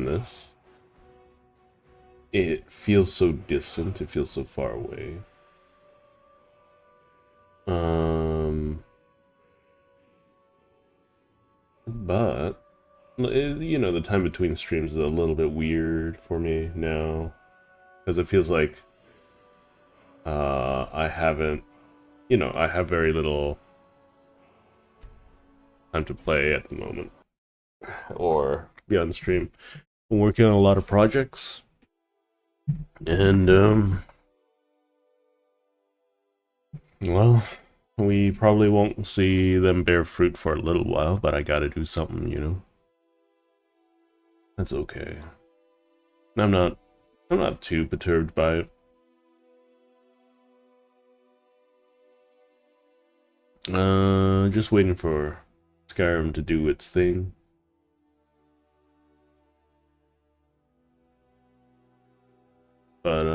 this. It feels so distant, it feels so far away. But you know, the time between streams is a little bit weird for me now, because it feels like I haven't, you know, I have very little time to play at the moment or be on stream. I'm working on a lot of projects, and well, we probably won't see them bear fruit for a little while, but I gotta do something, you know. That's okay. I'm not too perturbed by it. Just waiting for Skyrim to do its thing. But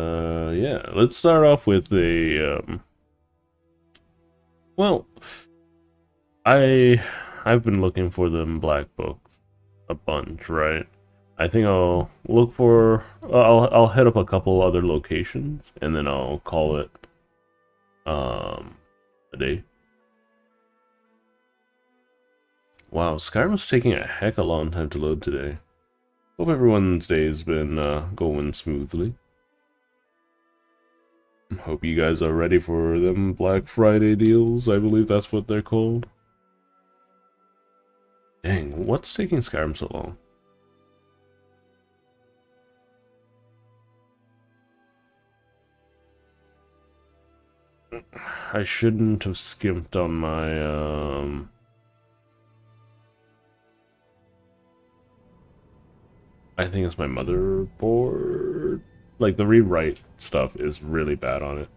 yeah, let's start off with a well, I've been looking for them black books a bunch, right? I think I'll look for I'll hit up a couple other locations and then I'll call it a day. Wow, Skyrim's taking a heck of a long time to load today. Hope everyone's day's been going smoothly. Hope you guys are ready for them Black Friday deals. I believe that's what they're called. Dang, what's taking Skyrim so long? I shouldn't have skimped on my I think it's my motherboard. Like, the rewrite stuff is really bad on it.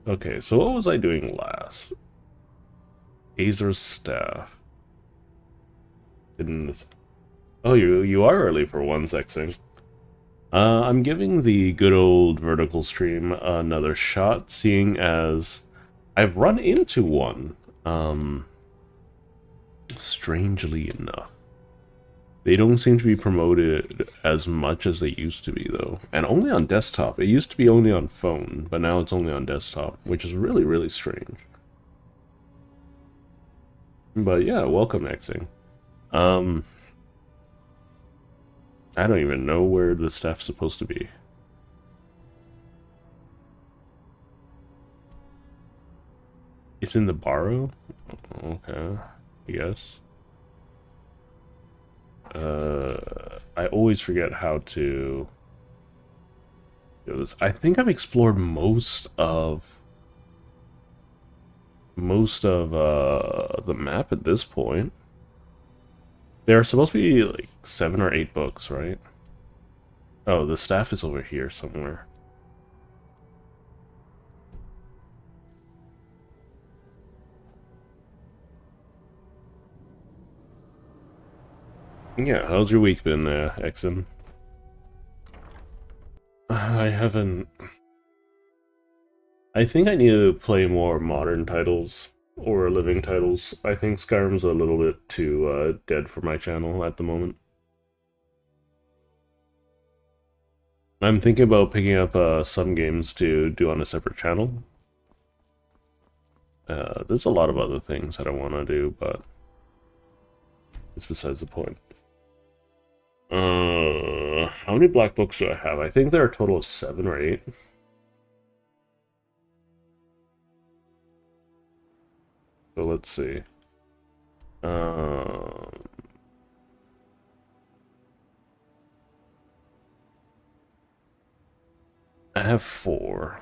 Okay, so what was I doing last? Azer's staff. Didn't this... Oh, you are early for one sexing. I'm giving the good old vertical stream another shot, seeing as I've run into one. Strangely enough. They don't seem to be promoted as much as they used to be, though. And only on desktop. It used to be only on phone, but now it's only on desktop, which is really, really strange. But yeah, welcome, Xing. I don't even know where the staff's supposed to be. It's in the borrow? Okay, I guess. I always forget how to do this. I think I've explored most of the map at this point. There are supposed to be like 7 or 8 books, right? Oh, the staff is over here somewhere. Yeah, how's your week been, Exon? I haven't... I think I need to play more modern titles, or living titles. I think Skyrim's a little bit too dead for my channel at the moment. I'm thinking about picking up some games to do on a separate channel. There's a lot of other things that I want to do, but it's besides the point. How many black books do I have? I think there are a total of 7 or 8. So let's see. I have 4.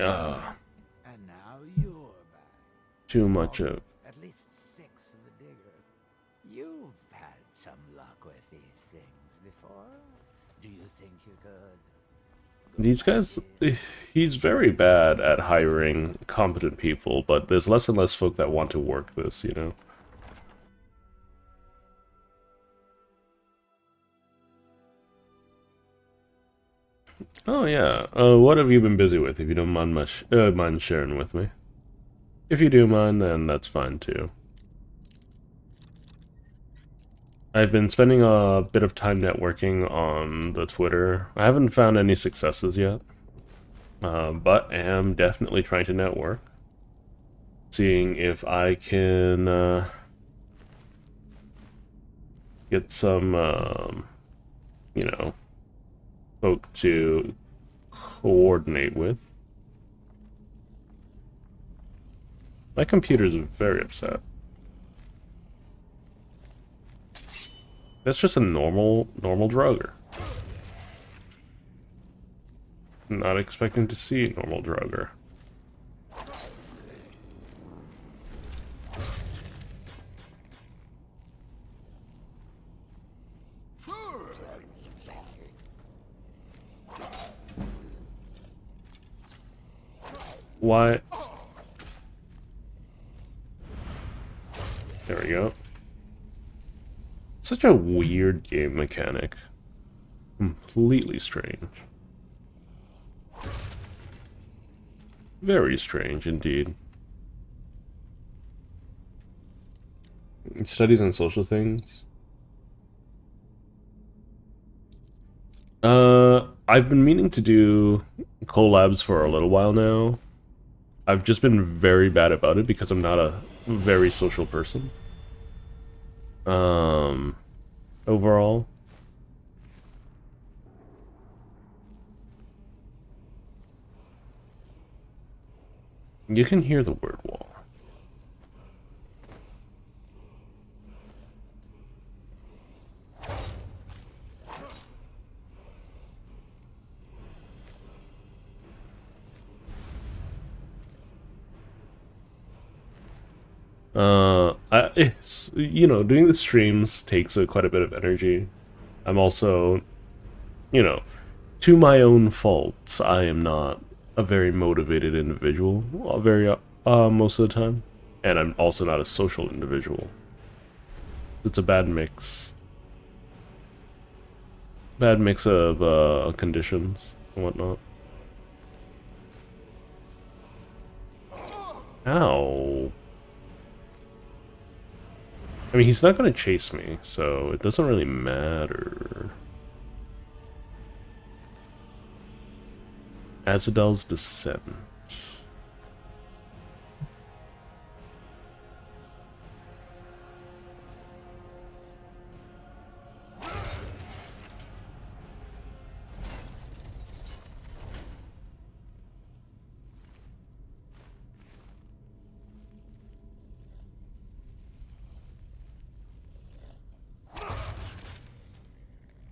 Ah, And now you're back. too much of... At least 6 of the digger. You've had some luck with these things before. Do you think you could? These guys, he's very bad at hiring competent people, but there's less and less folk that want to work this, you know? Oh yeah. What have you been busy with? If you don't mind sharing with me. If you do mind, then that's fine too. I've been spending a bit of time networking on the Twitter. I haven't found any successes yet, but am definitely trying to network, seeing if I can get some, you know, folk to coordinate with. My computer's very upset. That's just a normal drugger. Not expecting to see normal drugger. Why? There we go. Such a weird game mechanic. Completely strange. Very strange indeed. Studies on social things. I've been meaning to do collabs for a little while now. I've just been very bad about it because I'm not a very social person. Overall. You can hear the word wall. It's, you know, doing the streams takes quite a bit of energy. I'm also, you know, to my own faults, I am not a very motivated individual, most of the time, and I'm also not a social individual. It's a bad mix of conditions and whatnot. Ow. I mean, he's not gonna chase me, so it doesn't really matter. Azadel's Descent.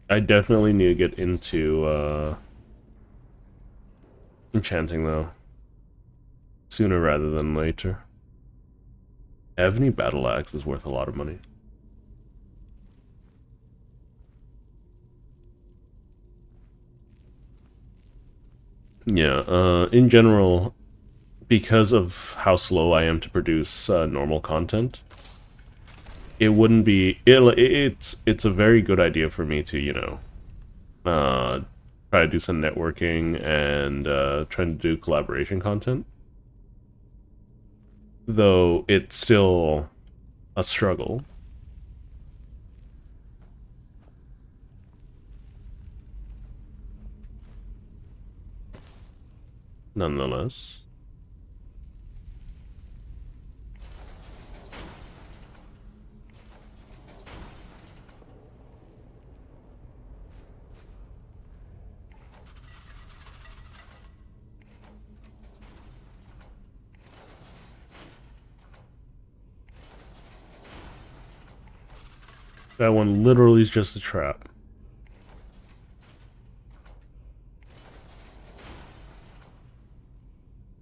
I definitely need to get into enchanting though. Sooner rather than later. Ebony Battle Axe is worth a lot of money. Yeah, in general, because of how slow I am to produce normal content, it wouldn't be it's a very good idea for me to, you know, try to do some networking and trying to do collaboration content, though it's still a struggle. Nonetheless. That one literally is just a trap.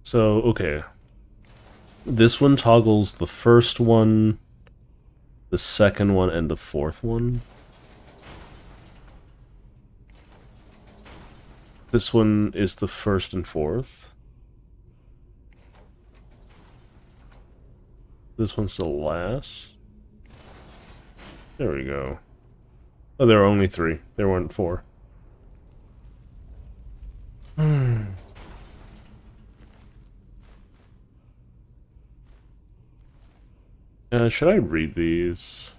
So, okay. This one toggles the first one, the second one, and the fourth one. This one is the first and fourth. This one's the last. There we go. Oh, there are only 3. There weren't 4. Should I read these?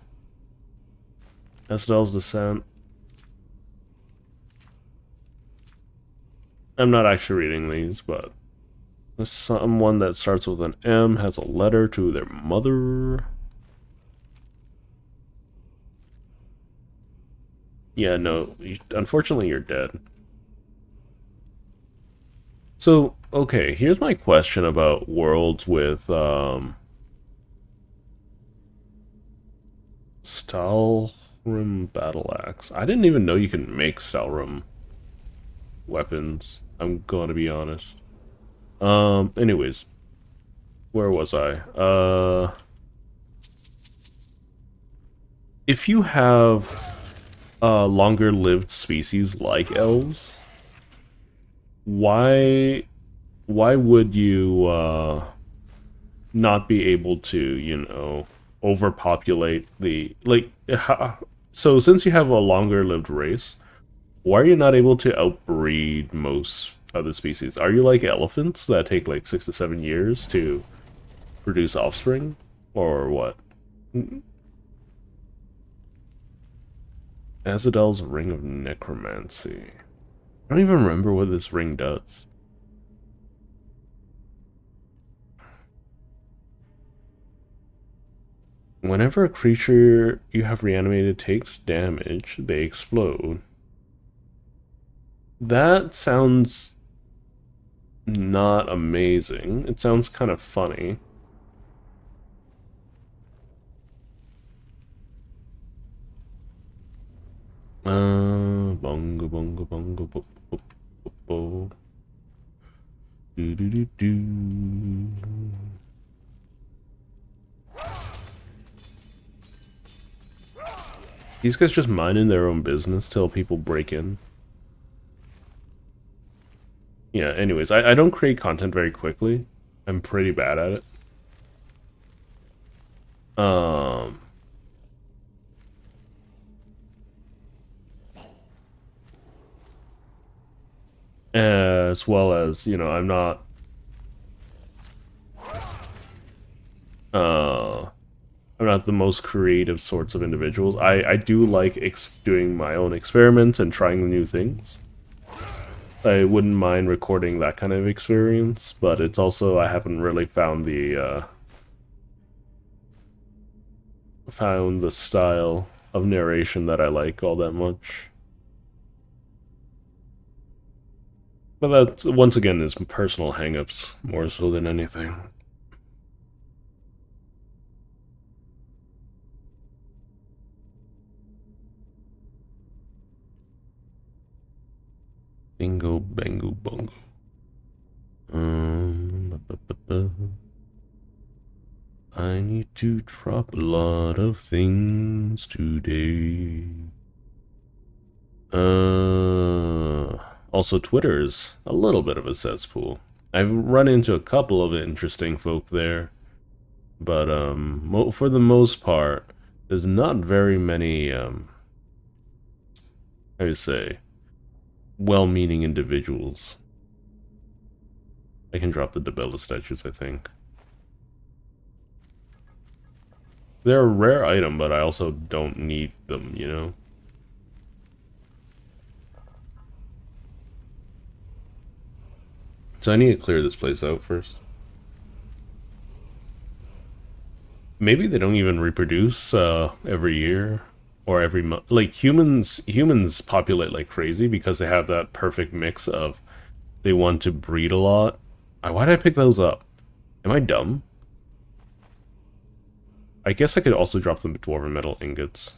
Estel's Descent. I'm not actually reading these, but someone that starts with an M has a letter to their mother. Yeah, no, unfortunately you're dead. So, okay, here's my question about worlds with, Stalrim Battle Axe. I didn't even know you can make Stalrim weapons. I'm going to be honest. Anyways, where was I? If you have longer lived species like elves, why would you not be able to, you know, overpopulate the so since you have a longer lived race, why are you not able to outbreed most other species? Are you like elephants that take like 6 to 7 years to produce offspring, or what? Azadel's Ring of Necromancy. I don't even remember what this ring does. Whenever a creature you have reanimated takes damage, they explode. That sounds not amazing. It sounds kind of funny. Bongo bongo bongo bo bo bo bo. Do do do do. These guys just minding their own business till people break in. Yeah, anyways, I don't create content very quickly. I'm pretty bad at it. As well as, you know, uh I'm not the most creative sorts of individuals. I do like doing my own experiments and trying new things. I wouldn't mind recording that kind of experience, but it's also I haven't really found the style of narration that I like all that much. But that once again is personal hangups more so than anything. Bingo, bango, bongo. I need to drop a lot of things today. Also, Twitter is a little bit of a cesspool. I've run into a couple of interesting folk there, but for the most part, there's not very many how do you say, well-meaning individuals. I can drop the Debella statues, I think. They're a rare item, but I also don't need them, you know? So I need to clear this place out first. Maybe they don't even reproduce every year or every month. Like humans populate like crazy because they have that perfect mix of they want to breed a lot. Why did I pick those up? Am I dumb? I guess I could also drop them dwarven metal ingots.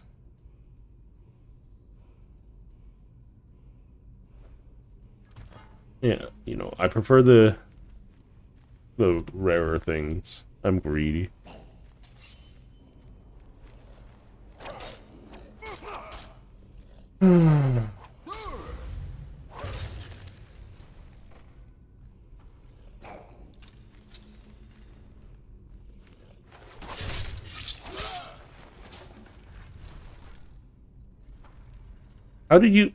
Yeah, you know, I prefer the rarer things. I'm greedy. How did you...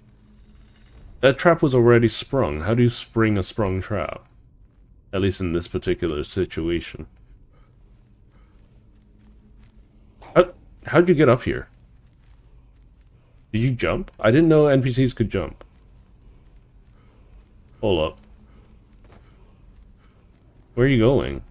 That trap was already sprung. How do you spring a sprung trap? At least in this particular situation. How'd you get up here? Did you jump? I didn't know NPCs could jump. Hold up. Where are you going?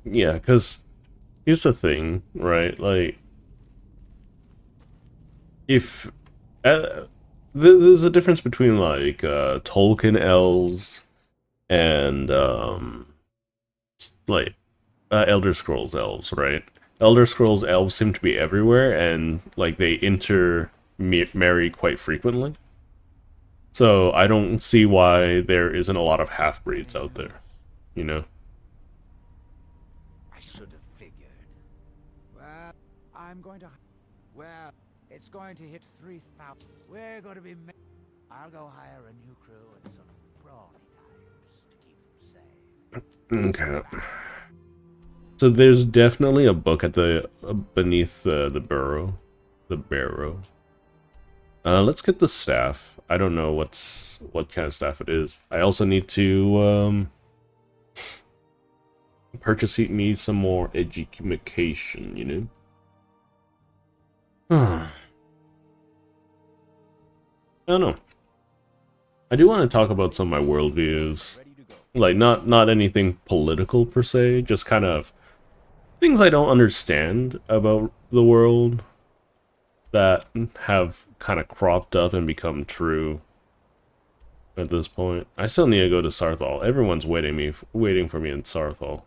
Yeah, because here's the thing, right? Like, if there's a difference between like Tolkien elves and like Elder Scrolls elves, right? Elder Scrolls elves seem to be everywhere, and like they intermarry quite frequently. So I don't see why there isn't a lot of half breeds out there, you know? I should have figured. Well, I'm going to. Well, it's going to hit 3,000. We're going to be. I'll go hire a new crew and some brawny types to keep them safe. Okay. So there's definitely a book at the beneath the burrow, the barrow. Let's get the staff. I don't know what kind of staff it is. I also need to purchase me some more education, you know. I don't know. I do want to talk about some of my worldviews, like not anything political per se, just kind of things I don't understand about the world that have kind of cropped up and become true at this point. I still need to go to Sarthal. Everyone's waiting for me in Sarthal.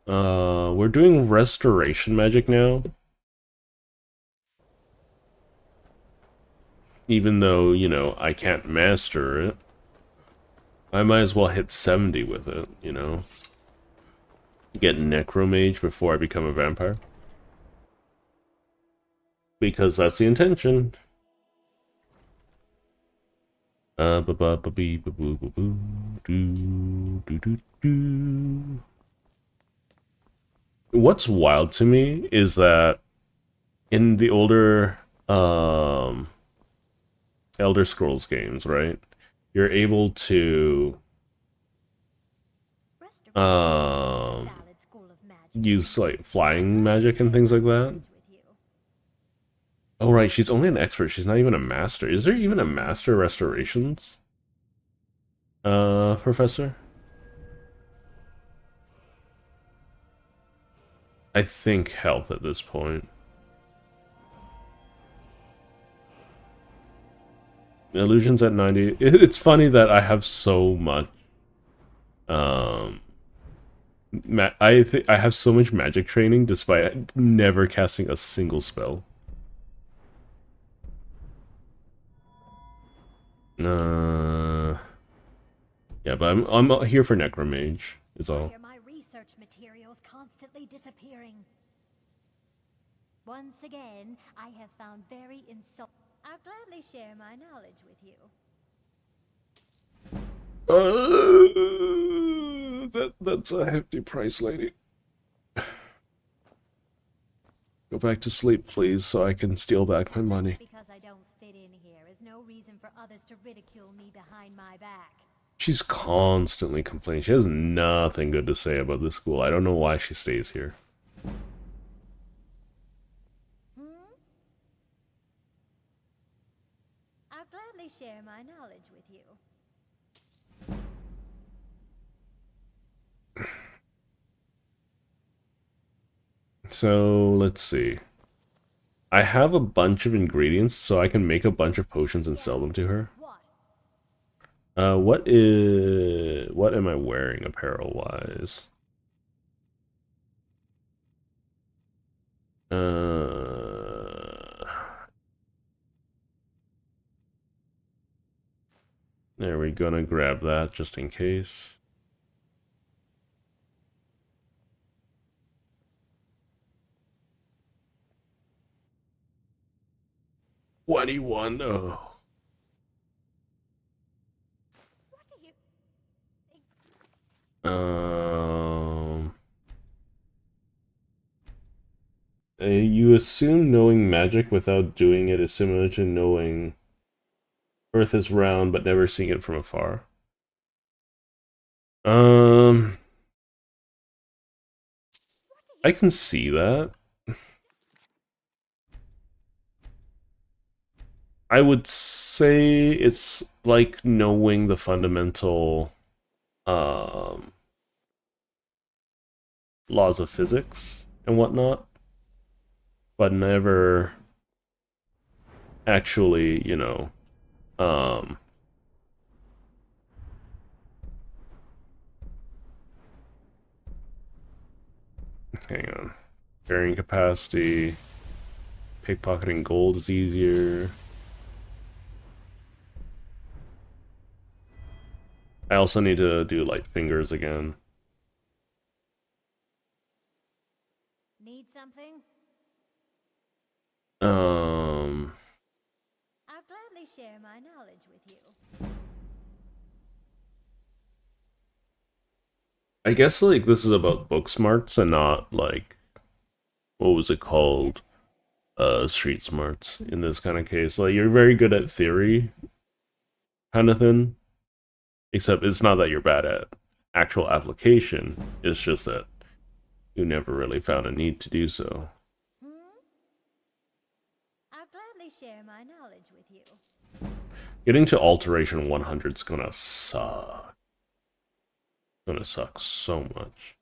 We're doing restoration magic now. Even though, you know, I can't master it. I might as well hit 70 with it, you know. Get Necromage before I become a vampire. Because that's the intention. What's wild to me is that in the older Elder Scrolls games, right? You're able to use like flying magic and things like that. Oh right, she's only an expert, she's not even a master. Is there even a master restorations? Professor? I think health at this point. Illusions at 90. It's funny that I have so much I have so much magic training despite never casting a single spell. Yeah, but I'm here for Necromage, is all. Why are my research materials constantly disappearing? Once again, I have found very insult. I'll gladly share my knowledge with you. That's a hefty price, lady. Go back to sleep, please, so I can steal back my money. Because I don't fit in here is no reason for others to ridicule me behind my back. She's constantly complaining. She has nothing good to say about this school. I don't know why she stays here. I'll gladly share my knowledge with you. So, let's see. I have a bunch of ingredients, so I can make a bunch of potions and sell them to her. What? What am I wearing apparel-wise? There, we're gonna grab that just in case. $21. Oh. What do you think? Um, you assume knowing magic without doing it is similar to knowing Earth is round but never seeing it from afar. Um, I can see that. I would say it's like knowing the fundamental um, laws of physics and whatnot, but never actually, um, hang on. Carrying capacity, pickpocketing gold is easier. I also need to do light fingers again. Need something? Um, I'll gladly share my knowledge with you. I guess like this is about book smarts and not like what was it called? Street smarts in this kind of case. Like you're very good at theory kind of thing. Except it's not that you're bad at actual application, it's just that you never really found a need to do so. Hmm? I'll gladly share my knowledge with you. Getting to alteration 100 is gonna suck. Gonna suck so much.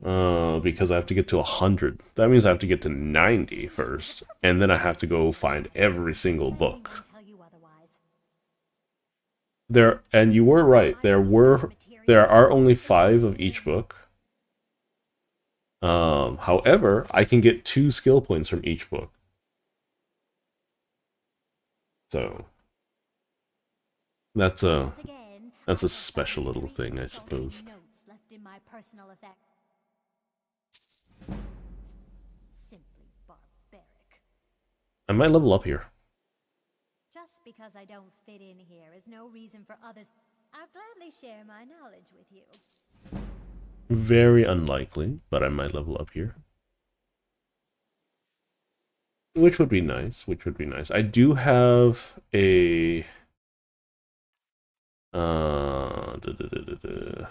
Because I have to get to 100. That means I have to get to 90 first, and then I have to go find every single book. Tell you otherwise. There, and you were right. There are only 5 of each book. However, I can get 2 skill points from each book. So that's a special little thing, I suppose. Notes left in my personal effect. Simply barbaric. I might level up here. Just because I don't fit in here is no reason for others. I'll gladly share my knowledge with you. Very unlikely, but I might level up here. Which would be nice, I do have a... Uh, da, da, da, da, da.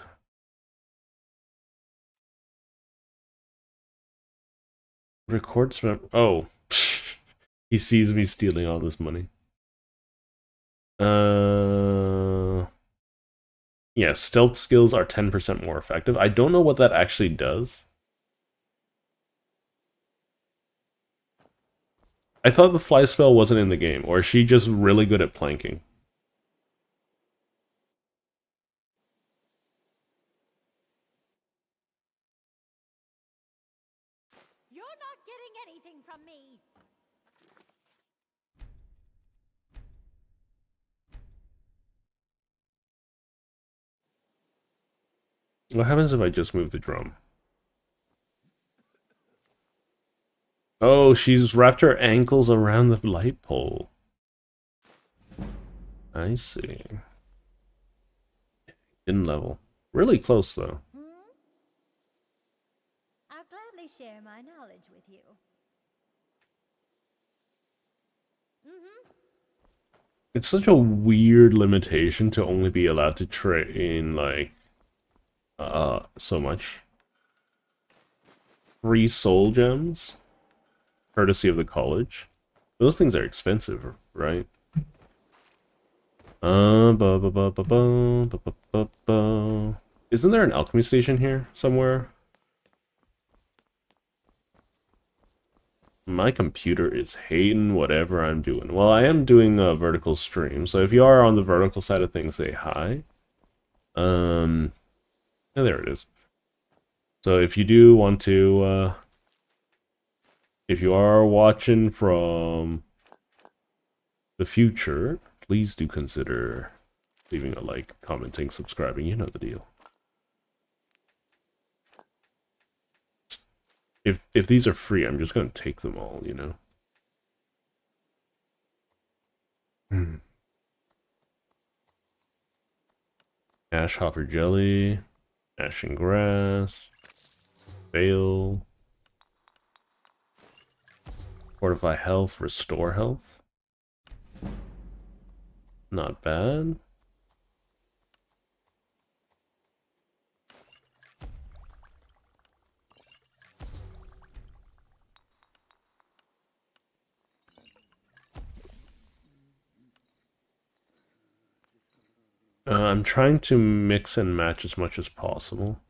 Records from... Oh. He sees me stealing all this money. Yeah, stealth skills are 10% more effective. I don't know what that actually does. I thought the fly spell wasn't in the game, or is she just really good at planking? You're not getting anything from me. What happens if I just move the drum? Oh, she's wrapped her ankles around the light pole. I see. In level. Really close, though. Hmm? I'll gladly share my knowledge with you. Mm-hmm. It's such a weird limitation to only be allowed to train, like, so much. 3 soul gems? Courtesy of the college. Those things are expensive, right? Isn't there an alchemy station here somewhere? My computer is hating whatever I'm doing. Well, I am doing a vertical stream, so if you are on the vertical side of things, say hi. And there it is. So if you do want to, if you are watching from the future, please do consider leaving a like, commenting, subscribing. You know the deal. If these are free, I'm just gonna take them all, you know. Ash hopper jelly, ashen grass, fail, fortify health, restore health. Not bad. I'm trying to mix and match as much as possible.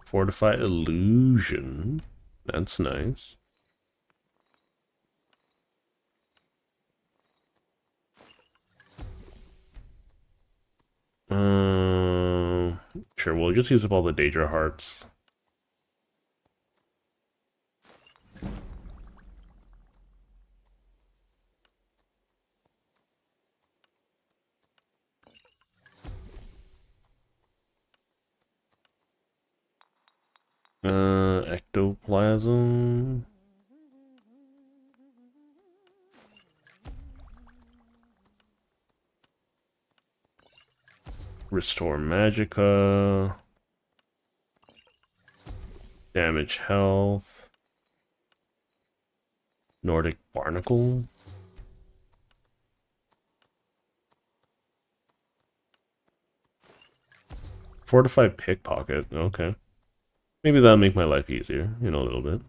Fortify illusion. That's nice. Sure, we'll just use up all the Daedra hearts. Ectoplasm. Restore Magicka. Damage health. Nordic Barnacle. Fortified Pickpocket. Okay. Maybe that'll make my life easier in a little bit.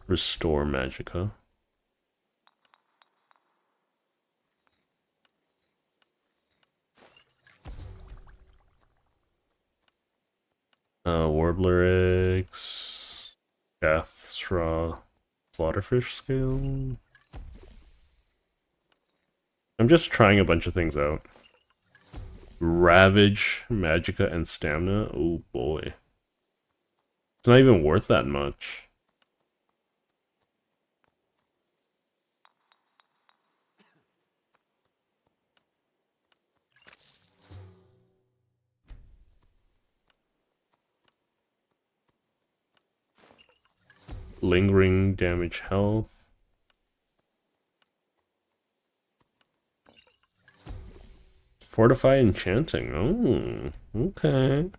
Restore Magicka. Warbler eggs. Straw. Slaughterfish scale. I'm just trying a bunch of things out. Ravage, Magicka, and Stamina. Oh boy. It's not even worth that much. Lingering damage health. Fortify enchanting. Oh, okay.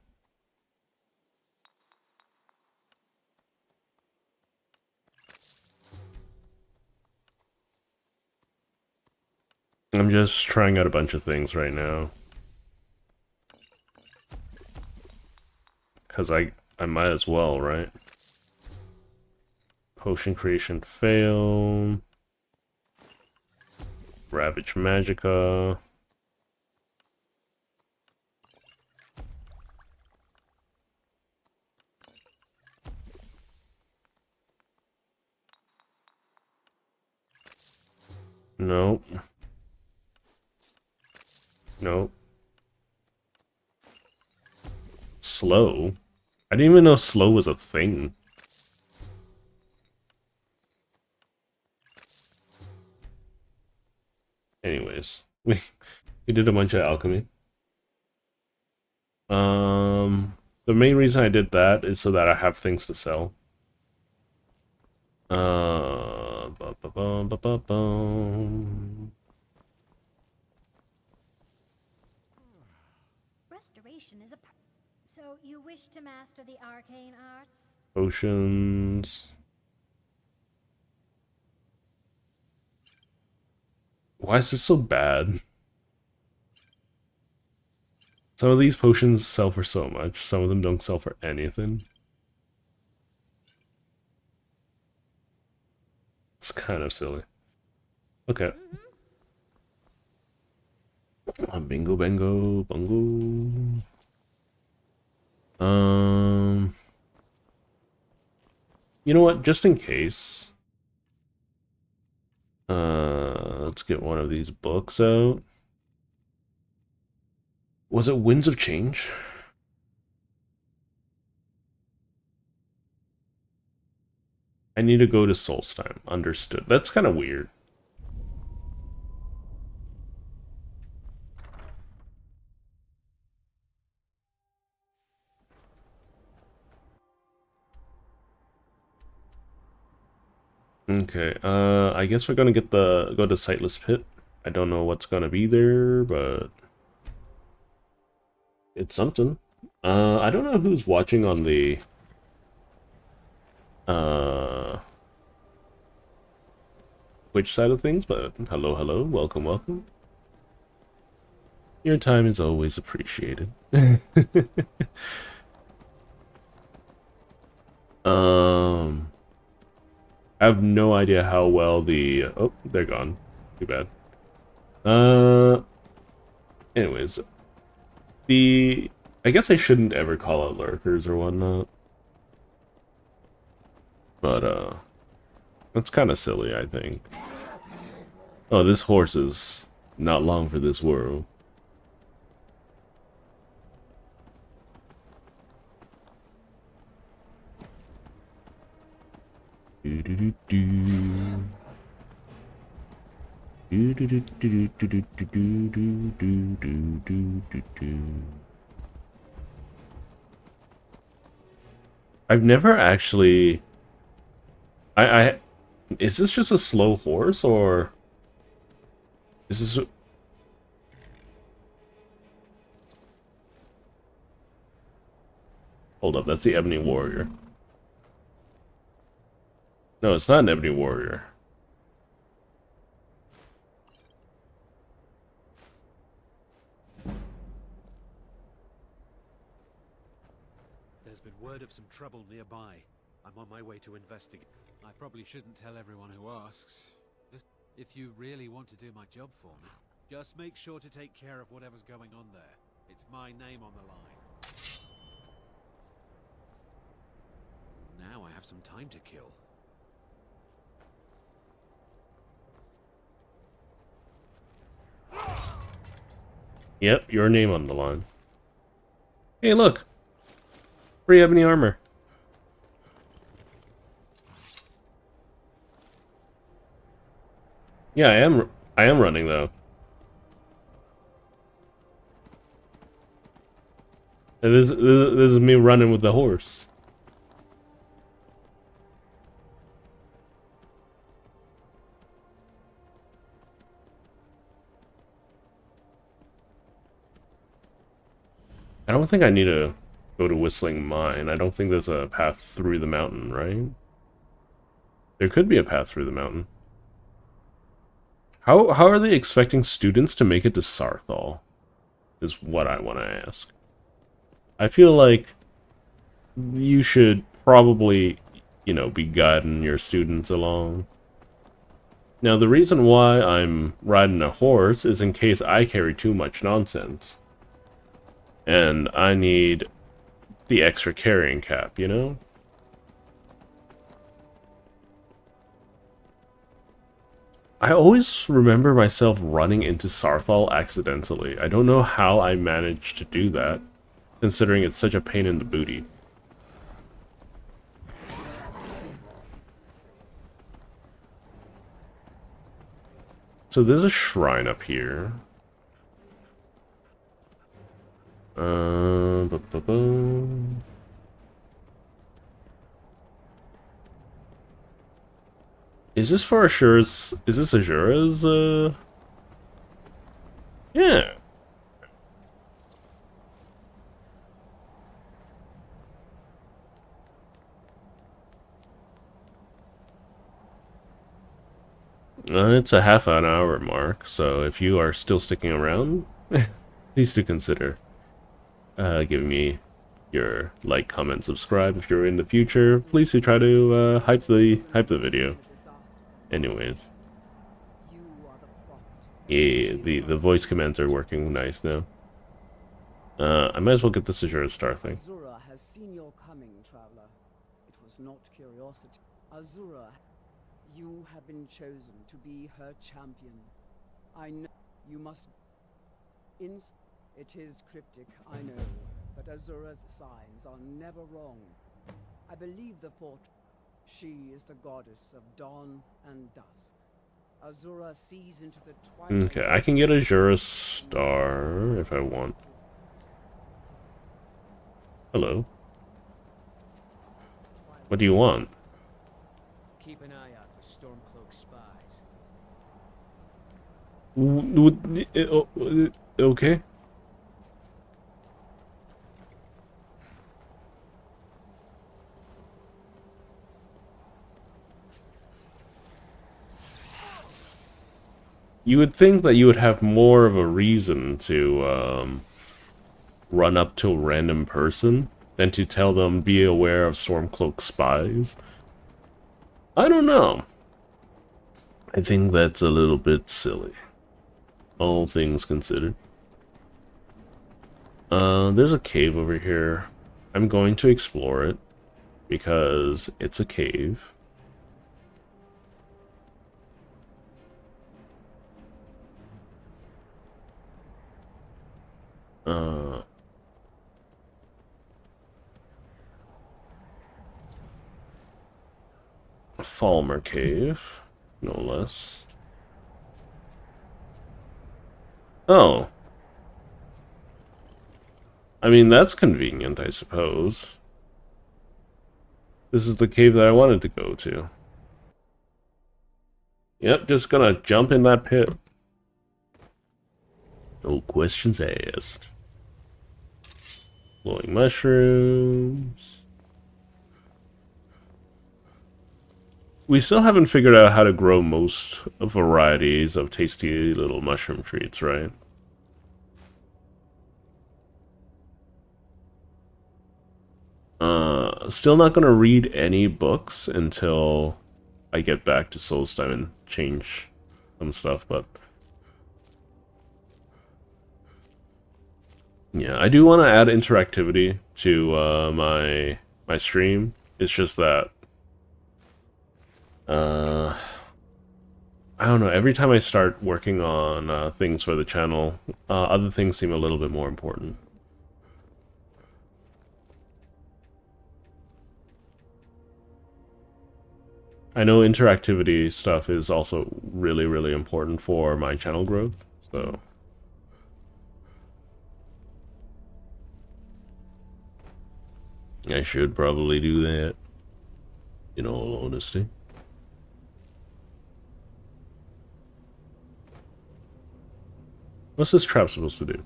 I'm just trying out a bunch of things right now. Because I might as well, right? Potion creation fail. Ravage Magicka. Nope. Nope. Slow? I didn't even know slow was a thing. Anyways, we did a bunch of alchemy. The main reason I did that is so that I have things to sell. Restoration is a... So you wish to master the arcane arts? Potions. Why is this so bad? Some of these potions sell for so much, some of them don't sell for anything. It's kind of silly. Okay. Bingo, bango, bungo. You know what? Just in case. Let's get one of these books out. Was it Winds of Change? I need to go to Solstheim. Understood. That's kind of weird. Okay, I guess we're gonna go to Sightless Pit. I don't know what's gonna be there, but it's something. I don't know who's watching on the uh Twitch side of things, but hello, hello, welcome, welcome. Your time is always appreciated. I have no idea how well the oh, they're gone. Too bad. Anyways, the I guess I shouldn't ever call out lurkers or whatnot. But that's kind of silly, I think. Oh, this horse is not long for this world. Do do do do. Do do do do do do do do do do do do do. I've never actually. I is this just a slow horse or is this? Hold up, that's the Ebony Warrior. No, it's not an Ebony Warrior. There's been word of some trouble nearby. I'm on my way to investigate. I probably shouldn't tell everyone who asks. Just if you really want to do my job for me, just make sure to take care of whatever's going on there. It's my name on the line. Now I have some time to kill. Yep, your name on the line. Hey, look! Free ebony armor. Yeah, I am running though. This is me running with the horse. I don't think I need to go to Whistling Mine. I don't think there's a path through the mountain, right? There could be a path through the mountain. How are they expecting students to make it to Sarthal? Is what I want to ask. I feel like you should probably, you know, be guiding your students along. Now, the reason why I'm riding a horse is in case I carry too much nonsense. And I need the extra carrying cap, you know? I always remember myself running into Sarthal accidentally. I don't know how I managed to do that, considering it's such a pain in the booty. So there's a shrine up here. Is this for Ashura's? Is this Ashura's? Yeah. It's a half an hour mark, so if you are still sticking around, please do consider giving me your like, comment, subscribe if you're in the future. Please do try to hype the video. Anyways, yeah, the voice commands are working nice now. I might as well get this Azure Star thing. Azura has seen your coming, traveler. It was not curiosity. Azura, you have been chosen to be her champion. I know you must. It is cryptic, I know, but Azura's signs are never wrong. I believe the fort. She is the goddess of dawn and dusk. Azura sees into the twilight. Okay, I can get a Azura Star if I want. Hello. What do you want? Keep an eye out for storm. Okay. You would think that you would have more of a reason to run up to a random person than to tell them be aware of Stormcloak spies. I don't know. I think that's a little bit silly, all things considered. There's a cave over here. I'm going to explore it because it's a cave. Falmer Cave, no less. Oh. I mean, that's convenient, I suppose. This is the cave that I wanted to go to. Yep, just gonna jump in that pit. No questions asked. Glowing mushrooms. We still haven't figured out how to grow most varieties of tasty little mushroom treats, right? Still not gonna read any books until I get back to Solstheim and change some stuff, but yeah, I do want to add interactivity to my stream. It's just that I don't know. Every time I start working on things for the channel, other things seem a little bit more important. I know interactivity stuff is also really, really important for my channel growth, so I should probably do that, in all honesty. What's this trap supposed to do?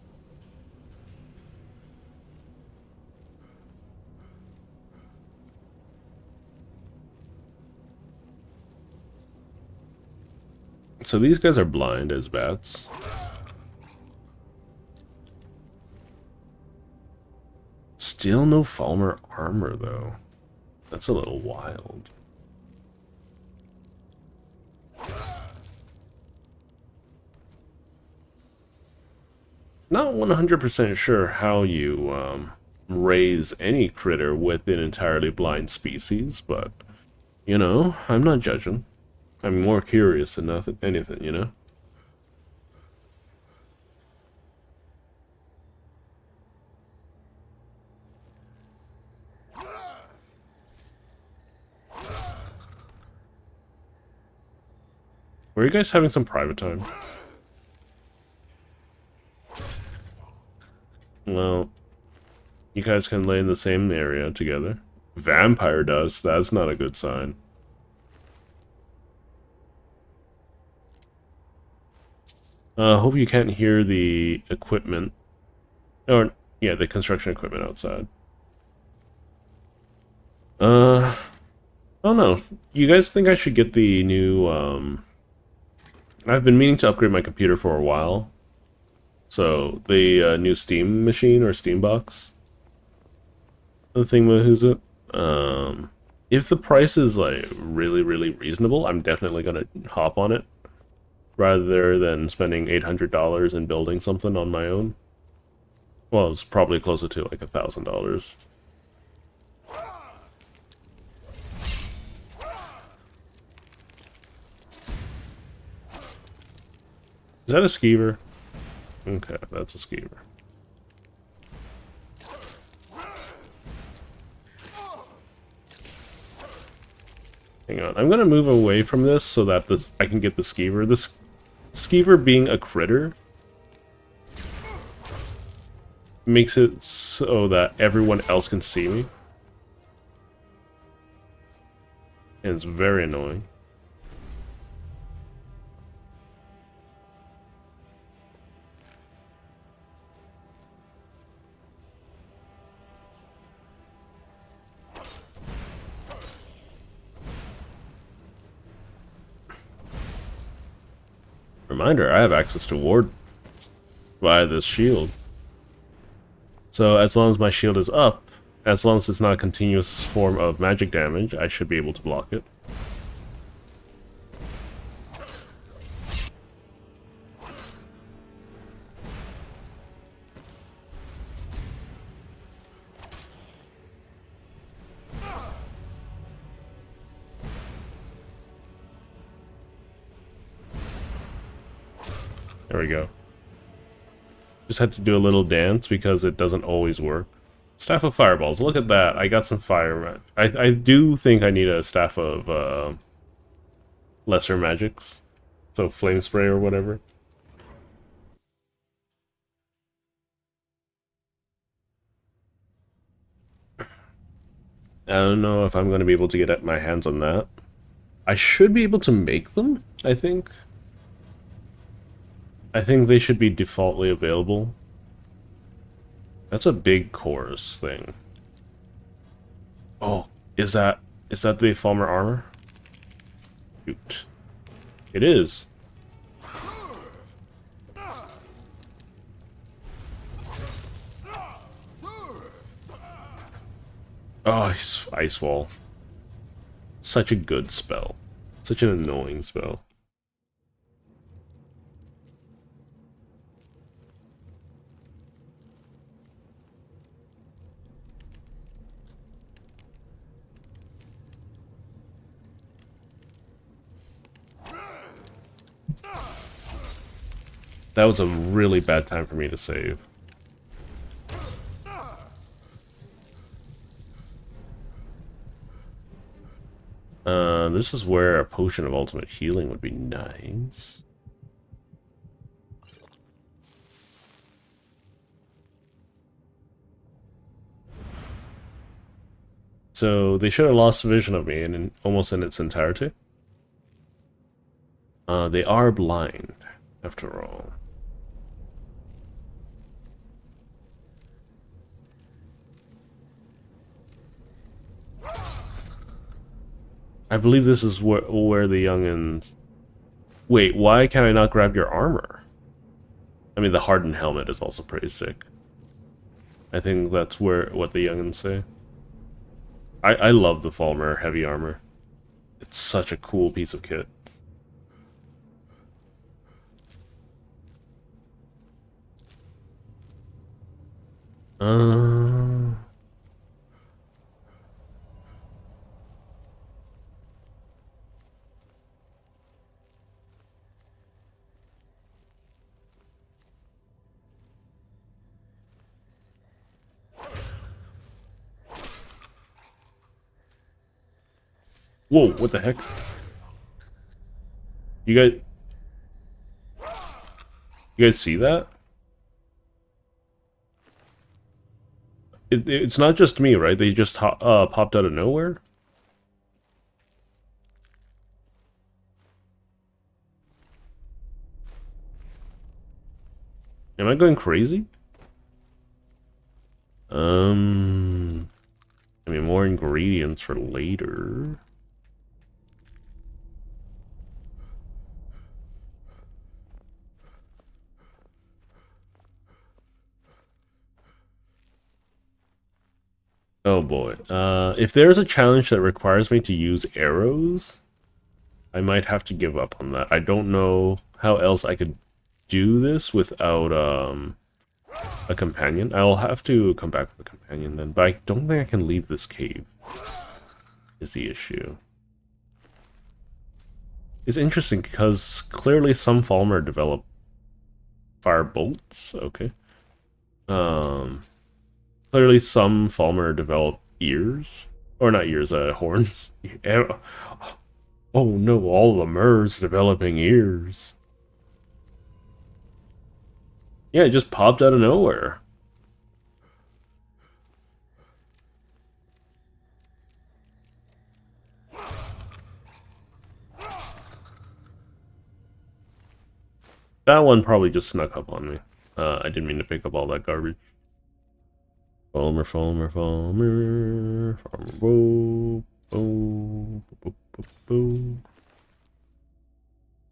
So these guys are blind as bats. Still no Falmer armor, though. That's a little wild. Not 100% sure how you raise any critter with an entirely blind species, but, you know, I'm not judging. I'm more curious than anything, you know? Were you guys having some private time? Well, you guys can lay in the same area together. Vampire dust, that's not a good sign. Hope you can't hear the equipment. Or, yeah, the construction equipment outside. I don't know. You guys think I should get the new, I've been meaning to upgrade my computer for a while. So, the new Steam machine or Steam box. The thing with who's it? If the price is, like, really, really reasonable, I'm definitely gonna hop on it. Rather than spending $800 and building something on my own. Well, it's probably closer to like $1,000. Is that a skeever? Okay, that's a skeever. Hang on, I'm gonna move away from this so that I can get the skeever. This skeever being a critter makes it so that everyone else can see me. And it's very annoying. Reminder, I have access to ward via this shield. So as long as my shield is up, as long as it's not a continuous form of magic damage, I should be able to block it. There we go. Just had to do a little dance because it doesn't always work. Staff of Fireballs. Look at that. I got some fire. I do think I need a Staff of Lesser Magics. So Flame Spray or whatever. I don't know if I'm going to be able to get my hands on that. I should be able to make them, I think. I think they should be defaultly available. That's a big chorus thing. Oh, is that the Falmer armor? Shoot. It is. Oh, Ice Wall. Such a good spell. Such an annoying spell. That was a really bad time for me to save. This is where a potion of ultimate healing would be nice. So they should have lost vision of me almost in its entirety. They are blind, after all. I believe this is where the youngins... Wait, why can I not grab your armor? I mean, the hardened helmet is also pretty sick. I think that's what the youngins say. I love the Falmer heavy armor. It's such a cool piece of kit. Whoa, what the heck? You guys see that? It's not just me, right? They just popped out of nowhere? Am I going crazy? I mean, more ingredients for later. Oh boy. If there's a challenge that requires me to use arrows, I might have to give up on that. I don't know how else I could do this without a companion. I'll have to come back with a companion then, but I don't think I can leave this cave, is the issue. It's interesting because clearly some Falmer develop fire bolts. Okay. Clearly some Falmer develop ears. Or not ears, horns. Oh no, all the Murs developing ears. Yeah, it just popped out of nowhere. That one probably just snuck up on me. I didn't mean to pick up all that garbage. Falmer, Falmer, Falmer, Falmer, boo, boo, boo, boo, boo.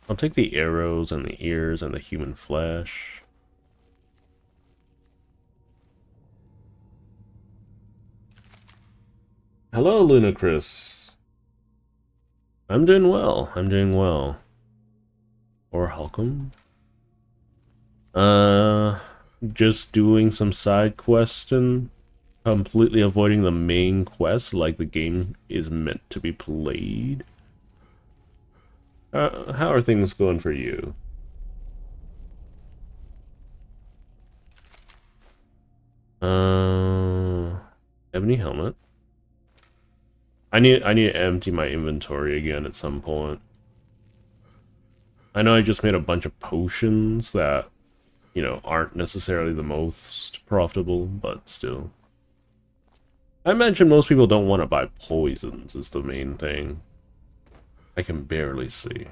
I'll take the arrows and the ears and the human flesh. Hello, Lunacris. I'm doing well. I'm doing well. Or Halcom. Just doing some side quests and completely avoiding the main quest like the game is meant to be played. How are things going for you? Ebony helmet. I need to empty my inventory again at some point. I know I just made a bunch of potions that, you know, aren't necessarily the most profitable, but still. I imagine most people don't want to buy poisons is the main thing. I can barely see.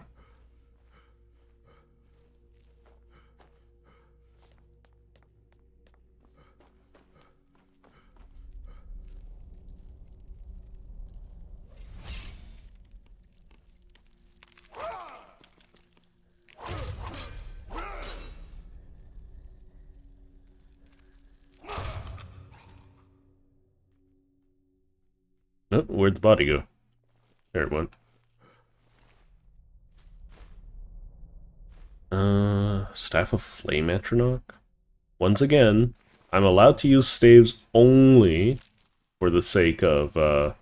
Oh, where'd the body go? There it went. Staff of Flame Atronach? Once again, I'm allowed to use staves only for the sake of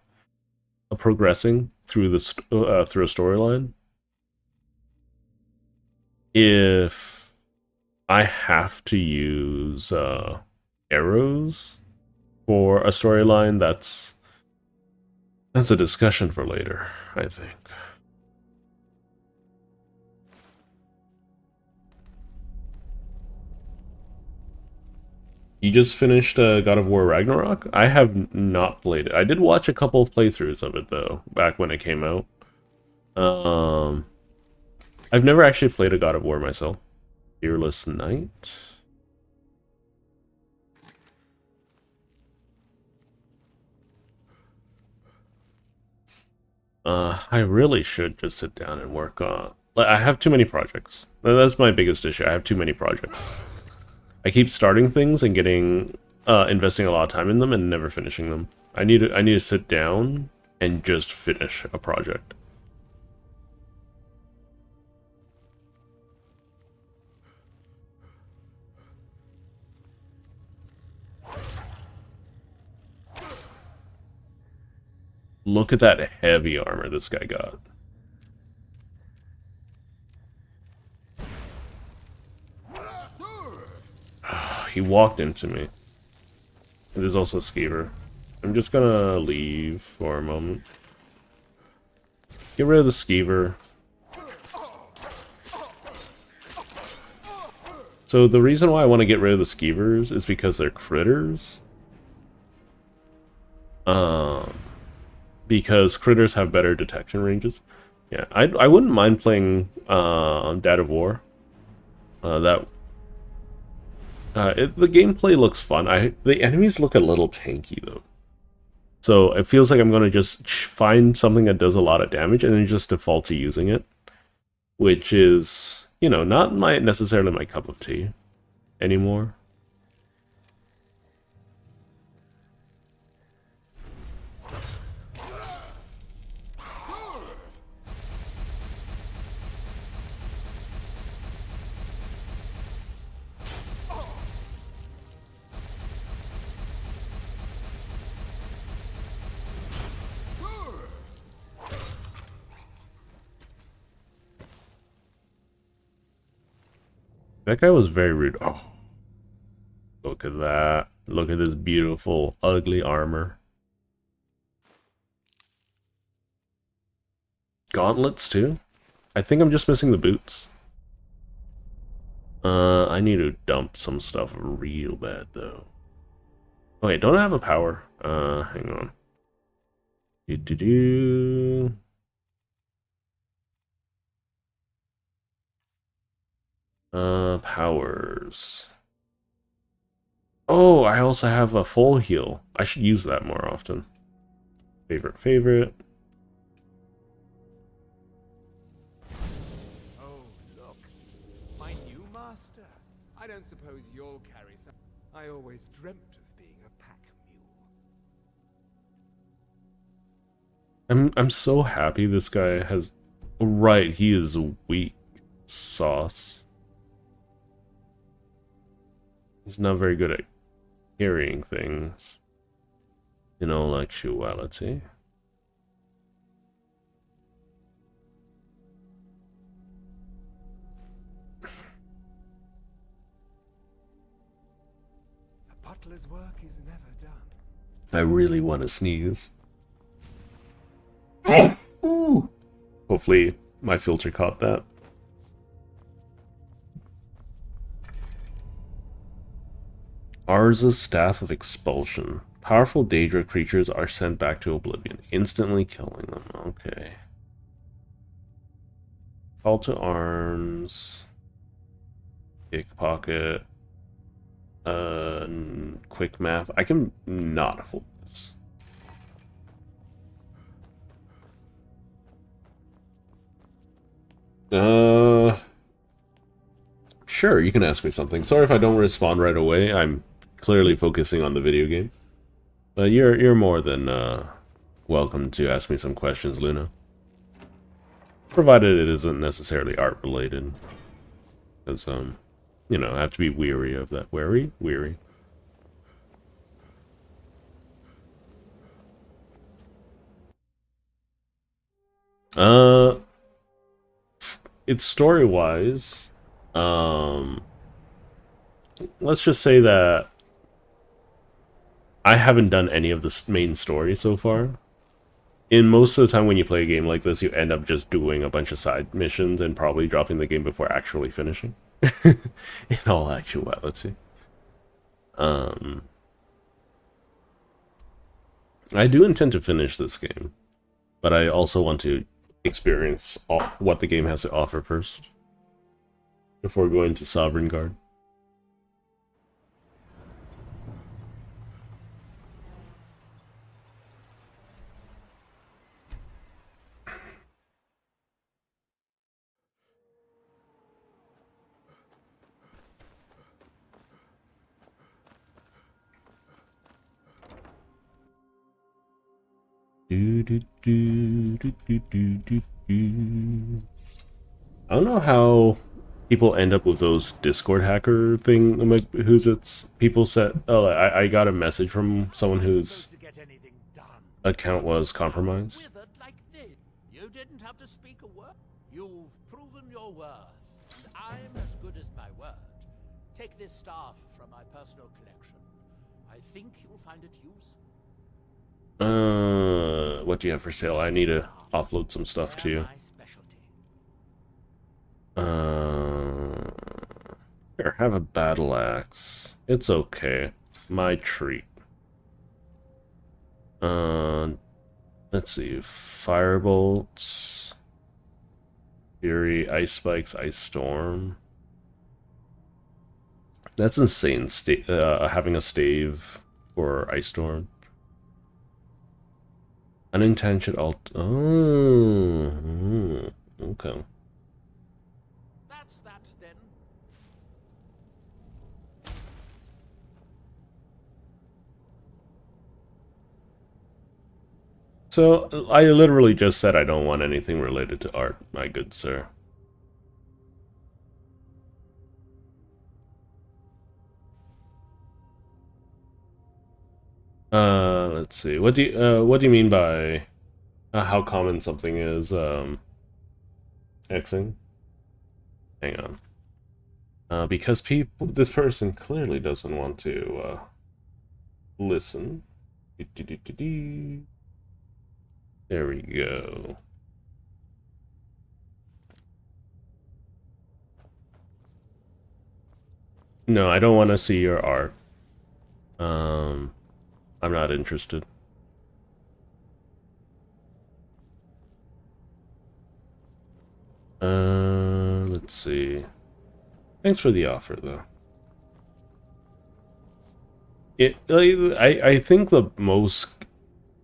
progressing through the through a storyline. If I have to use arrows for a storyline, that's a discussion for later, I think. You just finished God of War Ragnarok? I have not played it. I did watch a couple of playthroughs of it, though, back when it came out. I've never actually played a God of War myself. Fearless Knight? I really should just sit down and work on... Like, I have too many projects. That's my biggest issue. I have too many projects. I keep starting things and getting... investing a lot of time in them and never finishing them. I need to sit down and just finish a project. Look at that heavy armor this guy got. He walked into me. There's also a skeever. I'm just gonna leave for a moment. Get rid of the skeever. So the reason why I want to get rid of the skeevers is because they're critters. Because critters have better detection ranges. Yeah, I wouldn't mind playing Dad of War. The gameplay looks fun. The enemies look a little tanky though, so it feels like I'm gonna just find something that does a lot of damage and then just default to using it, which is, you know, not necessarily my cup of tea anymore. That guy was very rude. Oh, look at that. Look at this beautiful, ugly armor. Gauntlets, too? I think I'm just missing the boots. I need to dump some stuff real bad, though. Oh, wait, don't I have a power? Hang on. Do-do-do. Powers. Oh, I also have a full heal. I should use that more often. Favorite. Oh, I always dreamt of being a pack mule. I'm so happy this guy has... Right, he is weak sauce. He's not very good at carrying things in all actuality. A butler's work is never done. I really want to sneeze. Oh! Ooh. Hopefully my filter caught that. Arza's Staff of Expulsion. Powerful Daedra creatures are sent back to Oblivion, instantly killing them. Okay. Call to Arms. Pickpocket. Quick Math. I can not hold this. Sure, you can ask me something. Sorry if I don't respond right away. I'm clearly focusing on the video game. But you're more than welcome to ask me some questions, Luna. Provided it isn't necessarily art related. Because you know, I have to be weary of that. Weary? Weary. It's story-wise. Let's just say that I haven't done any of the main story so far. In most of the time when you play a game like this, you end up just doing a bunch of side missions and probably dropping the game before actually finishing. In all actuality. I do intend to finish this game, but I also want to experience what the game has to offer first before going to Sovereign Guard. I don't know how people end up with those Discord hacker thing. Who's it's people said. Oh, I got a message from someone whose account was compromised. You didn't have to speak a word. You've proven your worth, and I'm as good as my word. Take this staff from my personal collection. I think you'll find it useful. What do you have for sale? I need to upload some stuff to you. Here, have a battle axe. It's okay. My treat. Let's see. Firebolts. Fury, Ice Spikes, Ice Storm. That's insane. Having a stave for Ice Storm. Unintentional alt. Oh, okay. That's that then. So I literally just said I don't want anything related to art, my good sir. Let's see. What do you mean by how common something is Xing? Hang on. Because this person clearly doesn't want to listen. There we go. No, I don't want to see your art. I'm not interested. Let's see. Thanks for the offer, though. I think the most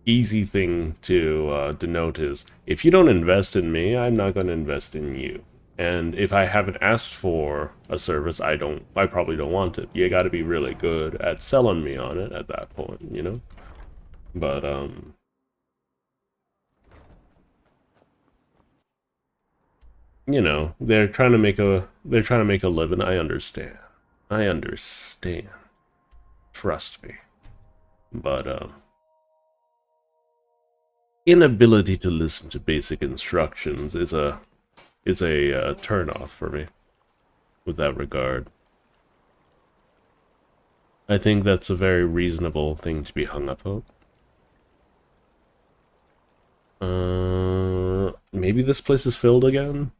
easy thing to denote is, if you don't invest in me, I'm not going to invest in you. And if I haven't asked for a service, I probably don't want it. You got to be really good at selling me on it at that point, you know? But you know, they're trying to make a living. I understand. I understand. Trust me. But inability to listen to basic instructions is a turn off for me with that regard. I think that's a very reasonable thing to be hung up on. Maybe this place is filled again?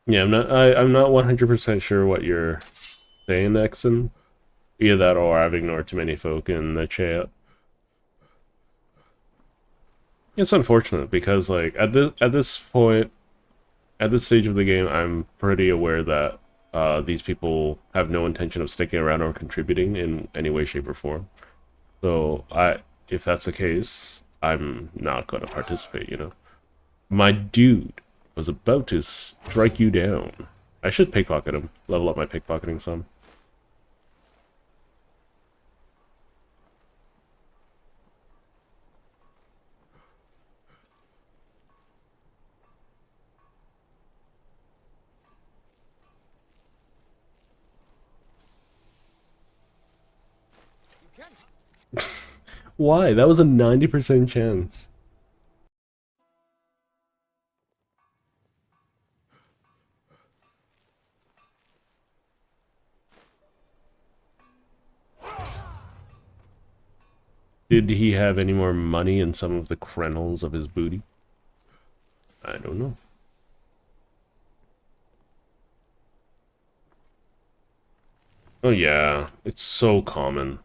Yeah, I'm not 100% sure what you're saying, Exon. Either that or I've ignored too many folk in the chat. It's unfortunate because like at this point, at this stage of the game, I'm pretty aware that these people have no intention of sticking around or contributing in any way, shape, or form. So if that's the case, I'm not going to participate, you know? My dude was about to strike you down. I should pickpocket him. Level up my pickpocketing some. Why? That was a 90% chance. Did he have any more money in some of the krenels of his booty? I don't know. Oh yeah, it's so common.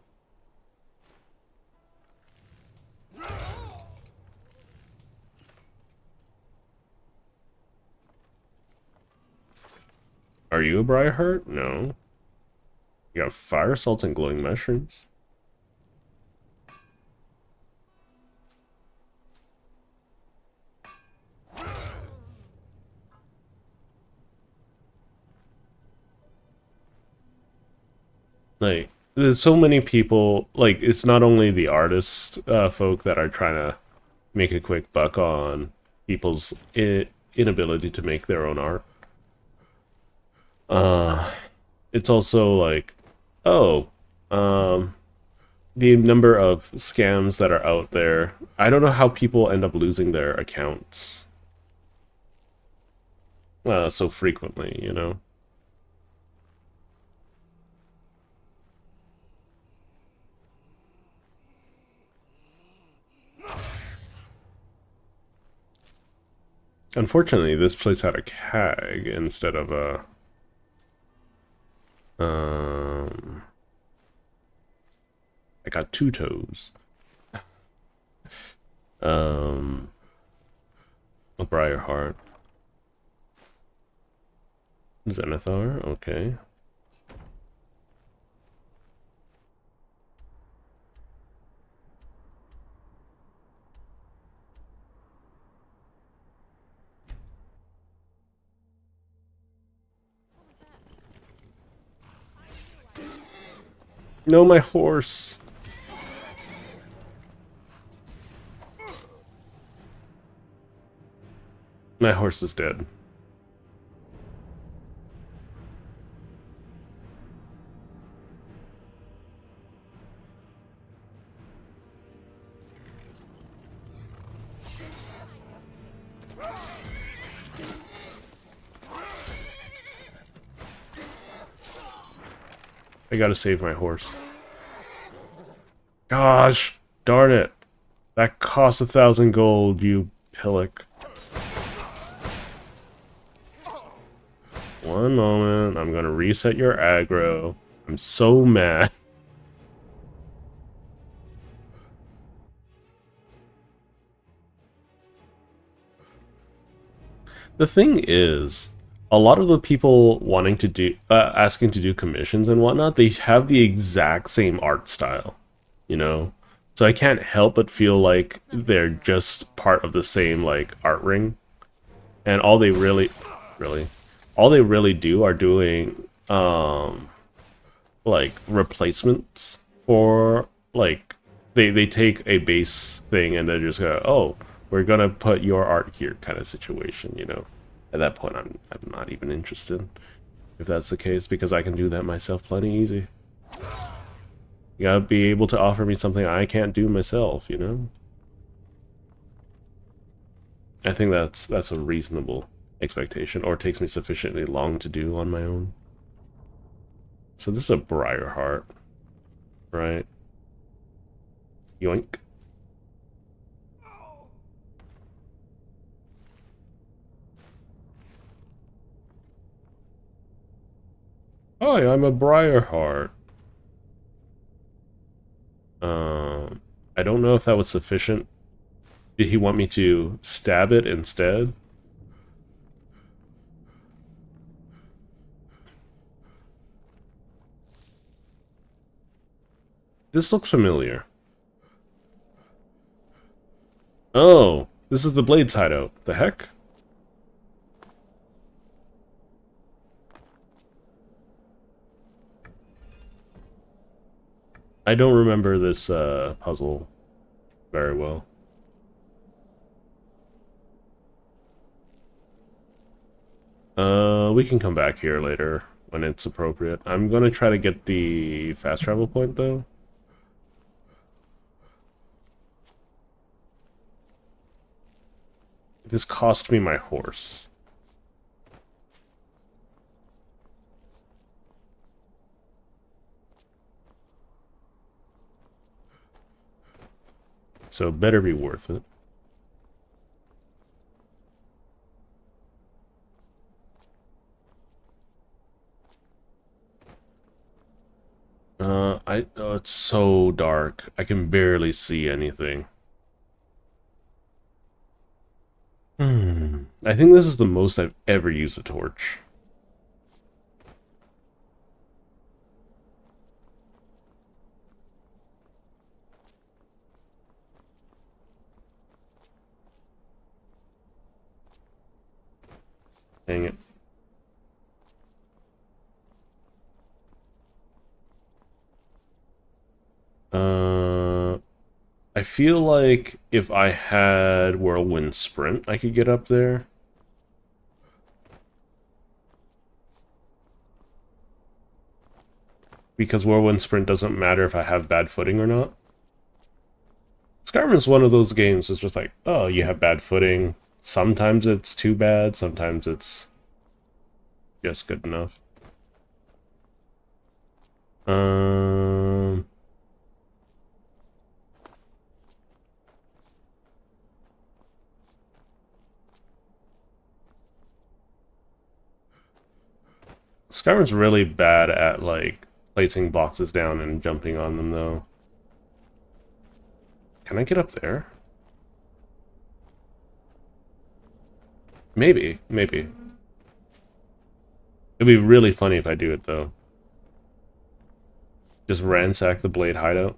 Are you a Briarheart? No. You got fire salts and glowing mushrooms. Like, there's so many people, like, it's not only the artist folk that are trying to make a quick buck on people's inability to make their own art. It's also like, oh, the number of scams that are out there. I don't know how people end up losing their accounts so frequently, you know? Unfortunately, this place had a CAG instead of a... I got two toes. A Briarheart. Zenithar, okay. No, my horse. My horse is dead. I gotta save my horse. Gosh, darn it. That cost 1,000 gold, you pillock. One moment, I'm gonna reset your aggro. I'm so mad. The thing is, a lot of the people wanting to do, asking to do commissions and whatnot, they have the exact same art style, you know? So I can't help but feel like they're just part of the same, like, art ring. And all they all they really do are doing, like, replacements for, like, they take a base thing and they're just go, oh, we're gonna put your art here kind of situation, you know? At that point, I'm not even interested, if that's the case, because I can do that myself plenty easy. You gotta be able to offer me something I can't do myself, you know? I think that's a reasonable expectation, or it takes me sufficiently long to do on my own. So this is a Briarheart, right? Yoink. Hi, I'm a Briarheart. I don't know if that was sufficient. Did he want me to stab it instead? This looks familiar. Oh, this is the Blade's hideout. The heck? I don't remember this puzzle very well. We can come back here later when it's appropriate. I'm gonna try to get the fast travel point though. This cost me my horse. So it better be worth it. Oh, it's so dark. I can barely see anything. I think this is the most I've ever used a torch. Dang it. I feel like if I had Whirlwind Sprint, I could get up there. Because Whirlwind Sprint doesn't matter if I have bad footing or not. Skyrim is one of those games that's just like, oh, you have bad footing. Sometimes it's too bad, sometimes it's just good enough. Skyrim's really bad at, like, placing boxes down and jumping on them, though. Can I get up there? Maybe, maybe. It'd be really funny if I do it, though. Just ransack the Blade hideout.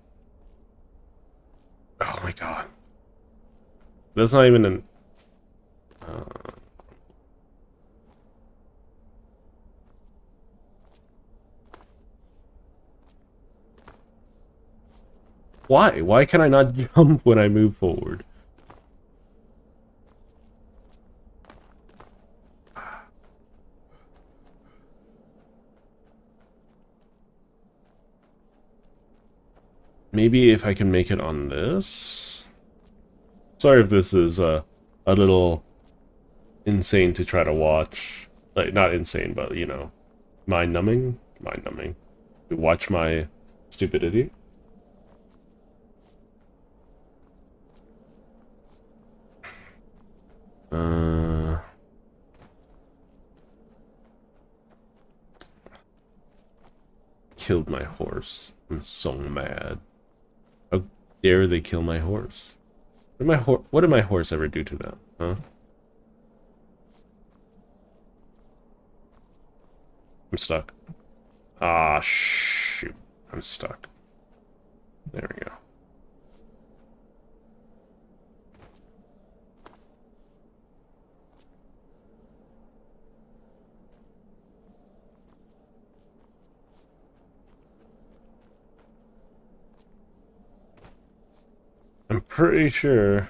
Oh my god. That's not even an... Why? Why can I not jump when I move forward? Maybe if I can make it on this? Sorry if this is a little insane to try to watch. Like, not insane, but, you know, mind-numbing? Mind-numbing. To watch my stupidity. Killed my horse. I'm so mad. How dare they kill my horse? What did my horse ever do to them? Huh? I'm stuck. Ah, shoot. I'm stuck. There we go. I'm pretty sure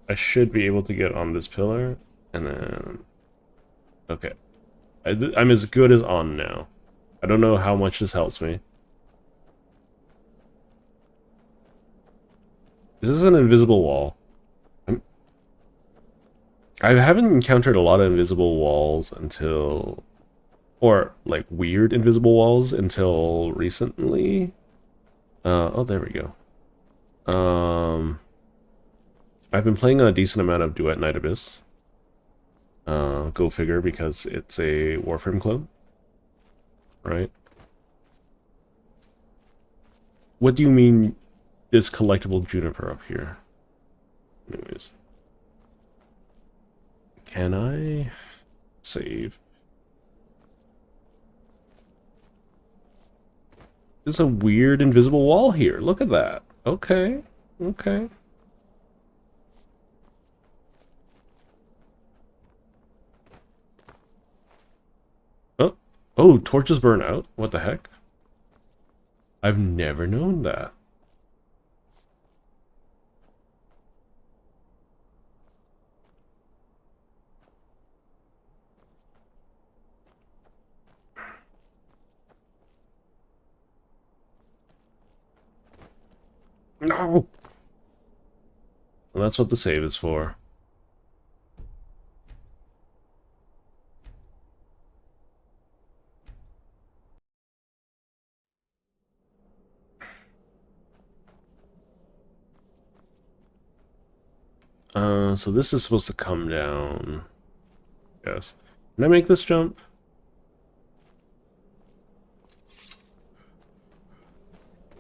I should be able to get on this pillar, and then... Okay. I'm as good as on now. I don't know how much this helps me. This is an invisible wall. I haven't encountered a lot of invisible walls until... Or, like, weird invisible walls until recently. Oh, there we go. I've been playing a decent amount of Duet Night Abyss. Go figure, because it's a Warframe clone. Right? What do you mean, this collectible juniper up here? Anyways. Can I save? There's a weird invisible wall here. Look at that. Okay. Okay. Oh. Oh, torches burn out? What the heck? I've never known that. No! Well, that's what the save is for. So this is supposed to come down. Yes. Can I make this jump?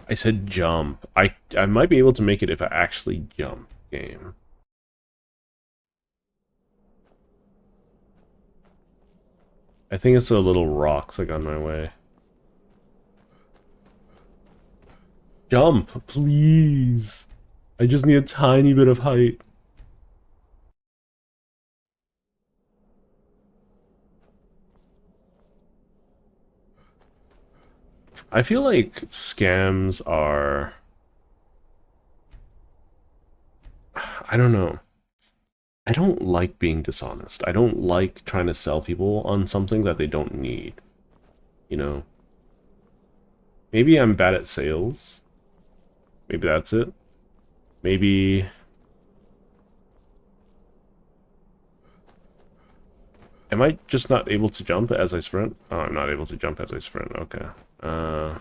I said jump. I might be able to make it if I actually jump. Game. I think it's the little rocks that got in my way. Jump, please. I just need a tiny bit of height. I feel like scams are... I don't know. I don't like being dishonest. I don't like trying to sell people on something that they don't need. You know? Maybe I'm bad at sales. Maybe that's it. Maybe... Am I just not able to jump as I sprint? Oh, I'm not able to jump as I sprint. Okay. I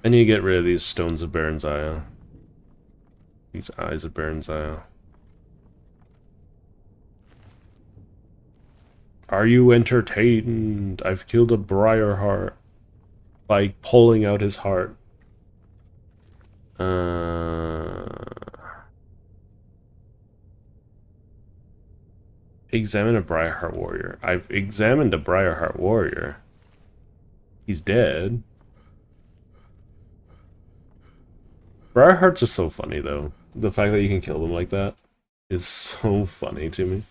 need to get rid of these stones of Baron's Eye. These eyes of Baron's Eye. Are you entertained? I've killed a Briarheart by pulling out his heart. Examine a Briarheart warrior. I've examined a Briarheart warrior. He's dead. Briarhearts are so funny, though. The fact that you can kill them like that is so funny to me.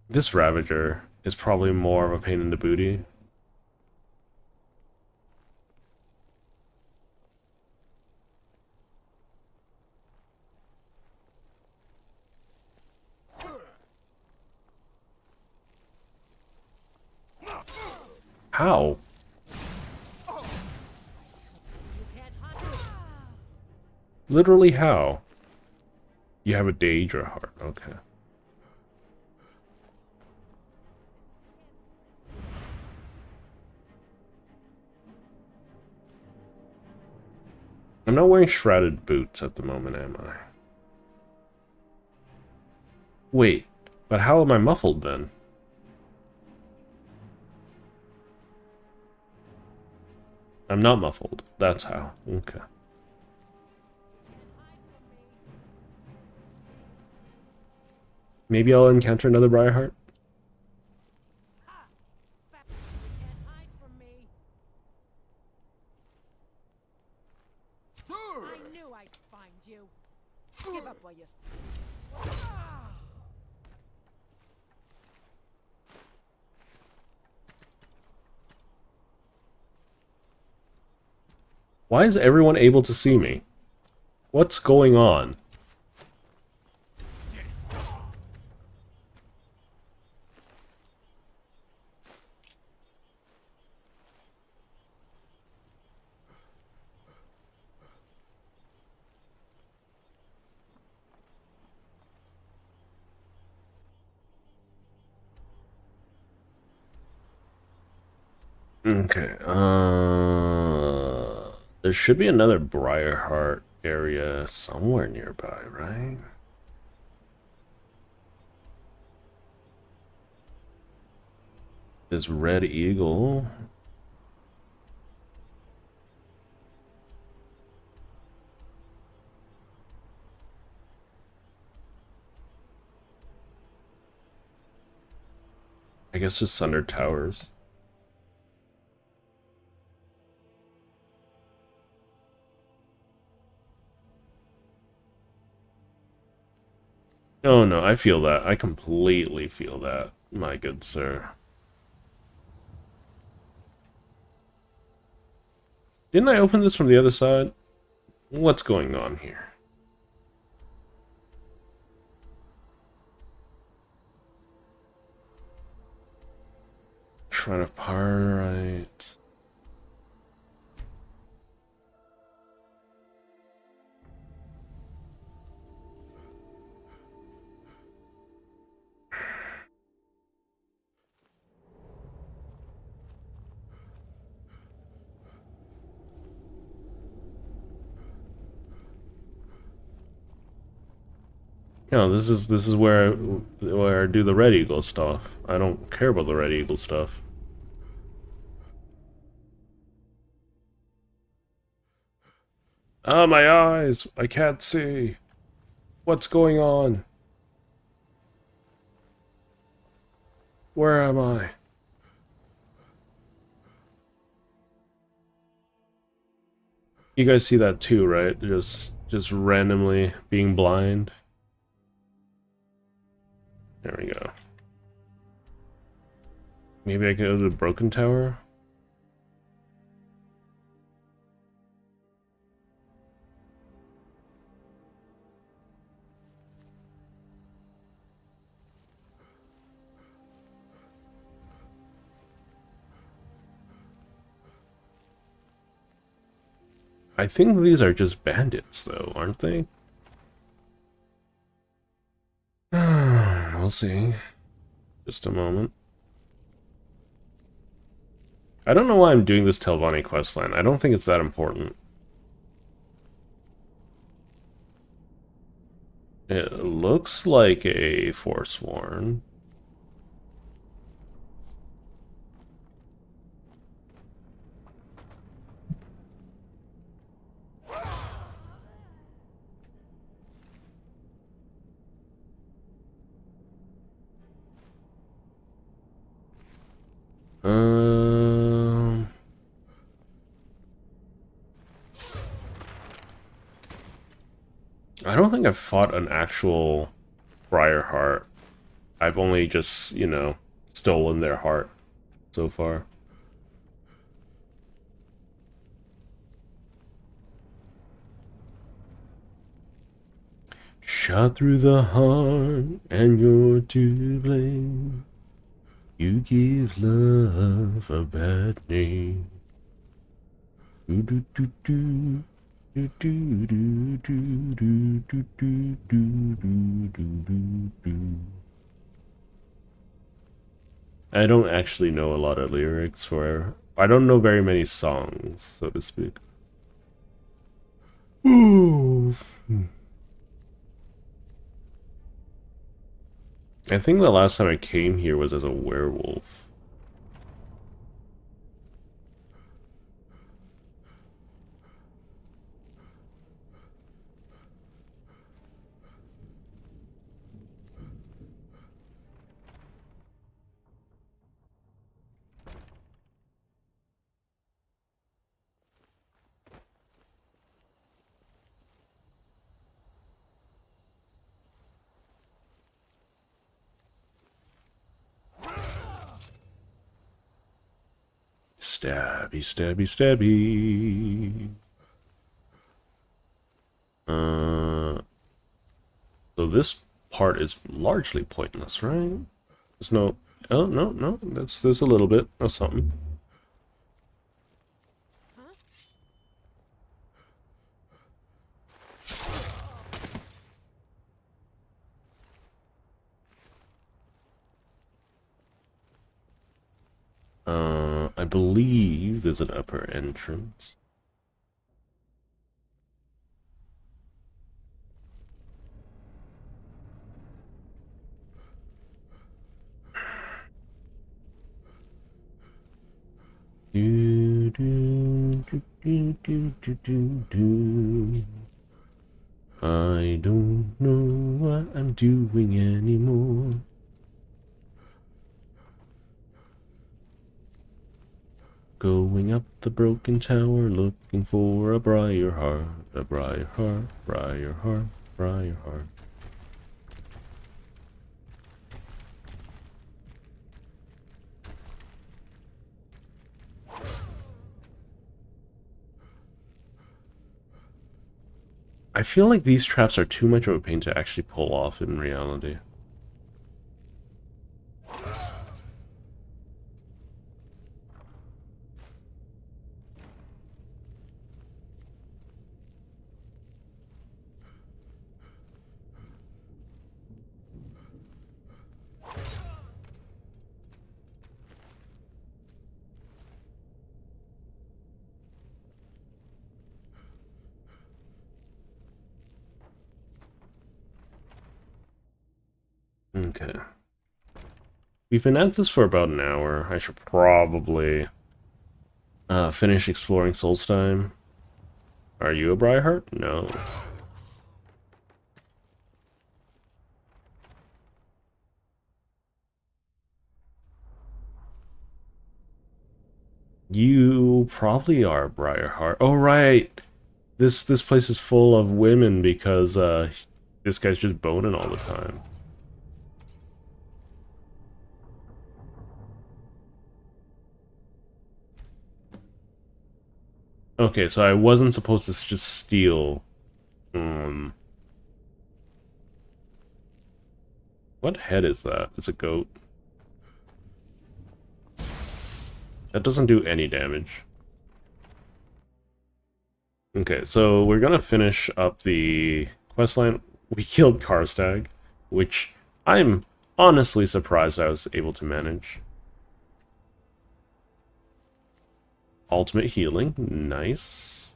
This Ravager is probably more of a pain in the booty. How? Literally how? You have a Daedra heart, okay. I'm not wearing shrouded boots at the moment, am I? Wait, But how am I muffled then? I'm not muffled. That's how. Okay. Maybe I'll encounter another Briarheart. I knew I'd find you. Give up while you. Why is everyone able to see me? What's going on? Okay, there should be another Briarheart area somewhere nearby, right? This Red Eagle. I guess just Sunder Towers. Oh no, I feel that. I completely feel that, my good sir. Didn't I open this from the other side? What's going on here? Shrine of Pyrite. No, this is where I do the Red Eagle stuff. I don't care about the Red Eagle stuff. Ah, my eyes! I can't see. What's going on? Where am I? You guys see that too, right? Just randomly being blind. There we go. Maybe I could go to the Broken Tower? I think these are just bandits, though, aren't they? We'll see. Just a moment. I don't know why I'm doing this Telvanni questline. I don't think it's that important. It looks like a Forsworn. I don't think I've fought an actual Briarheart. I've only just, you know, stolen their heart so far. Shot through the heart, and you're to blame. You give love a bad name. Do do do do. Do do do do do do do do do do. I don't actually know a lot of lyrics for. I don't know very many songs, so to speak. Ooh. I think the last time I came here was as a werewolf. Stabby, stabby, stabby. So this part is largely pointless, right? There's no... Oh, no. There's a little bit of something. I believe there's an upper entrance. Do, do, do, do, do, do, do, do. I don't know what I'm doing anymore. Going up the broken tower, looking for a briar heart, a briar heart, briar heart, briar heart. I feel like these traps are too much of a pain to actually pull off in reality. Okay. We've been at this for about an hour. I should probably finish exploring Solstheim. Are you a Briarheart? No. You probably are a Briarheart. Oh, right. This place is full of women because this guy's just boning all the time. Okay, so I wasn't supposed to just steal. What head is that? It's a goat. That doesn't do any damage. Okay, so we're gonna finish up the questline. We killed Karstag, which I'm honestly surprised I was able to manage. Ultimate healing, nice.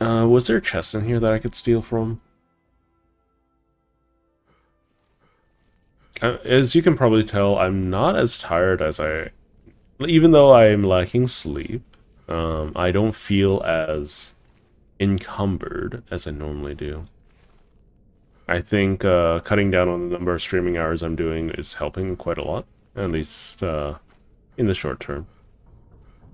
Was there a chest in here that I could steal from? As you can probably tell, I'm not as tired as even though I'm lacking sleep, I don't feel as encumbered as I normally do. I think cutting down on the number of streaming hours I'm doing is helping quite a lot, at least in the short term.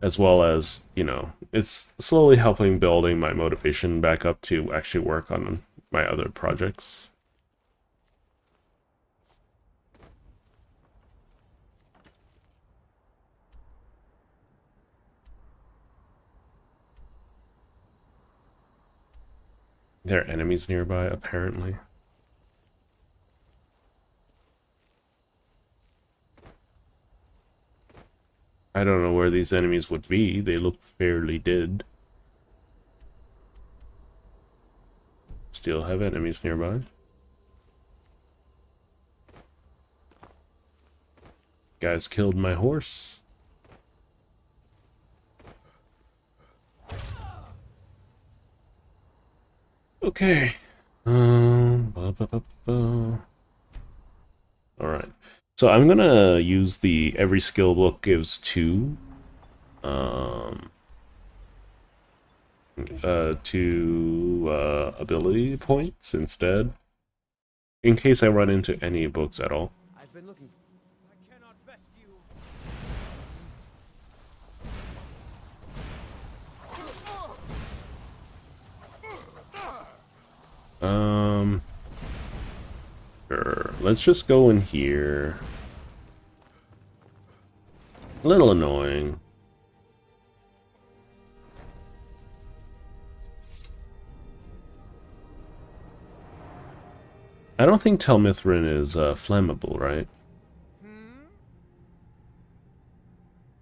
As well as, you know, it's slowly helping building my motivation back up to actually work on my other projects. There are enemies nearby, apparently. I don't know where these enemies would be. They look fairly dead. Still have enemies nearby. Guys killed my horse. Okay. Alright. So I'm gonna use the every skill book gives 2 um ability points instead, in case I run into any books at all. I've been looking for... I cannot best you. Sure. Let's just go in here. A little annoying. I don't think Telmithrin is flammable, right?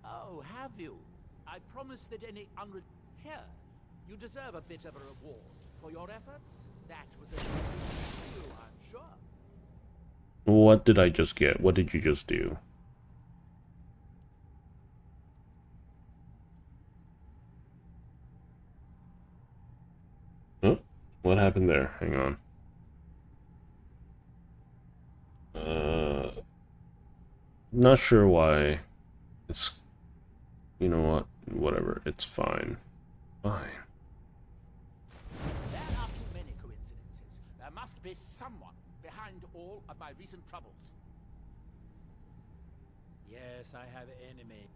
Oh, have you? I promise that any Here, you deserve a bit of a reward for your efforts. That was a you, I'm sure. What did I just get? What did you just do? Oh, what happened there? Hang on. Not sure why. It's... You know what? Whatever. It's fine. Fine. There are too many coincidences. There must be someone behind all of my recent troubles. Yes, I have enemy.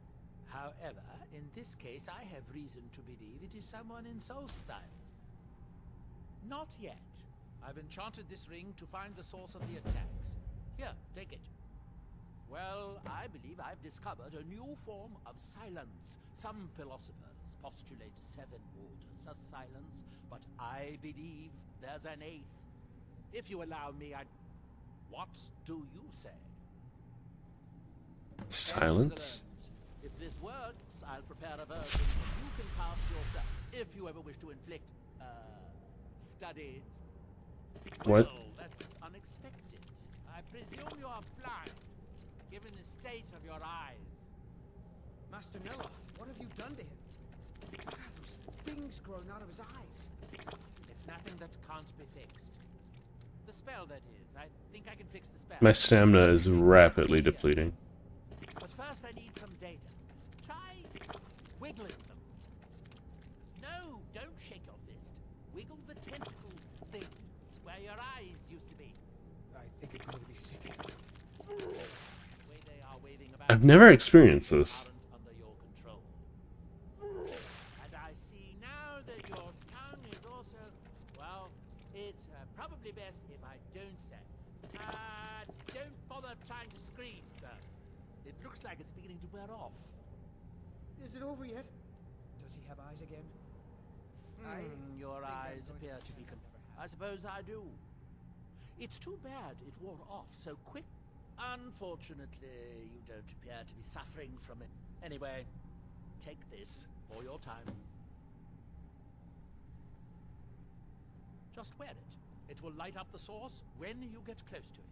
However, in this case, I have reason to believe it is someone in Solstein. Not yet. I've enchanted this ring to find the source of the attacks. Here, take it. Well, I believe I've discovered a new form of silence. Some philosophers postulate 7 waters of silence, but I believe there's an 8th. If you allow me, I'd... What do you say? Silence? Excellent. If this works, I'll prepare a version that you can cast yourself, if you ever wish to inflict, studies. What? Well, that's unexpected. I presume you are blind, given the state of your eyes. Master Neloth, what have you done to him? God, those things growing out of his eyes. It's nothing that can't be fixed. The spell, that is. I think I can fix the spell. My stamina is rapidly depleting. But first I need some data. Try wiggling them. No, don't shake your fist. Wiggle the tentacle things where your eyes used to be. I think I'm going to be sick. The way they are waving about I've never experienced this. aren't under your control. And I see now that your tongue is also, well, it's probably best if I don't say. Don't bother trying to scream, though. It looks like it's beginning to wear off. Is it over yet? Does he have eyes again? Your think I'm eyes going to appear have to be... to never happen. I suppose I do. It's too bad it wore off so quick. Unfortunately, you don't appear to be suffering from it. Anyway, take this for your time. Just wear it. It will light up the source when you get close to it.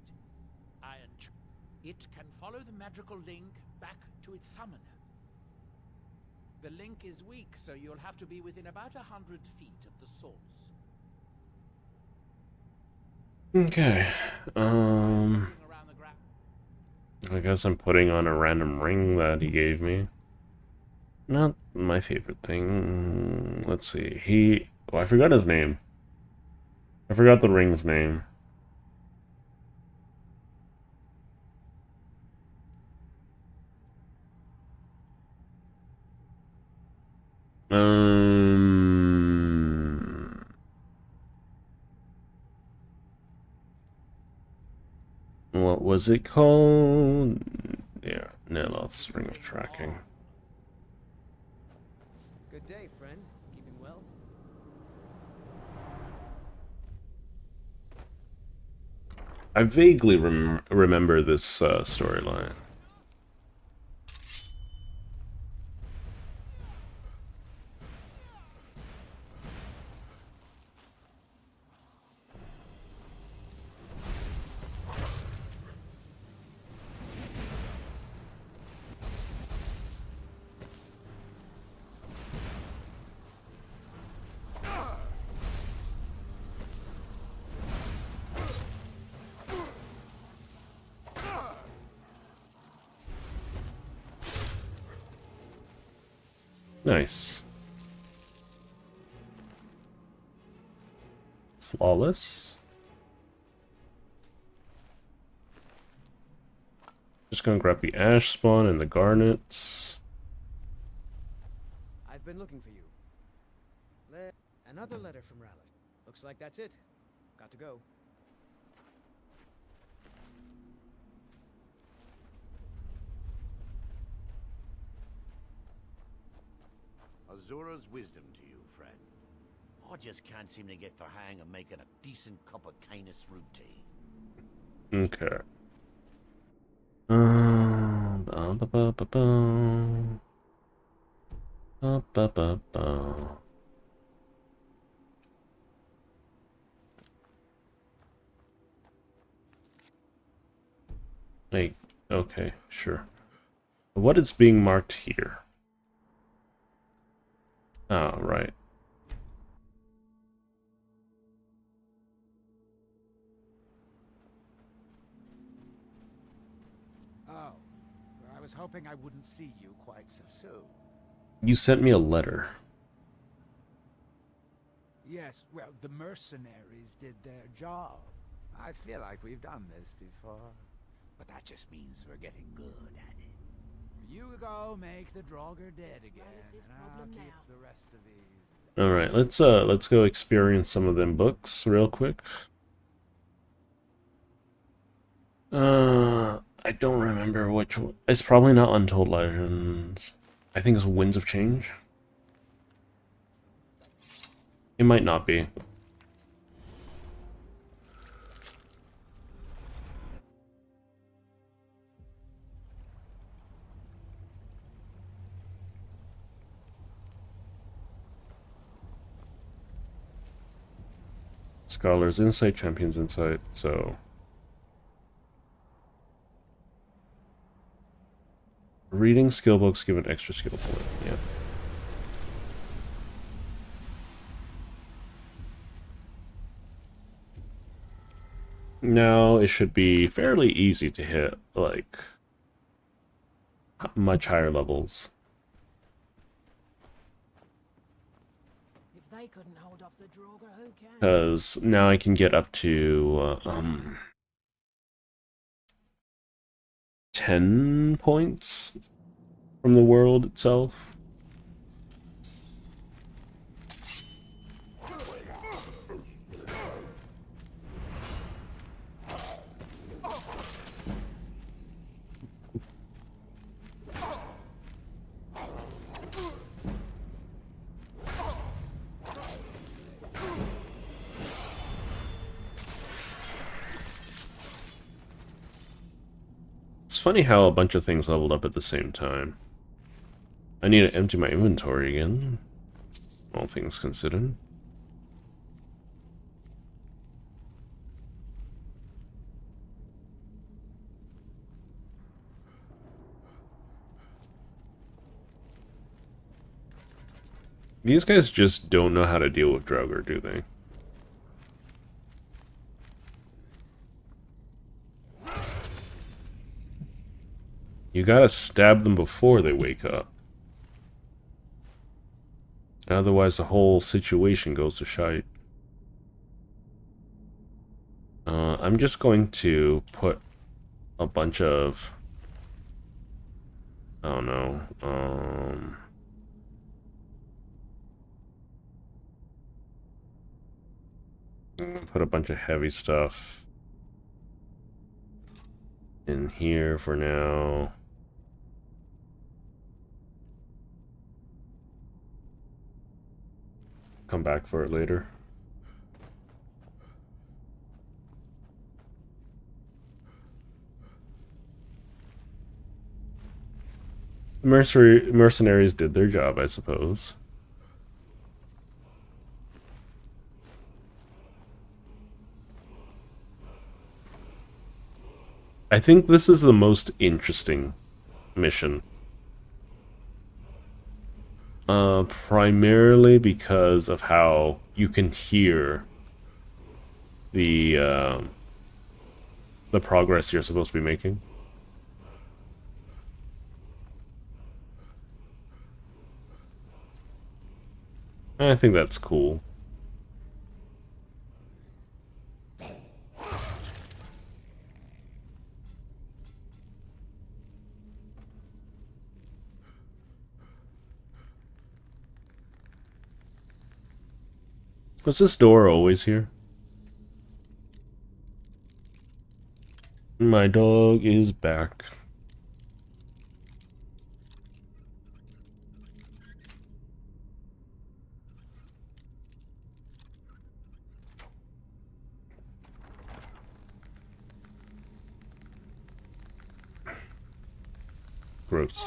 It can follow the magical link back to its summoner. The link is weak, so you'll have to be within about 100 feet of the source. Okay. Around the ground. I guess I'm putting on a random ring that he gave me. Not my favorite thing. Let's see. Oh, I forgot his name. I forgot the ring's name. What was it called? Yeah, Neloth's Ring of Tracking. Good day, friend. Keeping well? I vaguely remember this storyline. Nice. Flawless. Just gonna grab the ash spawn and the garnets. I've been looking for you. Another letter from Rallis. Looks like that's it. Got to go. Azura's wisdom to you, friend. I just can't seem to get the hang of making a decent cup of Canis root tea. Okay. Ba, ba, ba, ba, ba. Ba, ba, ba, ba. Wait, okay, sure. What is being marked here? Oh, right. Oh, I was hoping I wouldn't see you quite so soon. You sent me a letter. Yes, well, the mercenaries did their job. I feel like we've done this before. But that just means we're getting good at it. You go make the Draugr dead again, and I'll keep the rest of these. Alright, let's go experience some of them books real quick. I don't remember which one. It's probably not Untold Legends. I think it's Winds of Change. It might not be. Scholar's Insight, Champion's Insight, so... Reading skill books give an extra skill point, yeah. Now it should be fairly easy to hit, like, much higher levels. If they couldn't hold off the Draugr, who can? Because now I can get up to, 10 points from the world itself. It's funny how a bunch of things leveled up at the same time. I need to empty my inventory again, all things considered. These guys just don't know how to deal with Draugr, do they? You gotta stab them before they wake up. Otherwise the whole situation goes to shite. I'm just going to put a bunch of... I don't know, put a bunch of heavy stuff in here for now. Come back for it later. The mercenaries did their job, I suppose. I think this is the most interesting mission. Primarily because of how you can hear the progress you're supposed to be making. I think that's cool. Was this door always here? My dog is back. Gross.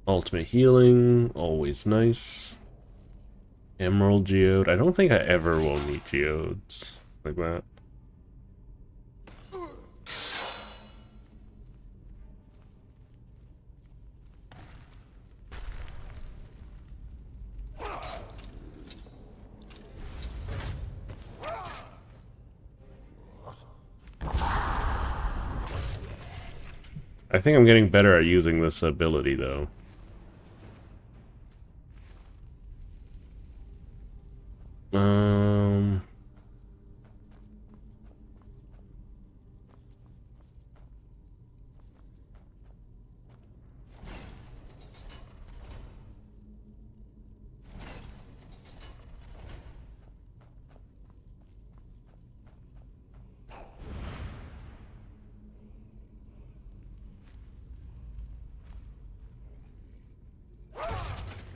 Ultimate healing, always nice. Emerald geode. I don't think I ever will need geodes like that. I think I'm getting better at using this ability, though.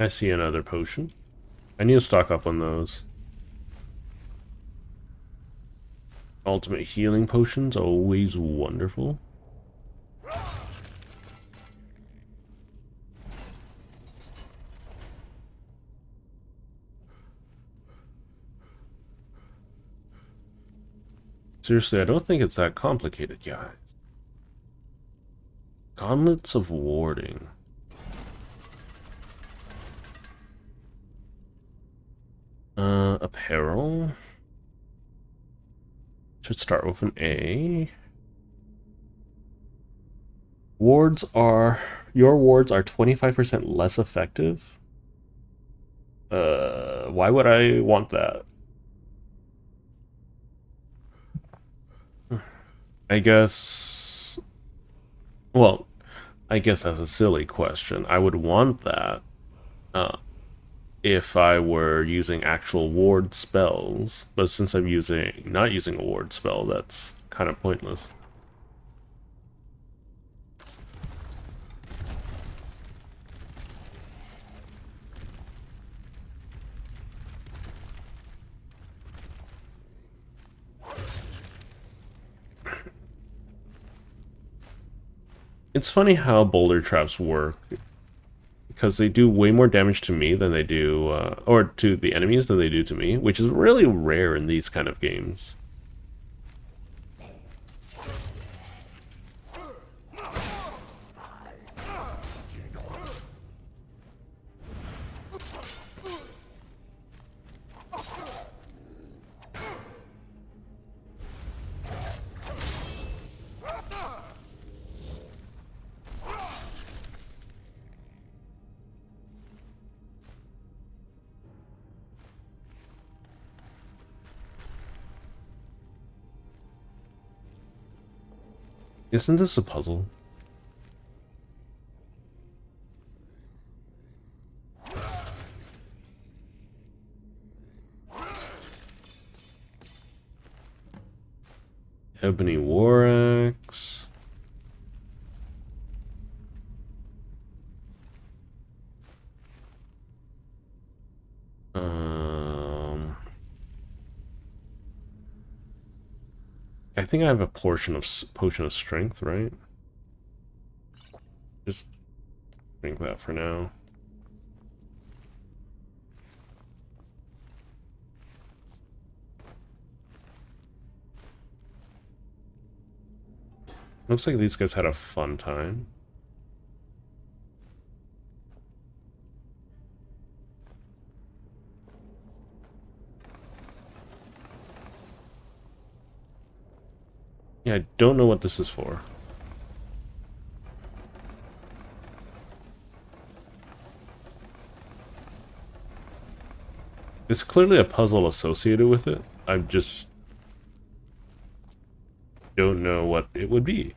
I see another potion. I need to stock up on those. Ultimate healing potions, always wonderful. Seriously, I don't think it's that complicated, guys. Gauntlets of Warding. Apparel. Should start with an A. Wards are... Your wards are 25% less effective. Why would I want that? I guess... Well, I guess that's a silly question. I would want that if I were using actual ward spells, but since I'm not using a ward spell, that's kind of pointless. It's funny how boulder traps work, because they do way more damage to me than they do, or to the enemies than they do to me, which is really rare in these kind of games. Isn't this a puzzle? Ebony War Axe. I think I have a potion of strength, right? Just drink that for now. Looks like these guys had a fun time. Yeah, I don't know what this is for. It's clearly a puzzle associated with it. I just don't know what it would be.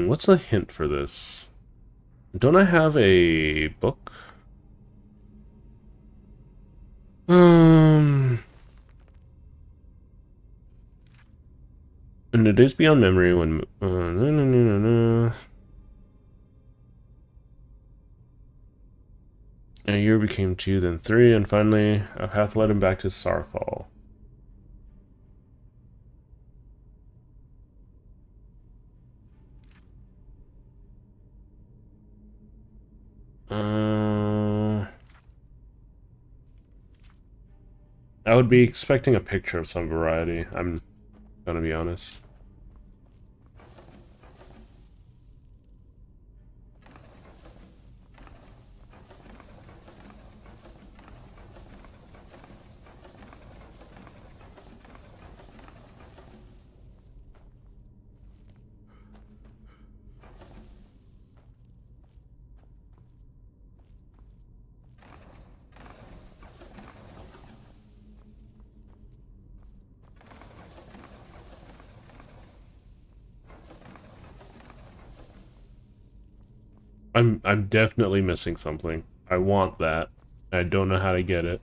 What's the hint for this? Don't I have a book? In the days beyond memory, when no, no, no, no, no. A year became 2, then 3, and finally a path led him back to Sarthal. I would be expecting a picture of some variety. I'm gonna be honest. I'm definitely missing something. I want that. I don't know how to get it.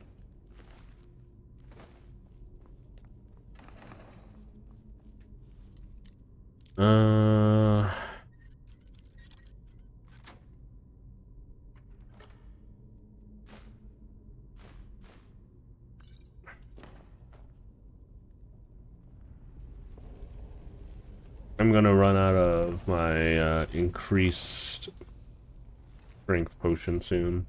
I'm gonna run out of my increased strength potion soon.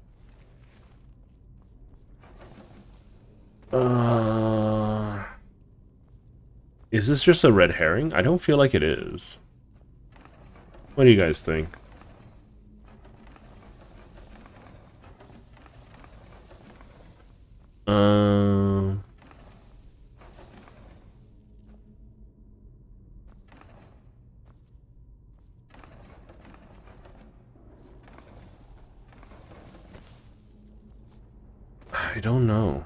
Is this just a red herring? I don't feel like it is. What do you guys think? I don't know.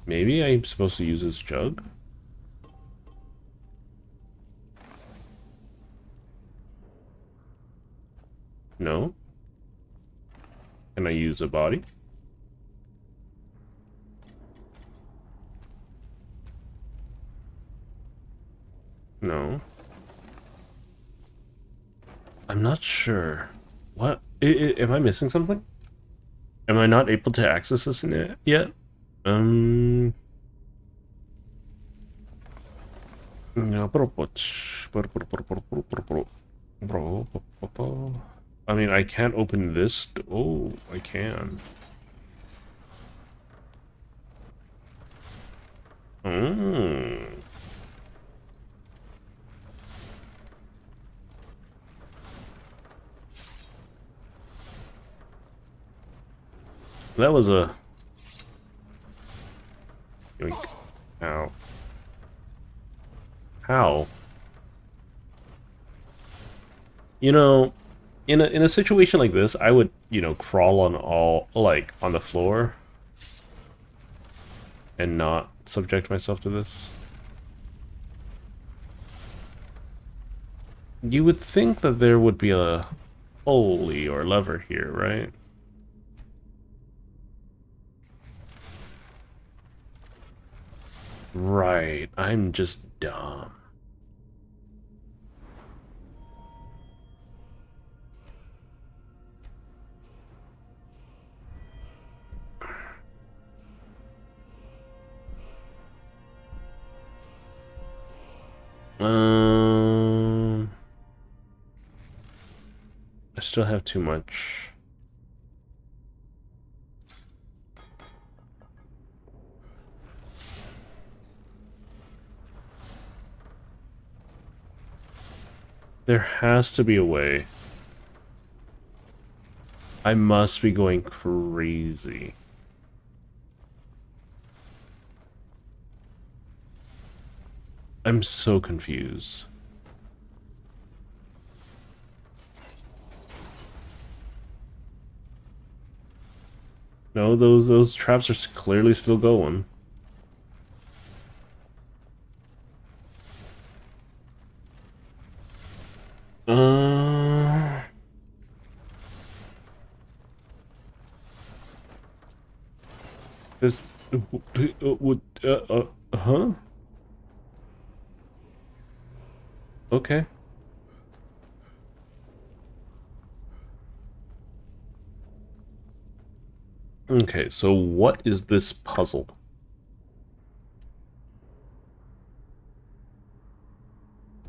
Maybe I'm supposed to use this jug? No? Can I use a body? No. I'm not sure. What? Am I missing something? Am I not able to access this in it yet? I mean, I can't open this. Oh, I can. That was a... Yoink. Ow. How? You know, in a situation like this, I would, you know, crawl on on the floor and not subject myself to this. You would think that there would be a pulley or lever here, right? Right, I'm just dumb. I still have too much. There has to be a way. I must be going crazy. I'm so confused. No, those traps are clearly still going. This, huh? Okay. Okay, so what is this puzzle?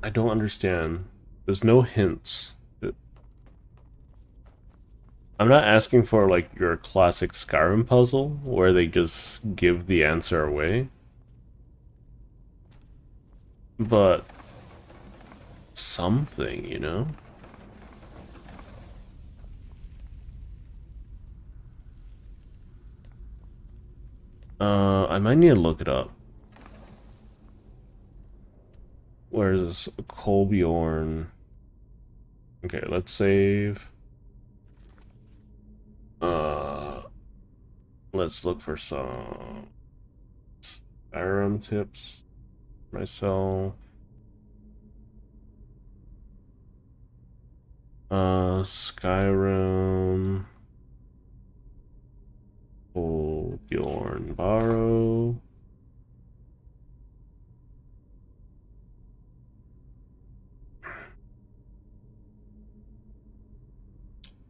I don't understand. There's no hints. I'm not asking for like your classic Skyrim puzzle where they just give the answer away. But something, you know? I might need to look it up. Where's this? Kolbjorn. Okay, let's save. Let's look for some Skyrim tips myself. Skyrim. Kolbjorn borrow.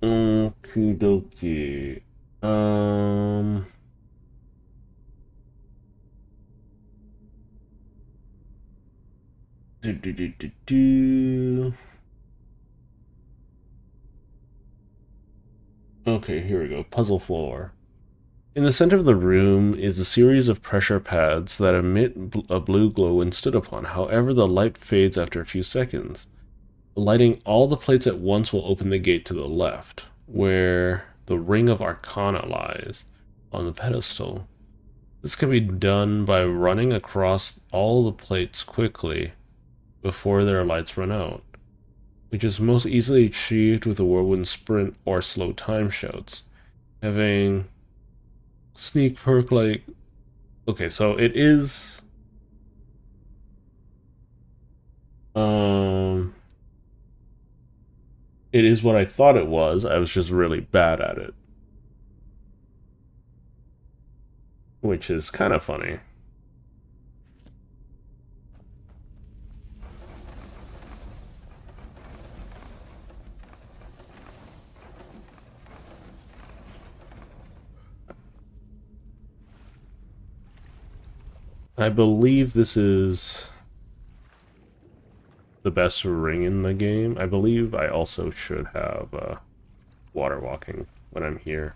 Okie dokie. Do. Okay, here we go. Puzzle floor. In the center of the room is a series of pressure pads that emit a blue glow when stood upon. However, the light fades after a few seconds. Lighting all the plates at once will open the gate to the left, where the Ring of Arcana lies, on the pedestal. This can be done by running across all the plates quickly before their lights run out, which is most easily achieved with a whirlwind sprint or slow time shouts. Having sneak perk like... Okay, so it is... It is what I thought it was. I was just really bad at it. Which is kind of funny. I believe this is the best ring in the game. I believe I also should have water walking when I'm here.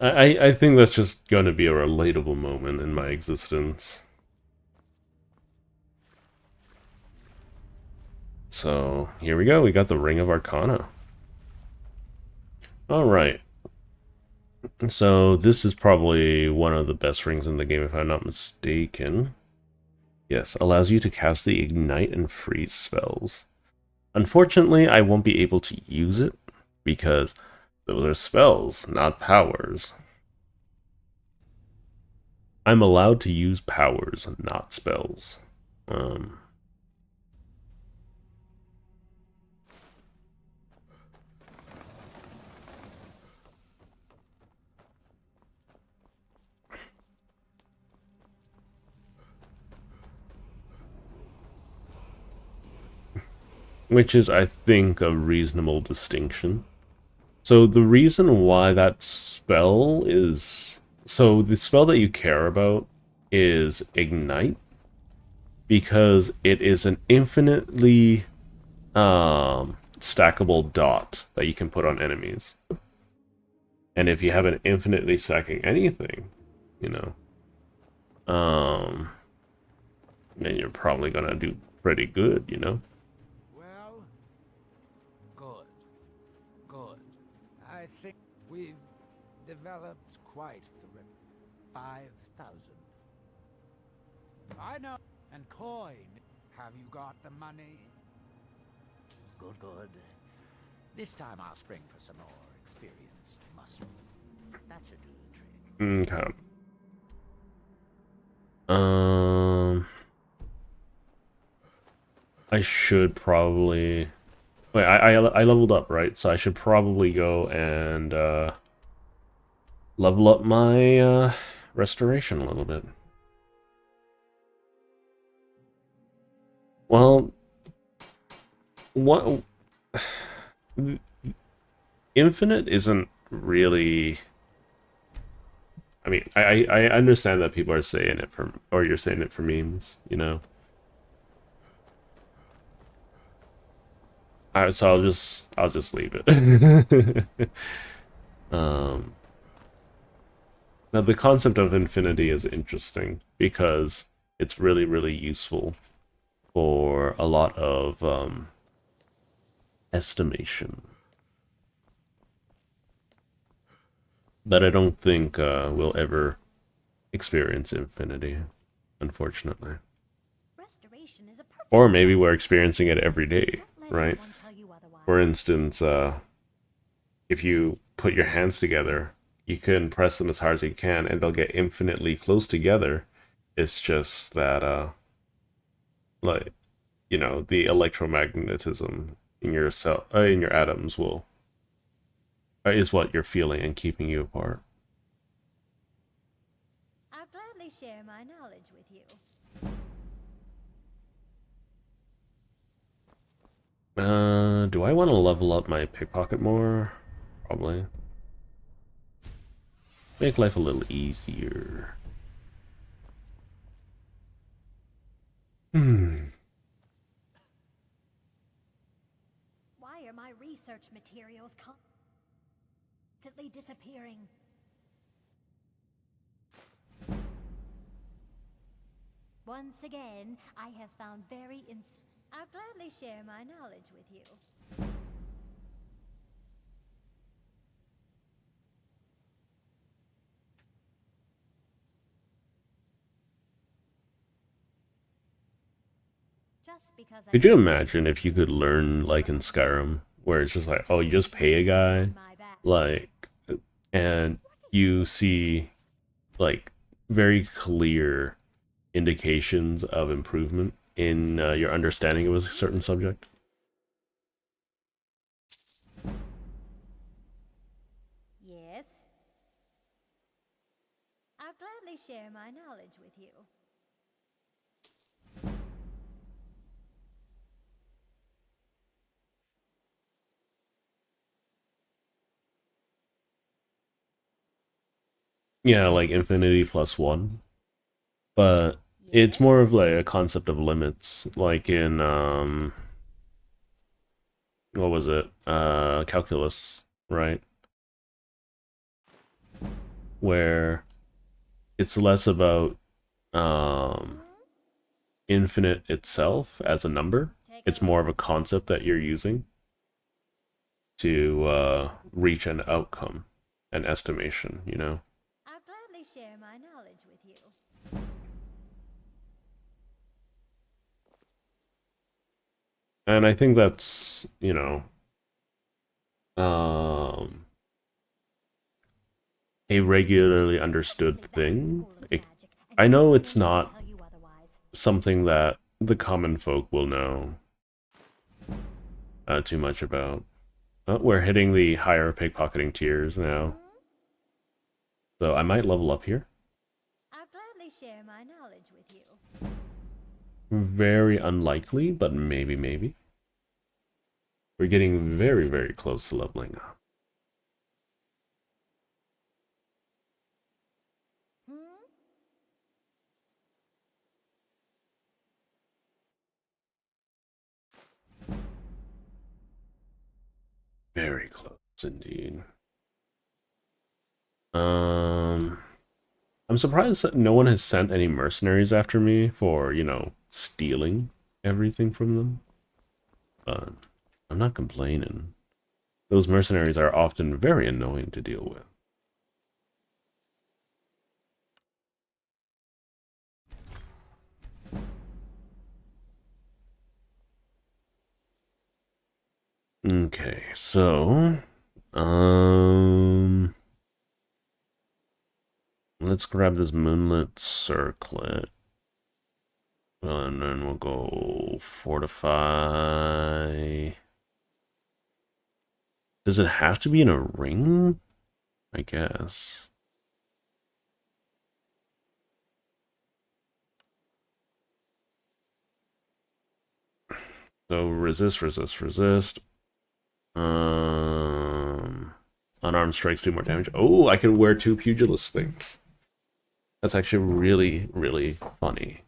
I think that's just going to be a relatable moment in my existence. So, here we go. We got the Ring of Arcana. Alright. So, this is probably one of the best rings in the game, if I'm not mistaken. Yes, allows you to cast the Ignite and Freeze spells. Unfortunately, I won't be able to use it, because those are spells, not powers. I'm allowed to use powers, not spells. which is, I think, a reasonable distinction. So the reason why that spell is... So the spell that you care about is Ignite, because it is an infinitely stackable dot that you can put on enemies. And if you have an infinitely stacking anything, you know, then you're probably gonna do pretty good, you know? Well, good. Good. I think we've developed quite the 5,000. I know. And coin. Have you got the money? Good, good. This time I'll spring for some more experienced muscle. That should do the trick. Okay. I should probably... Wait, I leveled up, right? So I should probably go and level up my restoration a little bit. Well, what... Infinite isn't really... I mean, I understand that people are saying it for... Or you're saying it for memes, you know? So I'll just leave it. Now the concept of infinity is interesting because it's really, really useful for a lot of estimation. But I don't think we'll ever experience infinity, unfortunately. Restoration is a perfect Or maybe we're experiencing it every day, right? For instance, if you put your hands together, you can press them as hard as you can, and they'll get infinitely close together. It's just that, like, you know, the electromagnetism in your in your atoms will is what you're feeling and keeping you apart. I'll gladly share my knowledge with you. Do I want to level up my pickpocket more? Probably. Make life a little easier. Why are my research materials constantly disappearing? Once again, I have found I'll gladly share my knowledge with you. Just because Could you imagine if you could learn, like in Skyrim, where it's just like, oh, you just pay a guy, like, and you see, like, very clear indications of improvement in your understanding of a certain subject? Yes. I'll gladly share my knowledge with you. Yeah, like infinity plus one. But it's more of like a concept of limits, like in what was it? Calculus, right? Where it's less about infinite itself as a number. It's more of a concept that you're using to reach an outcome, an estimation, you know? I'll gladly share my knowledge with you. And I think that's, you know, a regularly understood thing. I know it's not something that the common folk will know too much about. Oh, we're hitting the higher pickpocketing tiers now. So I might level up here. I'll gladly share my knowledge with you. Very unlikely, but maybe, maybe. We're getting very, very close to leveling up. Very close indeed. I'm surprised that no one has sent any mercenaries after me for, you know, stealing everything from them. But I'm not complaining. Those mercenaries are often very annoying to deal with. Okay, so let's grab this moonlit circlet. And then we'll go fortify. Does it have to be in a ring? I guess. So resist, resist, resist. Unarmed strikes do more damage. Oh, I can wear 2 pugilist things. That's actually really, really funny.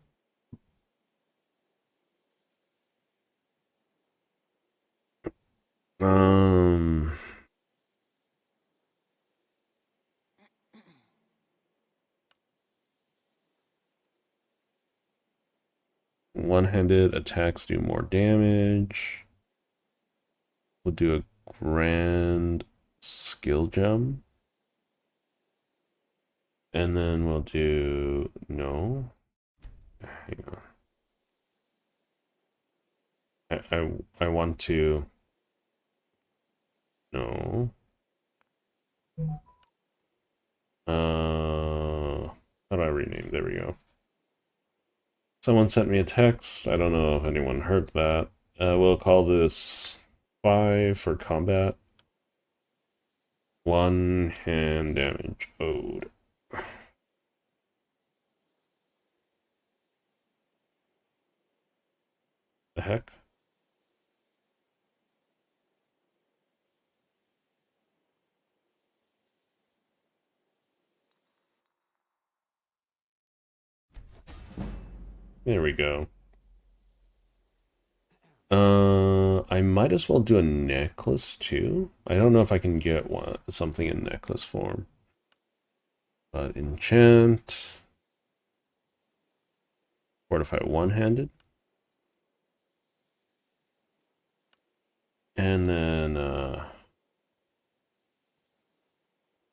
One-handed attacks do more damage. We'll do a grand skill gem. And then we'll do, no. Hang on. I want to, no. How do I rename? There we go. Someone sent me a text. I don't know if anyone heard that. We'll call this 5 for combat. 1 hand damage owed. The heck? There we go. I might as well do a necklace too. I don't know if I can get something in necklace form. But enchant. Fortify one-handed. And then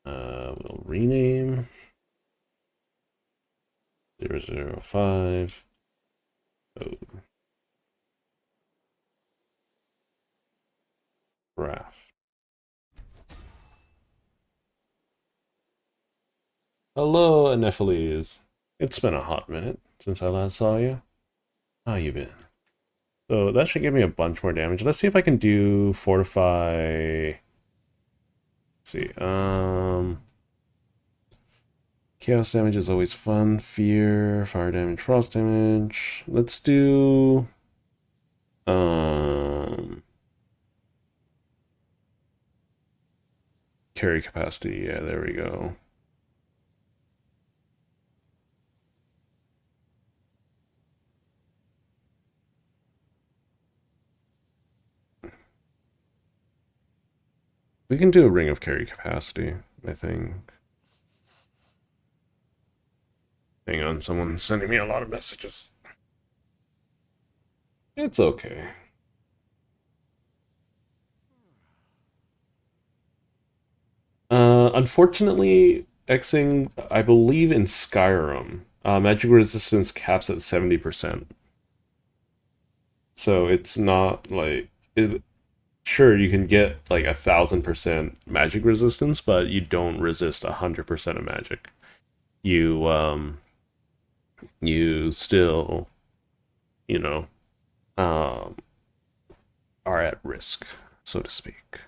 we'll rename 005. Oh. Graph. Hello, Anephiles. It's been a hot minute since I last saw you. How you been? So that should give me a bunch more damage. Let's see if I can do fortify. Let's see. Chaos damage is always fun. Fear, fire damage, frost damage. Let's do carry capacity. Yeah, there we go. We can do a ring of carry capacity, I think. Hang on, someone's sending me a lot of messages. It's okay. Unfortunately, Xing, I believe in Skyrim, magic resistance caps at 70%. So it's not like sure, you can get like 1,000% magic resistance, but you don't resist 100% of magic. You still, you know, are at risk, so to speak.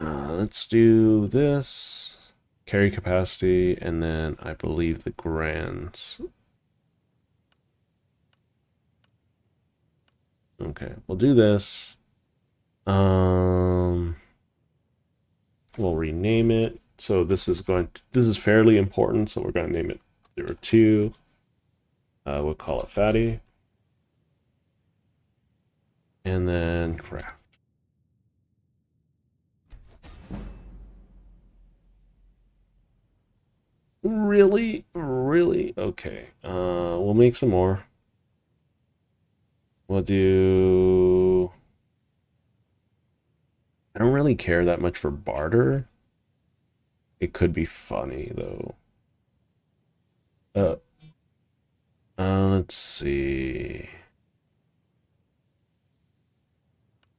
Let's do this. Carry capacity, and then I believe the grants. Okay, we'll do this. We'll rename it. So this is fairly important, so we're going to name it 02. We'll call it Fatty. And then craft. Really? Really? Okay. We'll make some more. We'll do... I don't really care that much for barter. It could be funny, though. Let's see.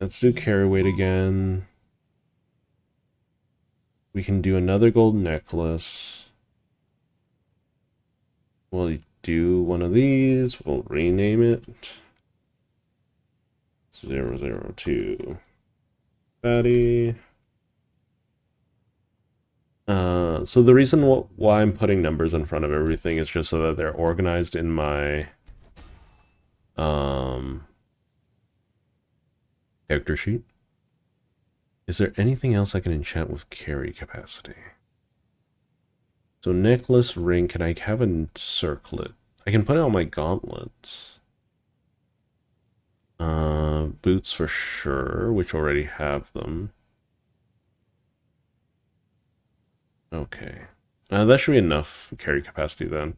Let's do carry weight again. We can do another gold necklace. We'll do one of these. We'll rename it. 002. Fatty. So the reason why I'm putting numbers in front of everything is just so that they're organized in my character sheet. Is there anything else I can enchant with carry capacity? So necklace, ring, can I have a circlet? I can put it on my gauntlets. Boots for sure, which already have them. Okay. That should be enough carry capacity then.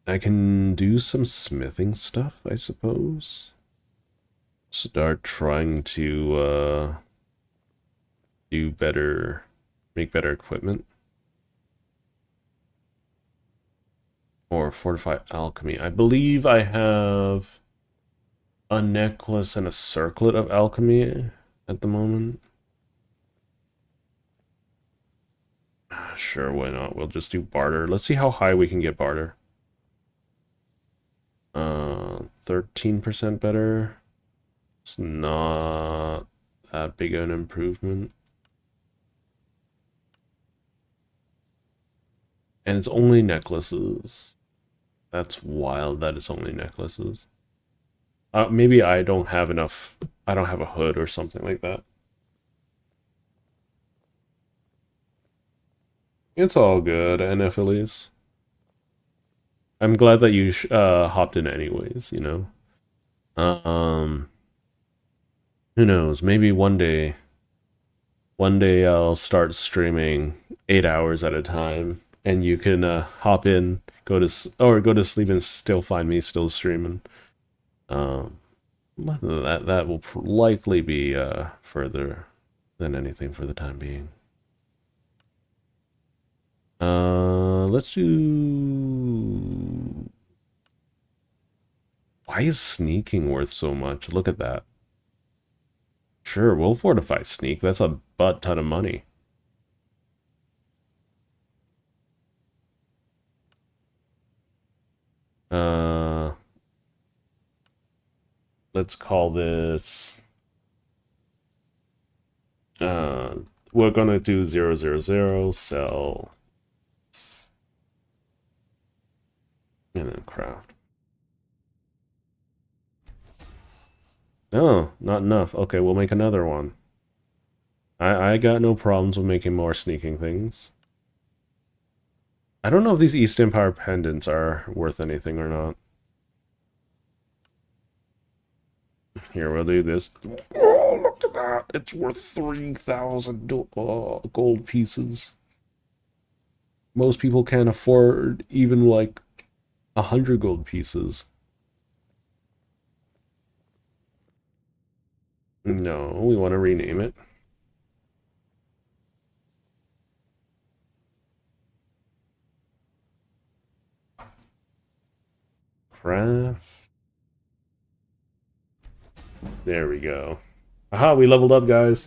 I can do some smithing stuff, I suppose. Start trying to do better, make better equipment. Or fortify alchemy. I believe I have a necklace and a circlet of alchemy at the moment. Sure, why not? We'll just do barter. Let's see how high we can get barter. 13% better. It's not that big an improvement. And it's only necklaces. That's wild that it's only necklaces. Maybe I don't have enough. I don't have a hood or something like that. It's all good, Anopheles. I'm glad that you hopped in anyways, you know? Who knows? Maybe one day I'll start streaming 8 hours at a time, and you can hop in, go to sleep, and still find me still streaming. That will likely be further than anything for the time being. Let's do... Why is sneaking worth so much? Look at that. Sure, we'll fortify sneak. That's a butt ton of money. Let's call this... we're gonna do 000, sell... and then craft. Oh, not enough. Okay, we'll make another one. I got no problems with making more sneaking things. I don't know if these East Empire pendants are worth anything or not. Here, we'll do this. Oh, look at that! It's worth 3,000 gold pieces. Most people can't afford even like 100 gold pieces. No, we want to rename it. Craft. There we go. Aha, we leveled up, guys.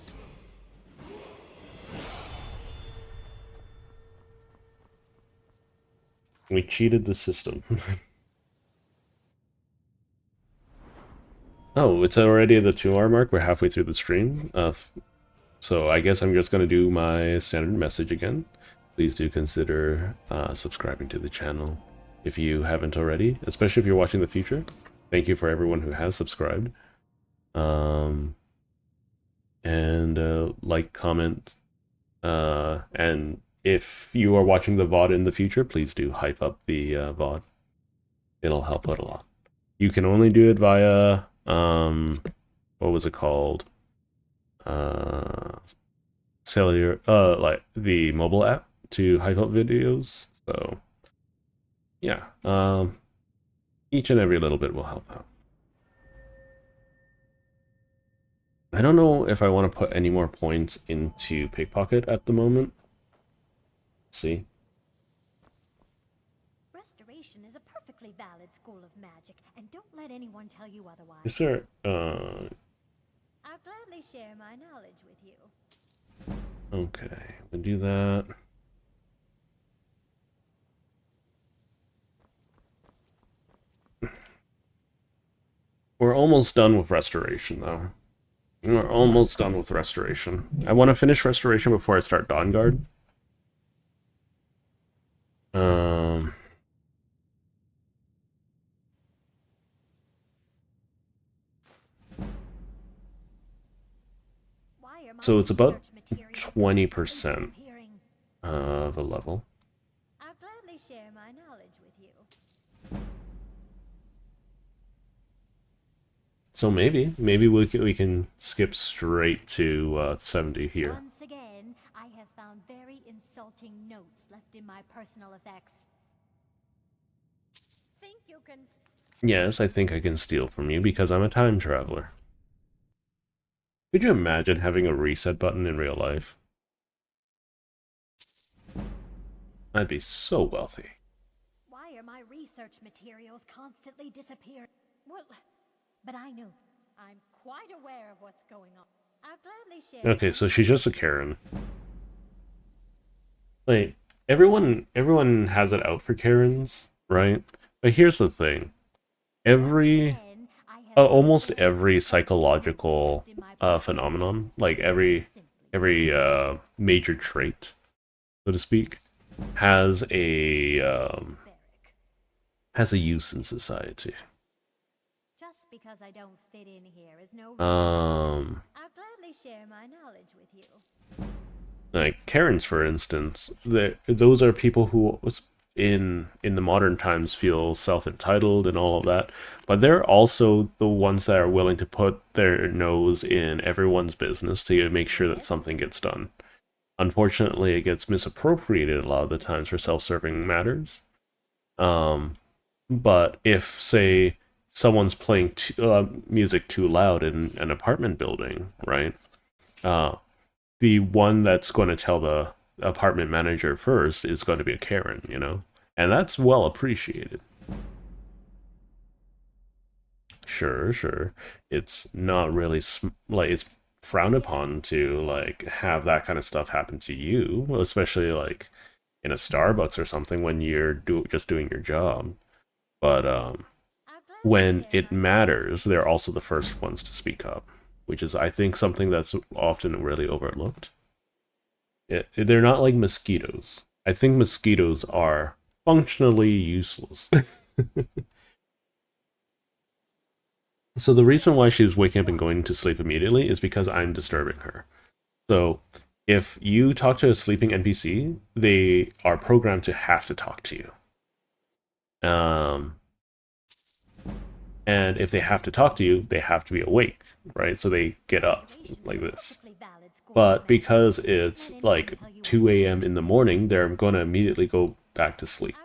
We cheated the system. Oh, it's already at the 2 hour mark. We're halfway through the stream. So I guess I'm just going to do my standard message again. Please do consider subscribing to the channel if you haven't already, especially if you're watching the future. Thank you for everyone who has subscribed. And like, comment, and if you are watching the VOD in the future, please do hype up the VOD. It'll help out a lot. You can only do it via, what was it called? Cellular, like the mobile app to hype up videos. So, yeah, each and every little bit will help out. I don't know if I want to put any more points into pickpocket at the moment. Let's see. Restoration is a perfectly valid school of magic, and don't let anyone tell you otherwise. Is there, I'll gladly share my knowledge with you. okay, we'll do that. We're almost done with restoration, though. We're almost done with restoration. I want to finish restoration before I start Dawn Guard. So it's about 20% of a level. I'll gladly share my knowledge with you. So maybe we can skip straight to 70 here. Once again, I have found very insulting notes left in my personal effects. Think you can? Yes, I think I can steal from you because I'm a time traveler. Could you imagine having a reset button in real life? I'd be so wealthy. Why are my research materials constantly disappearing? Well, but I know. I'm quite aware of what's going on. I'll gladly share. Okay, so she's just a Karen. Like, everyone has it out for Karens, right? But here's the thing. Almost every psychological phenomenon, like every major trait, so to speak, has a use in society. Just because I don't fit in here is no reason. I'll gladly share my knowledge with you. Like Karens, for instance, those are people who in the modern times feel self-entitled and all of that, but they're also the ones that are willing to put their nose in everyone's business to make sure that something gets done. Unfortunately, it gets misappropriated a lot of the times for self-serving matters. But if, say, someone's playing music too loud in an apartment building, right? The one that's going to tell the apartment manager first is going to be a Karen, you know? And that's well appreciated. Sure. It's not really, like, it's frowned upon to, like, have that kind of stuff happen to you, especially, like, in a Starbucks or something when you're just doing your job. But, when it matters, they're also the first ones to speak up, which is, I think, something that's often really overlooked. They're not like mosquitoes. I think mosquitoes are functionally useless. So the reason why she's waking up and going to sleep immediately is because I'm disturbing her. So if you talk to a sleeping NPC, they are programmed to have to talk to you. And if they have to talk to you, they have to be awake, right? So they get up like this. But because it's like 2 a.m. in the morning, they're going to immediately go back to sleep.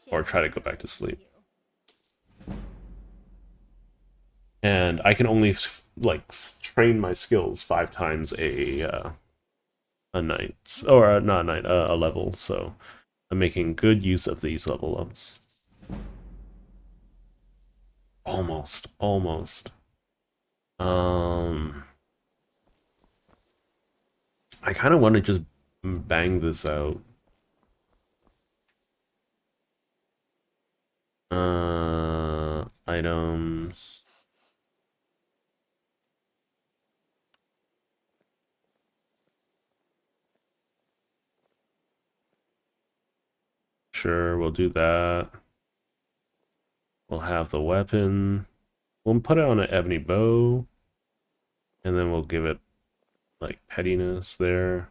Or try to go back to sleep. And I can only, like, train my skills 5 times a night. Or not a night, a level. So I'm making good use of these level ups. Almost. I kind of want to just bang this out. Items. Sure, we'll do that. We'll have the weapon. We'll put it on an ebony bow. And then we'll give it, like, pettiness there.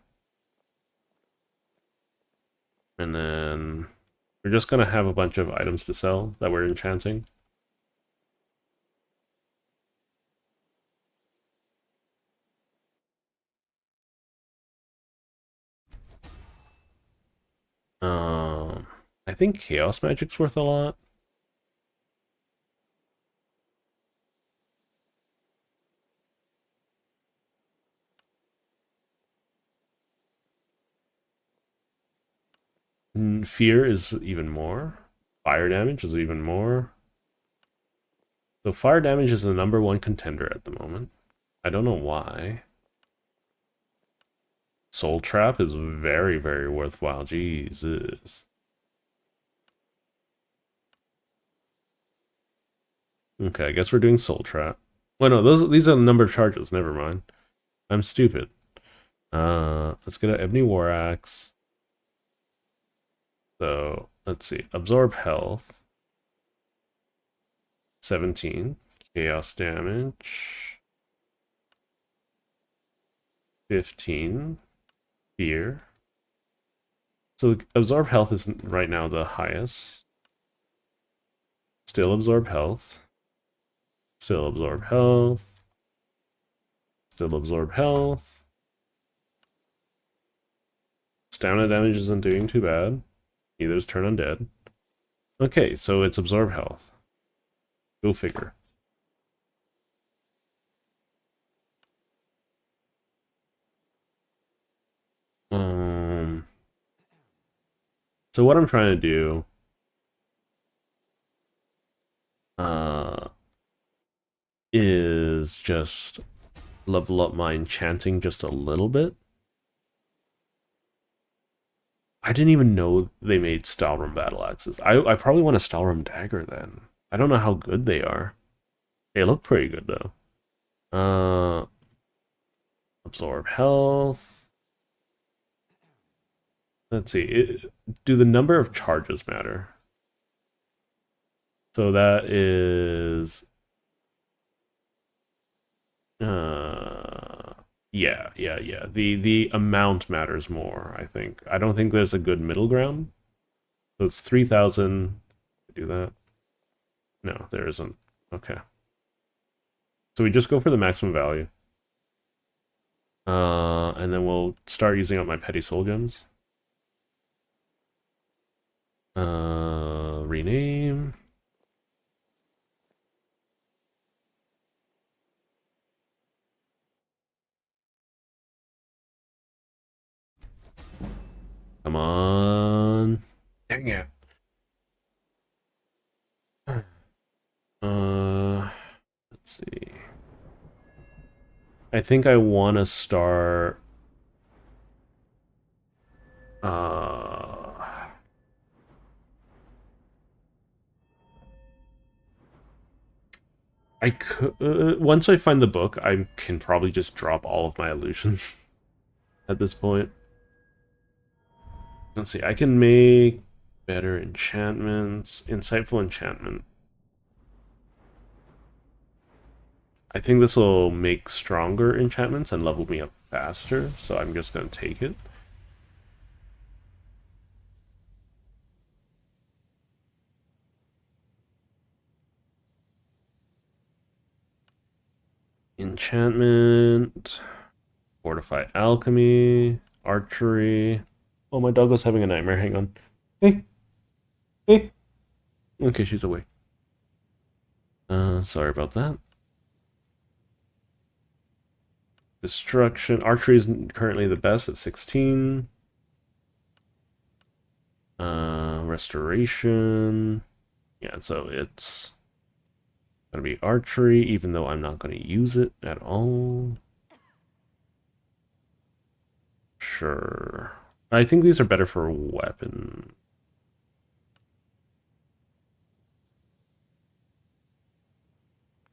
And then we're just gonna have a bunch of items to sell that we're enchanting. I think chaos magic's worth a lot. Fear is even more. Fire damage is even more. So fire damage is the #1 contender at the moment. I don't know why. Soul Trap is very, very worthwhile. Jesus. Okay, I guess we're doing Soul Trap. Well, no, these are the number of charges. Never mind. I'm stupid. Let's get an Ebony War Axe. So, let's see. Absorb health. 17. Chaos damage. 15. Fear. So, absorb health is right now the highest. Still absorb health. Still absorb health. Still absorb health. Stamina damage isn't doing too bad. Neither is turn undead. Okay, so it's absorb health. Go figure. So what I'm trying to do is just level up my enchanting just a little bit. I didn't even know they made Stalrim battle axes. I probably want a Stalrim dagger then. I don't know how good they are. They look pretty good though. Absorb health. Let's see. Do the number of charges matter? So that is yeah. The amount matters more, I think. I don't think there's a good middle ground. So it's 3,000. Do that? No, there isn't. Okay. So we just go for the maximum value. And then we'll start using up my petty soul gems. Rename. Come on. Dang it. Let's see. I think I want to start... I could... once I find the book, I can probably just drop all of my illusions at this point. Let's see, I can make better enchantments. Insightful enchantment. I think this will make stronger enchantments and level me up faster, so I'm just going to take it. Enchantment, Fortify Alchemy, Archery. Oh, my dog was having a nightmare. Hang on. Hey. Hey. Okay, she's awake. Sorry about that. Destruction. Archery is currently the best at 16. Restoration. Yeah, so it's gonna be archery, even though I'm not gonna use it at all. Sure. I think these are better for a weapon.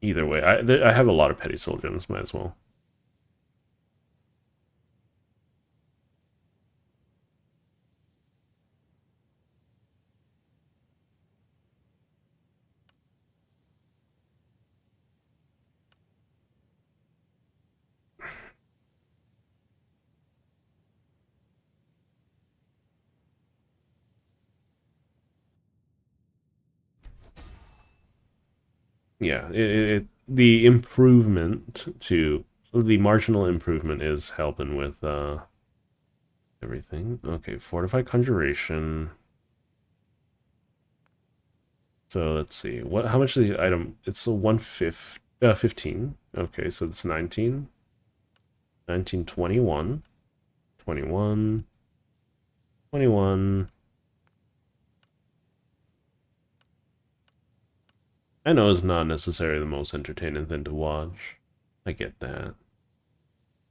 Either way, I have a lot of petty soul gems, might as well. Yeah, the improvement to the marginal improvement is helping with everything. Okay, fortified conjuration. So let's see. How much is the item? It's a 15. Okay, so it's 19. 19, 21. 21. 21. I know it's not necessarily the most entertaining thing to watch. I get that.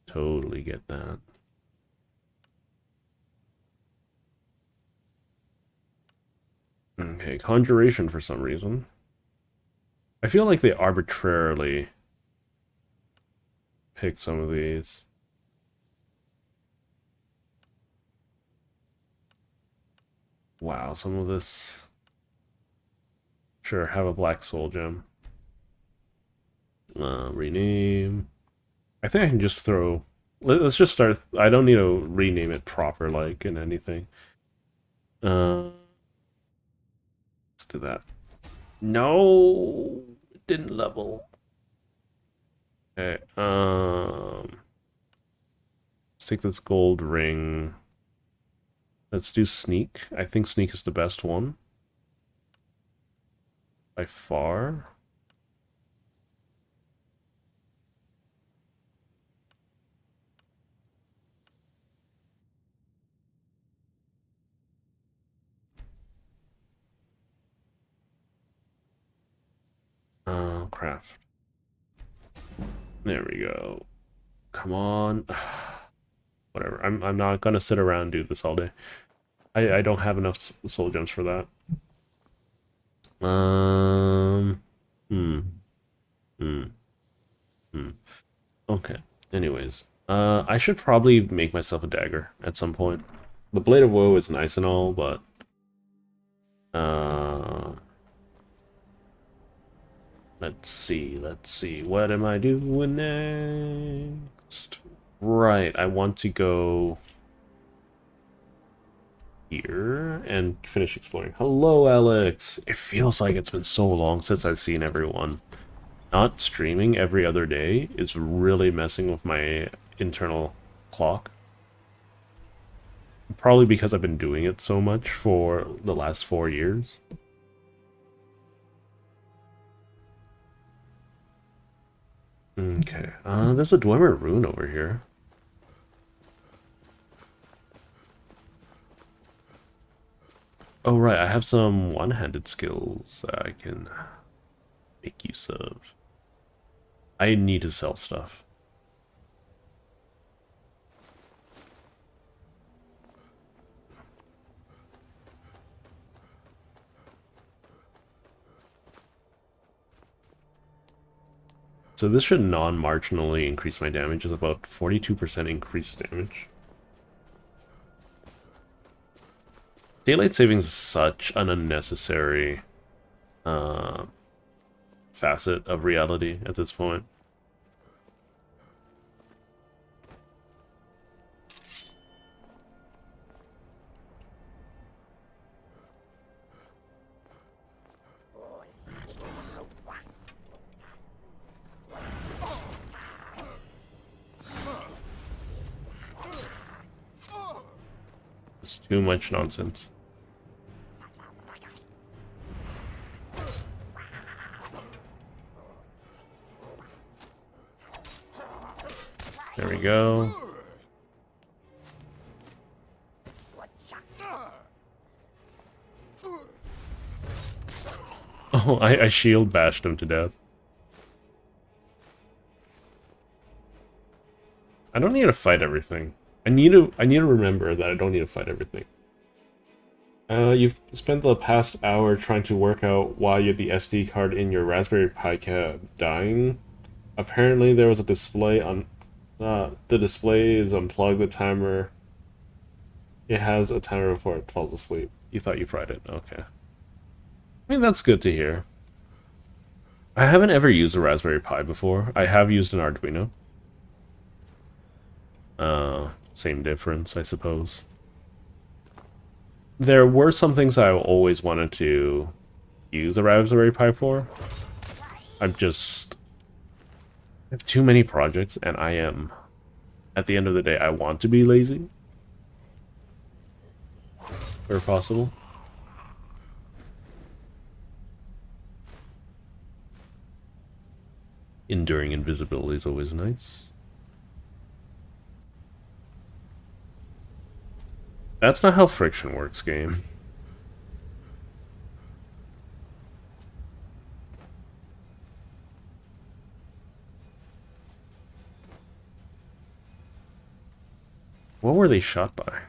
Totally get that. Okay, conjuration for some reason. I feel like they arbitrarily picked some of these. Wow, some of this... Sure, have a black soul gem. Rename. I think I can just throw... Let's just start... I don't need to rename it proper, like, in anything. Let's do that. No! It didn't level. Okay, let's take this gold ring. Let's do sneak. I think sneak is the best one. By far. Craft. There we go. Come on. Whatever. I'm not gonna sit around and do this all day. I don't have enough soul gems for that. Okay. Anyways, I should probably make myself a dagger at some point. The Blade of Woe is nice and all, but let's see. What am I doing next? Right, I want to go here and finish exploring. Hello, Alex. It feels like it's been so long since I've seen everyone. Not streaming every other day is really messing with my internal clock. Probably because I've been doing it so much for the last 4 years. Okay, there's a Dwemer rune over here. Oh right, I have some one-handed skills that I can make use of. I need to sell stuff. So this should non-marginally increase my damage. It's about 42% increased damage. Daylight savings is such an unnecessary facet of reality at this point. It's too much nonsense. There we go. Oh, I shield bashed him to death. I don't need to fight everything. I need to remember that I don't need to fight everything. You've spent the past hour trying to work out why you have the SD card in your Raspberry Pi kept dying. Apparently there was a display on... the display is unplugged, the timer... It has a timer before it falls asleep. You thought you fried it, okay. I mean, that's good to hear. I haven't ever used a Raspberry Pi before. I have used an Arduino. Same difference, I suppose. There were some things I always wanted to use a Raspberry Pi for. I'm just... I have too many projects, and I am... At the end of the day, I want to be lazy. Where possible. Enduring invisibility is always nice. That's not how friction works, game. What were they shot by?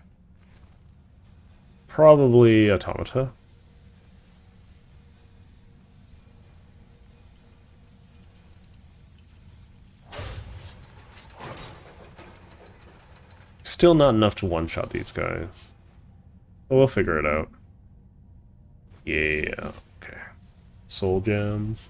Probably automata. Still not enough to one-shot these guys. But we'll figure it out. Yeah, okay. Soul gems.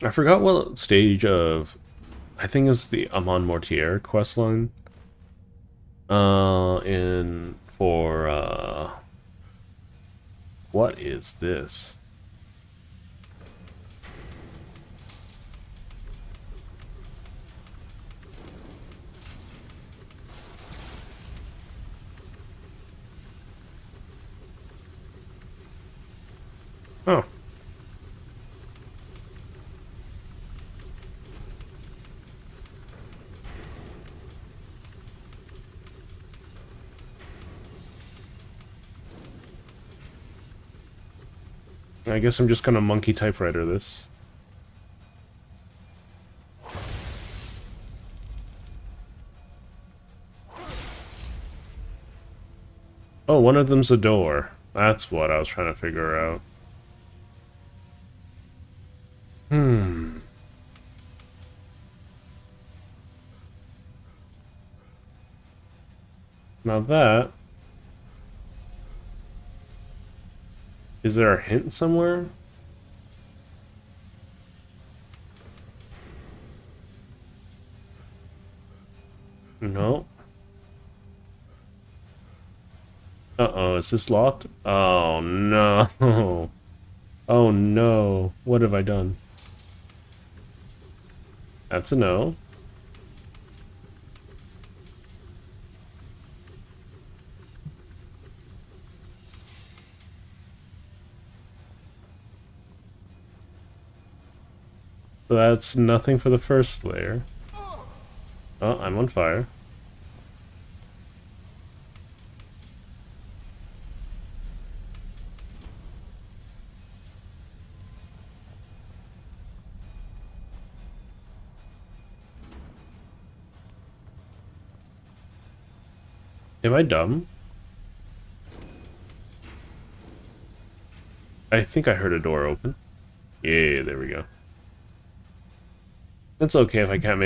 I forgot what stage of... I think it's the Amon Mortier questline. What is this? Oh. I guess I'm just gonna monkey typewriter this. Oh, one of them's a door. That's what I was trying to figure out. Now that... Is there a hint somewhere? No. Uh-oh, is this locked? Oh, no. Oh, no. What have I done? That's a no. So that's nothing for the first layer. Oh, I'm on fire. Am I dumb? I think I heard a door open. Yeah, there we go. It's okay if I can't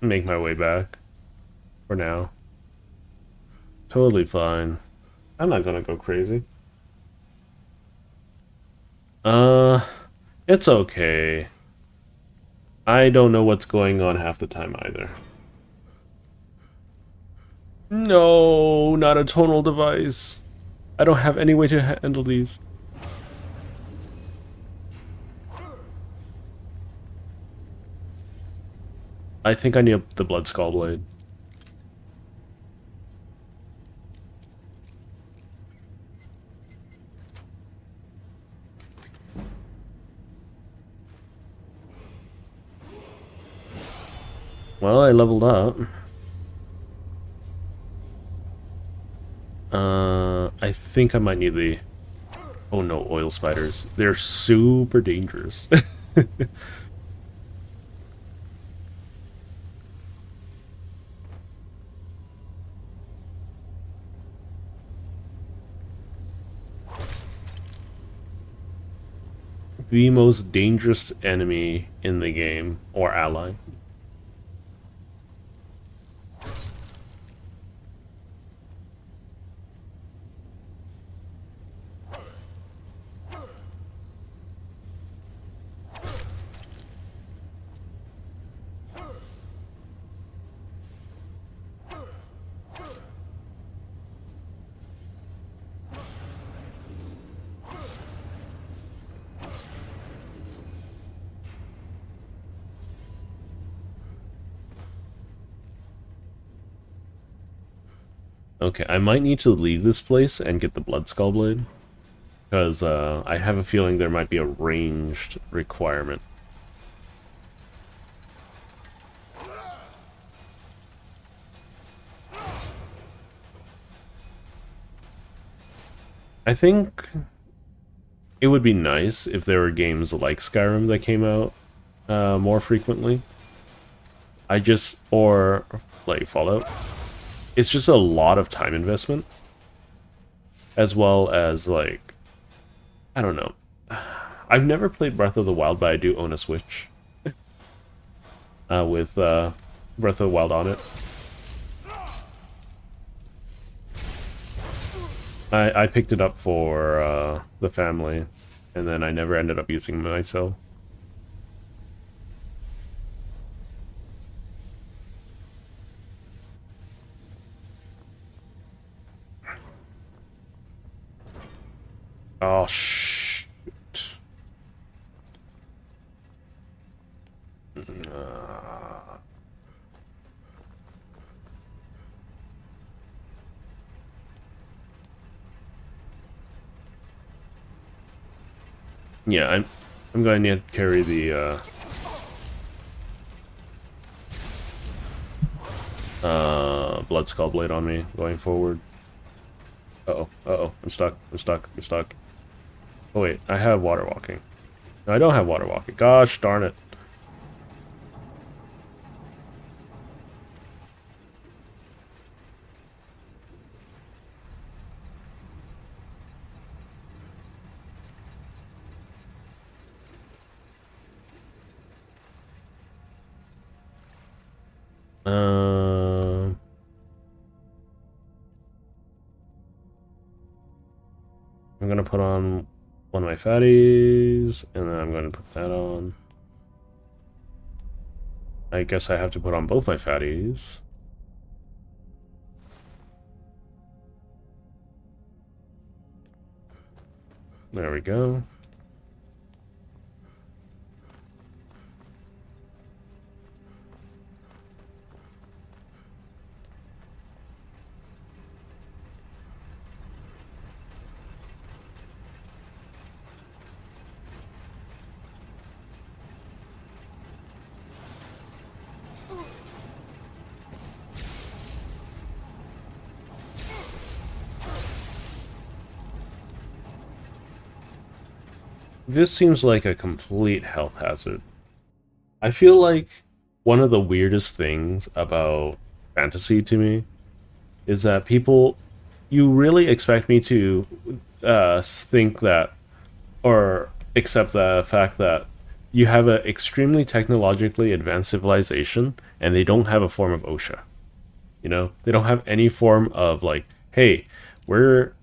make my way back. For now. Totally fine. I'm not gonna go crazy. It's okay. I don't know what's going on half the time either. No, not a tonal device. I don't have any way to handle these. I think I need the Blood Skull Blade. Well, I leveled up. I think I might need the... Oh no, oil spiders. They're super dangerous. The most dangerous enemy in the game, or ally. Okay, I might need to leave this place and get the Blood Skull Blade. Because I have a feeling there might be a ranged requirement. I think it would be nice if there were games like Skyrim that came out more frequently. Or like Fallout. It's just a lot of time investment. As well as, like, I don't know. I've never played Breath of the Wild, but I do own a Switch. With Breath of the Wild on it. I picked it up for the family, and then I never ended up using it myself. Oh, shoot. Yeah, I'm going to need to carry the Blood Skull Blade on me going forward. Uh-oh, I'm stuck. Oh wait, I have water walking. No, I don't have water walking. Gosh darn it. I'm gonna put on one of my fatties, and then I'm gonna put that on. I guess I have to put on both my fatties. There we go. This seems like a complete health hazard. I feel like one of the weirdest things about fantasy to me is that you really expect me to think that, or accept the fact that you have an extremely technologically advanced civilization and they don't have a form of OSHA. You know, they don't have any form of like, hey, we're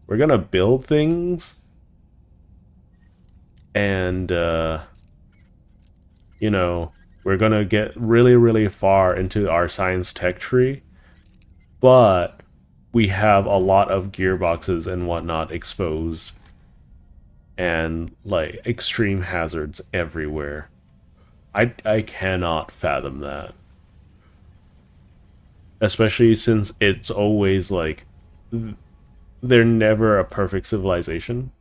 gonna build things and you know, we're gonna get really, really far into our science tech tree, but we have a lot of gearboxes and whatnot exposed and like extreme hazards everywhere. I cannot fathom that. Especially since it's always like they're never a perfect civilization.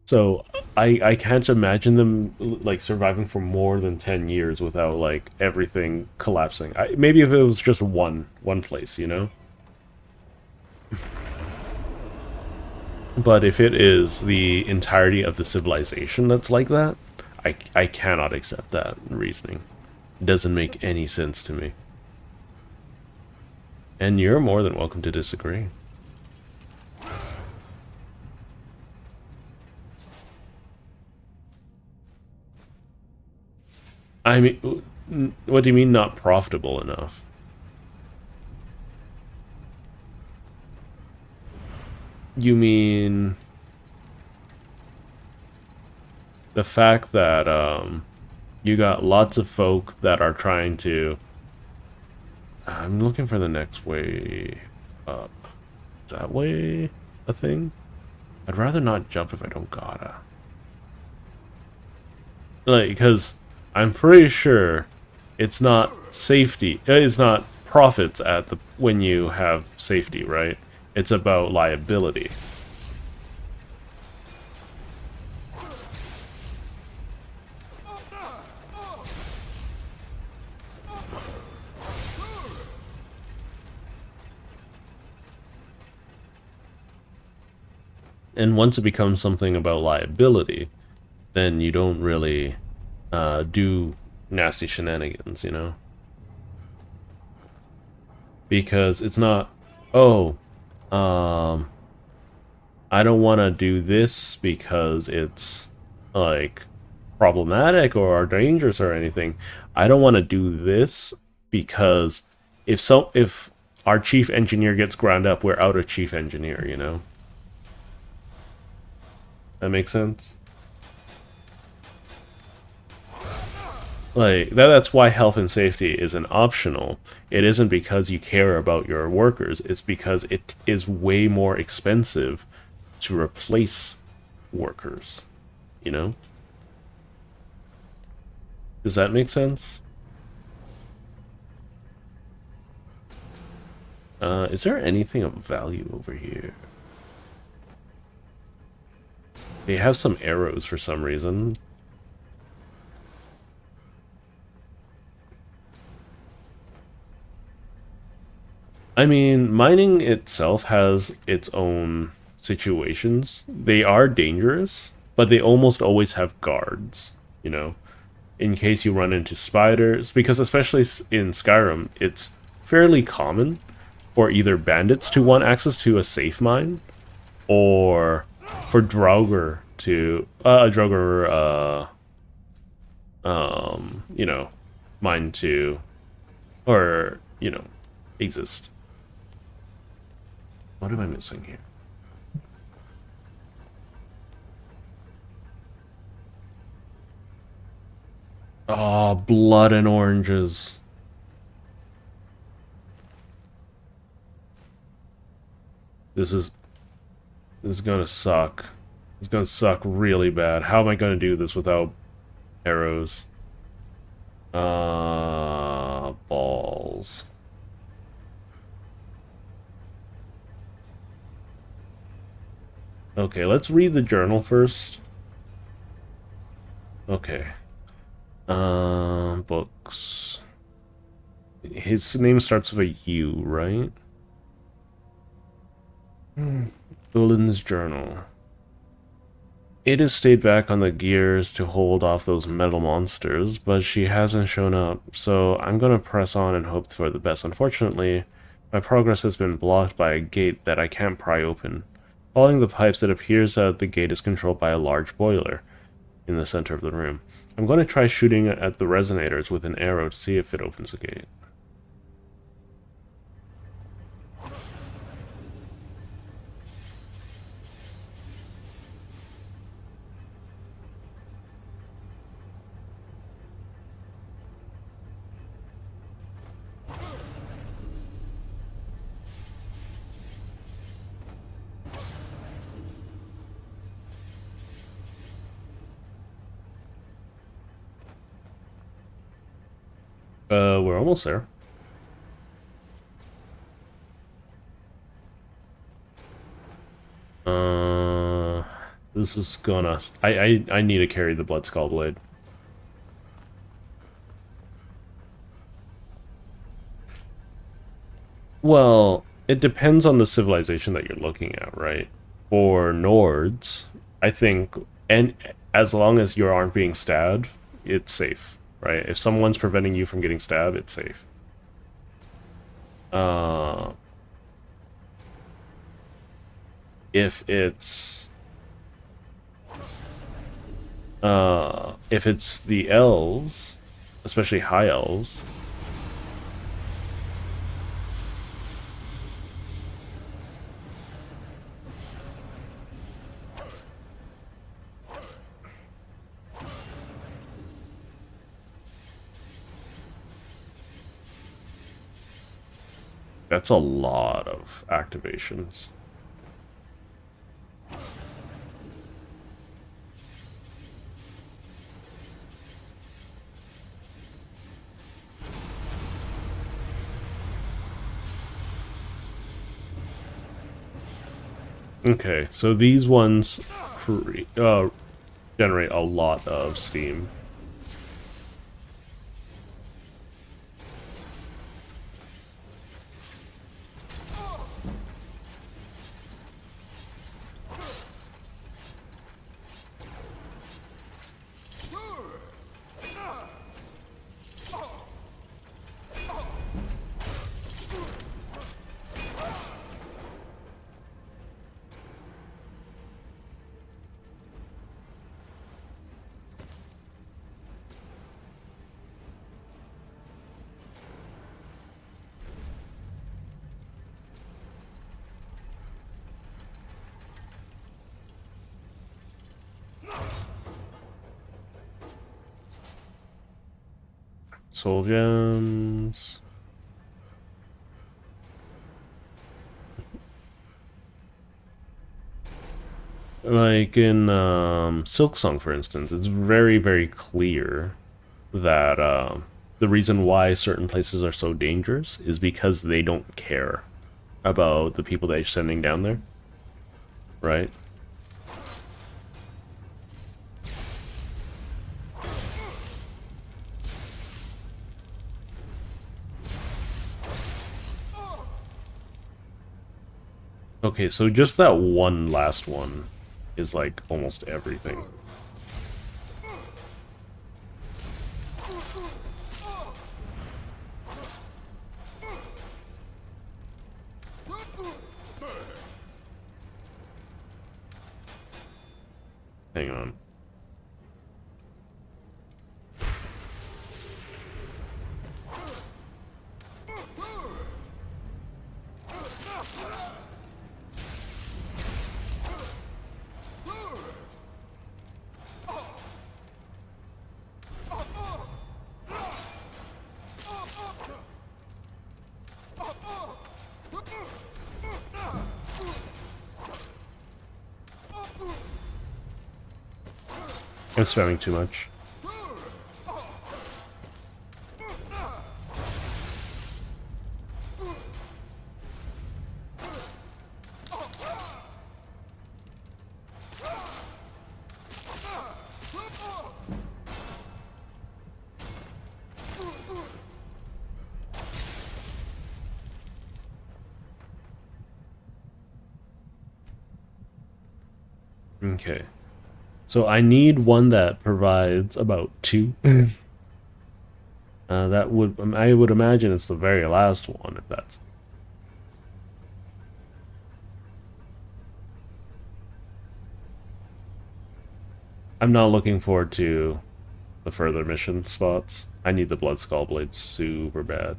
So I can't imagine them like surviving for more than 10 years without like everything collapsing. Maybe if it was just one place, you know? But if it is the entirety of the civilization that's like that, I cannot accept that reasoning. It doesn't make any sense to me. And you're more than welcome to disagree. I mean, what do you mean not profitable enough? You mean the fact that you got lots of folk that are trying to... I'm looking for the next way up. Is that way a thing? I'd rather not jump if I don't gotta. Like, because I'm pretty sure it's not profits at the when you have safety, right? It's about liability. And once it becomes something about liability, then you don't really do nasty shenanigans, you know? Because it's not, oh, I don't want to do this because it's, like, problematic or dangerous or anything. I don't want to do this because if our chief engineer gets ground up, we're out a chief engineer, you know? That makes sense? Like, that's why health and safety isn't optional. It isn't because you care about your workers. It's because it is way more expensive to replace workers. You know? Does that make sense? Is there anything of value over here? They have some arrows for some reason. I mean, mining itself has its own situations. They are dangerous, but they almost always have guards, you know, in case you run into spiders, because especially in Skyrim, it's fairly common for either bandits to want access to a safe mine, or for Draugr to, you know, mine to, or, you know, exist. What am I missing here? Oh, blood and oranges. This is gonna suck. It's gonna suck really bad. How am I gonna do this without arrows? Balls. Okay, let's read the journal first. Okay. Books. His name starts with a U, right? Ulin's journal. It has stayed back on the gears to hold off those metal monsters, but she hasn't shown up, so I'm gonna press on and hope for the best. Unfortunately, my progress has been blocked by a gate that I can't pry open. Following the pipes, it appears that the gate is controlled by a large boiler in the center of the room. I'm going to try shooting at the resonators with an arrow to see if it opens the gate. We're almost there. This is gonna... I need to carry the Blood Skull Blade. Well, it depends on the civilization that you're looking at, right? For Nords, I think, and as long as you aren't being stabbed, it's safe, right? If someone's preventing you from getting stabbed, it's safe. If it's the elves, especially high elves, that's a lot of activations. Okay, so these ones generate a lot of steam. Soul gems. Like in Silk Song, for instance, it's very, very clear that the reason why certain places are so dangerous is because they don't care about the people they're sending down there, right? Okay, so just that one last one is like almost everything. Hang on. I'm spamming too much. Okay. So I need one that provides about 2. That would, I would imagine it's the very last one, if that's... I'm not looking forward to the further mission spots. I need the Blood Skull Blade super bad.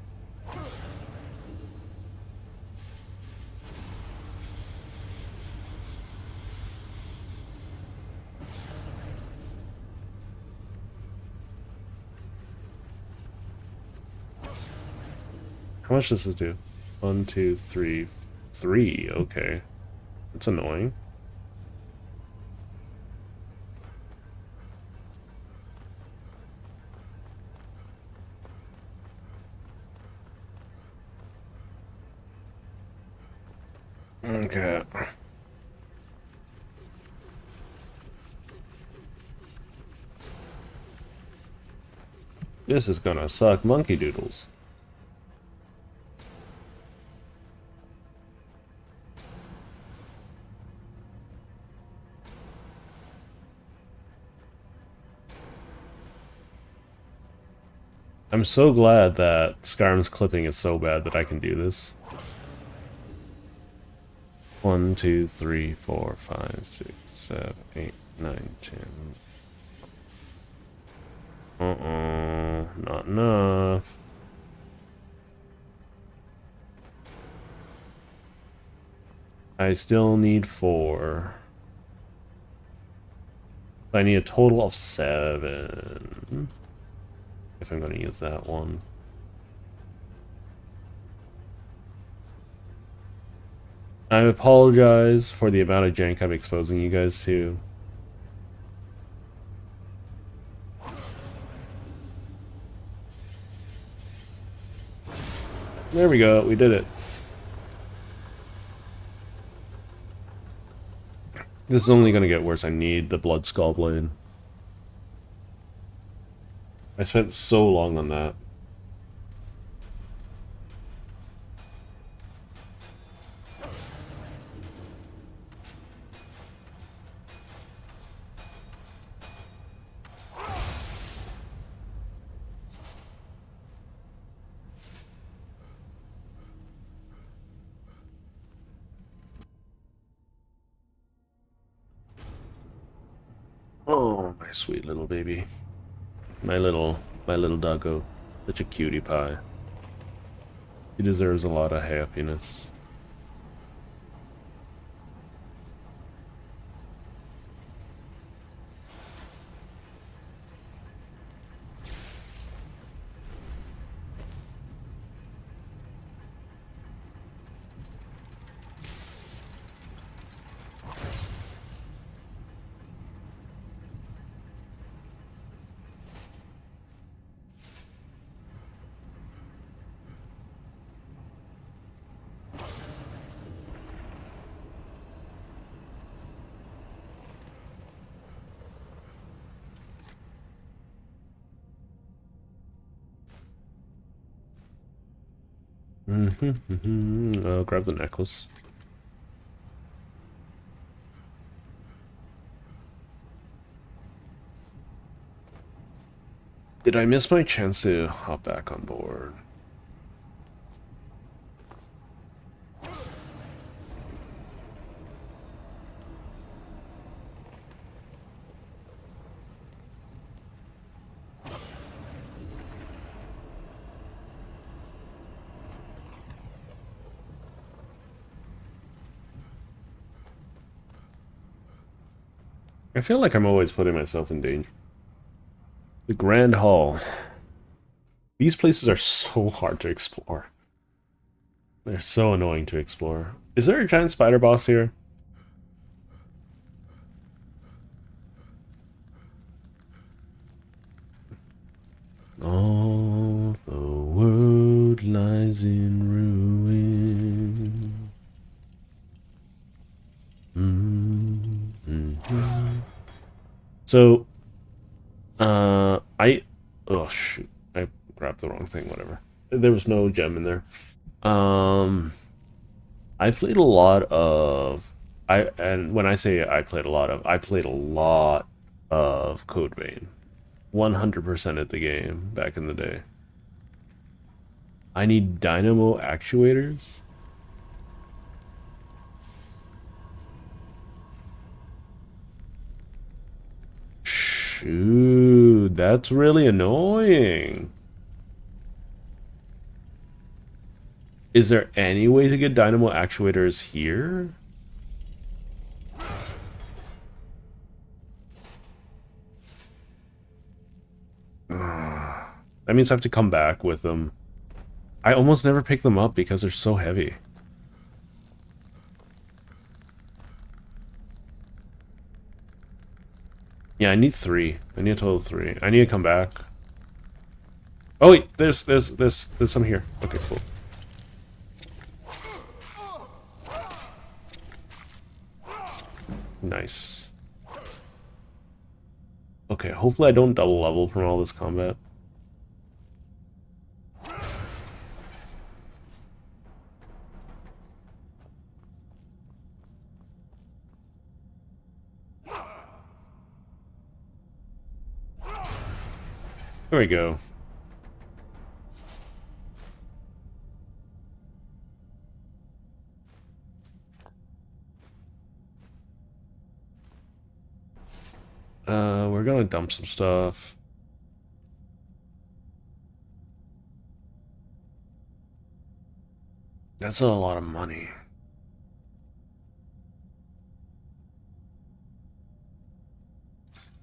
How much does this do? 1, 2, 3, 3. Okay, that's annoying. Okay. This is gonna suck monkey doodles. I'm so glad that Skyrim's clipping is so bad that I can do this. 1, 2, 3, 4, 5, 6, 7, 8, 9, 10. Not enough. I still need 4. I need a total of 7. If I'm going to use that one. I apologize for the amount of jank I'm exposing you guys to. There we go, we did it. This is only gonna get worse. I need the Blood Skull Blade. I spent so long on that. Oh, my sweet little baby. My little doggo. Such a cutie pie. He deserves a lot of happiness. I'll grab the necklace. Did I miss my chance to hop back on board? I feel like I'm always putting myself in danger. The Grand Hall. These places are so hard to explore. They're so annoying to explore. Is there a giant spider boss here? All the world lies in ruin. So, oh shoot, I grabbed the wrong thing, whatever. There was no gem in there. I played a lot of, and when I say I played a lot of Code Vein. 100% of the game back in the day. I need dynamo actuators. Shoot, that's really annoying. Is there any way to get dynamo actuators here? That means I have to come back with them. I almost never pick them up because they're so heavy. Yeah, I need 3. I need a total of 3. I need to come back. Oh wait, there's some here. Okay, cool. Nice. Okay, hopefully I don't double level from all this combat. There we go. We're gonna dump some stuff. That's a lot of money.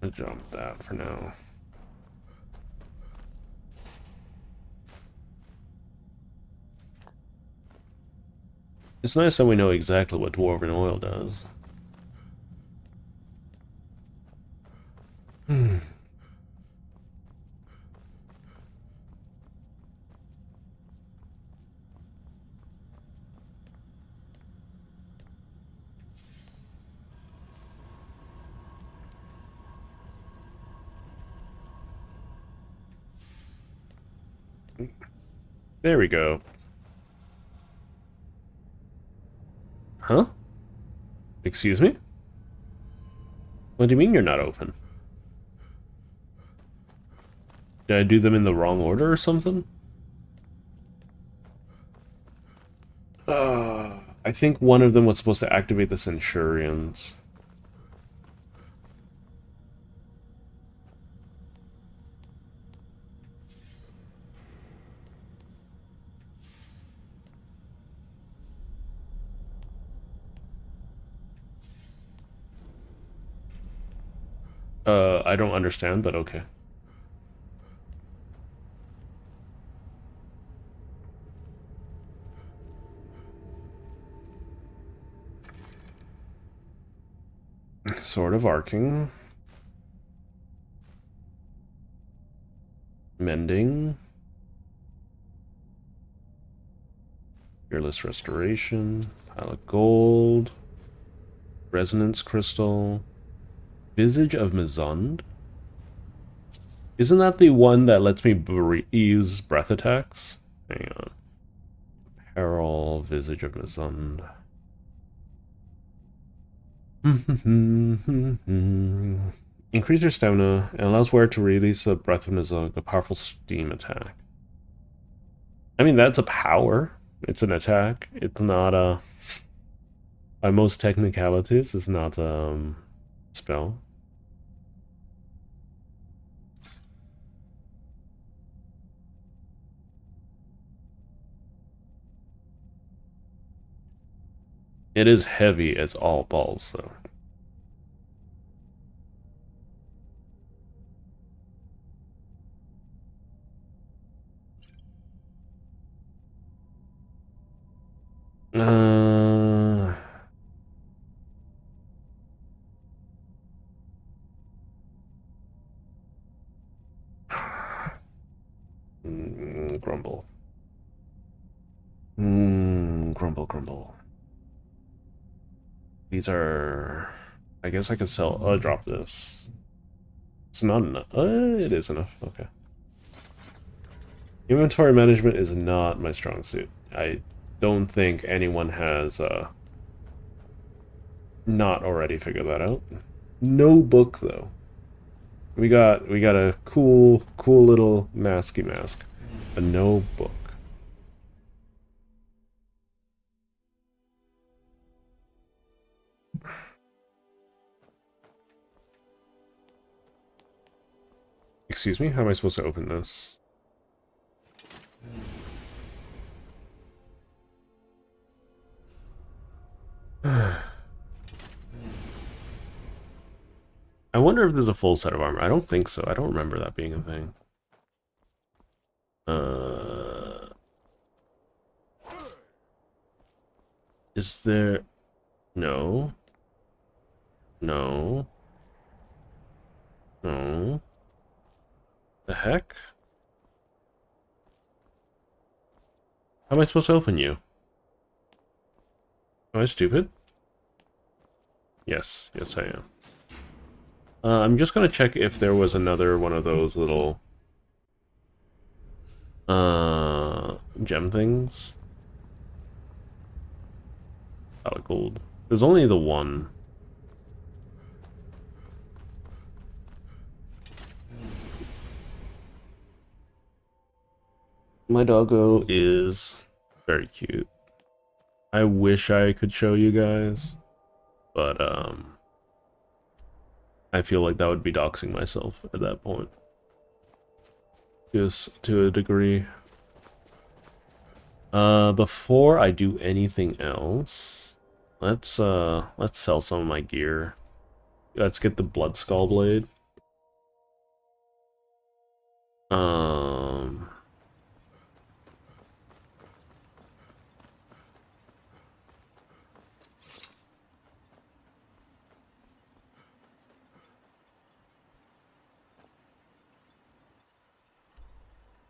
I'll jump that for now. It's nice that we know exactly what Dwarven Oil does. There we go. Huh? Excuse me? What do you mean you're not open? Did I do them in the wrong order or something? I think one of them was supposed to activate the Centurions. I don't understand, but okay. Sword of Arcing. Mending. Fearless Restoration. Pile of Gold. Resonance Crystal. Visage of Mizund? Isn't that the one that lets me use breath attacks? Hang on. Peril, Visage of Mizund. Increase your stamina and allows wearer to release the Breath of Mizund, a powerful steam attack. I mean, that's a power. It's an attack. It's not a... By most technicalities, it's not a spell. It is heavy as all balls, though. Grumble. Grumble, grumble. These are... I guess I could sell... drop this. It's not enough. It is enough. Okay. Inventory management is not my strong suit. I don't think anyone has not already figured that out. No book, though. We got a cool little masky mask. But no book. Excuse me? How am I supposed to open this? I wonder if there's a full set of armor. I don't think so. I don't remember that being a thing. Is there... No. No. No. The heck? How am I supposed to open you? Am I stupid? Yes. Yes, I am. I'm just gonna check if there was another one of those little... gem things. Out of gold. There's only the one. My doggo is very cute. I wish I could show you guys, but I feel like that would be doxing myself at that point. Just to a degree. Before I do anything else, let's sell some of my gear. Let's get the Blood Skull Blade.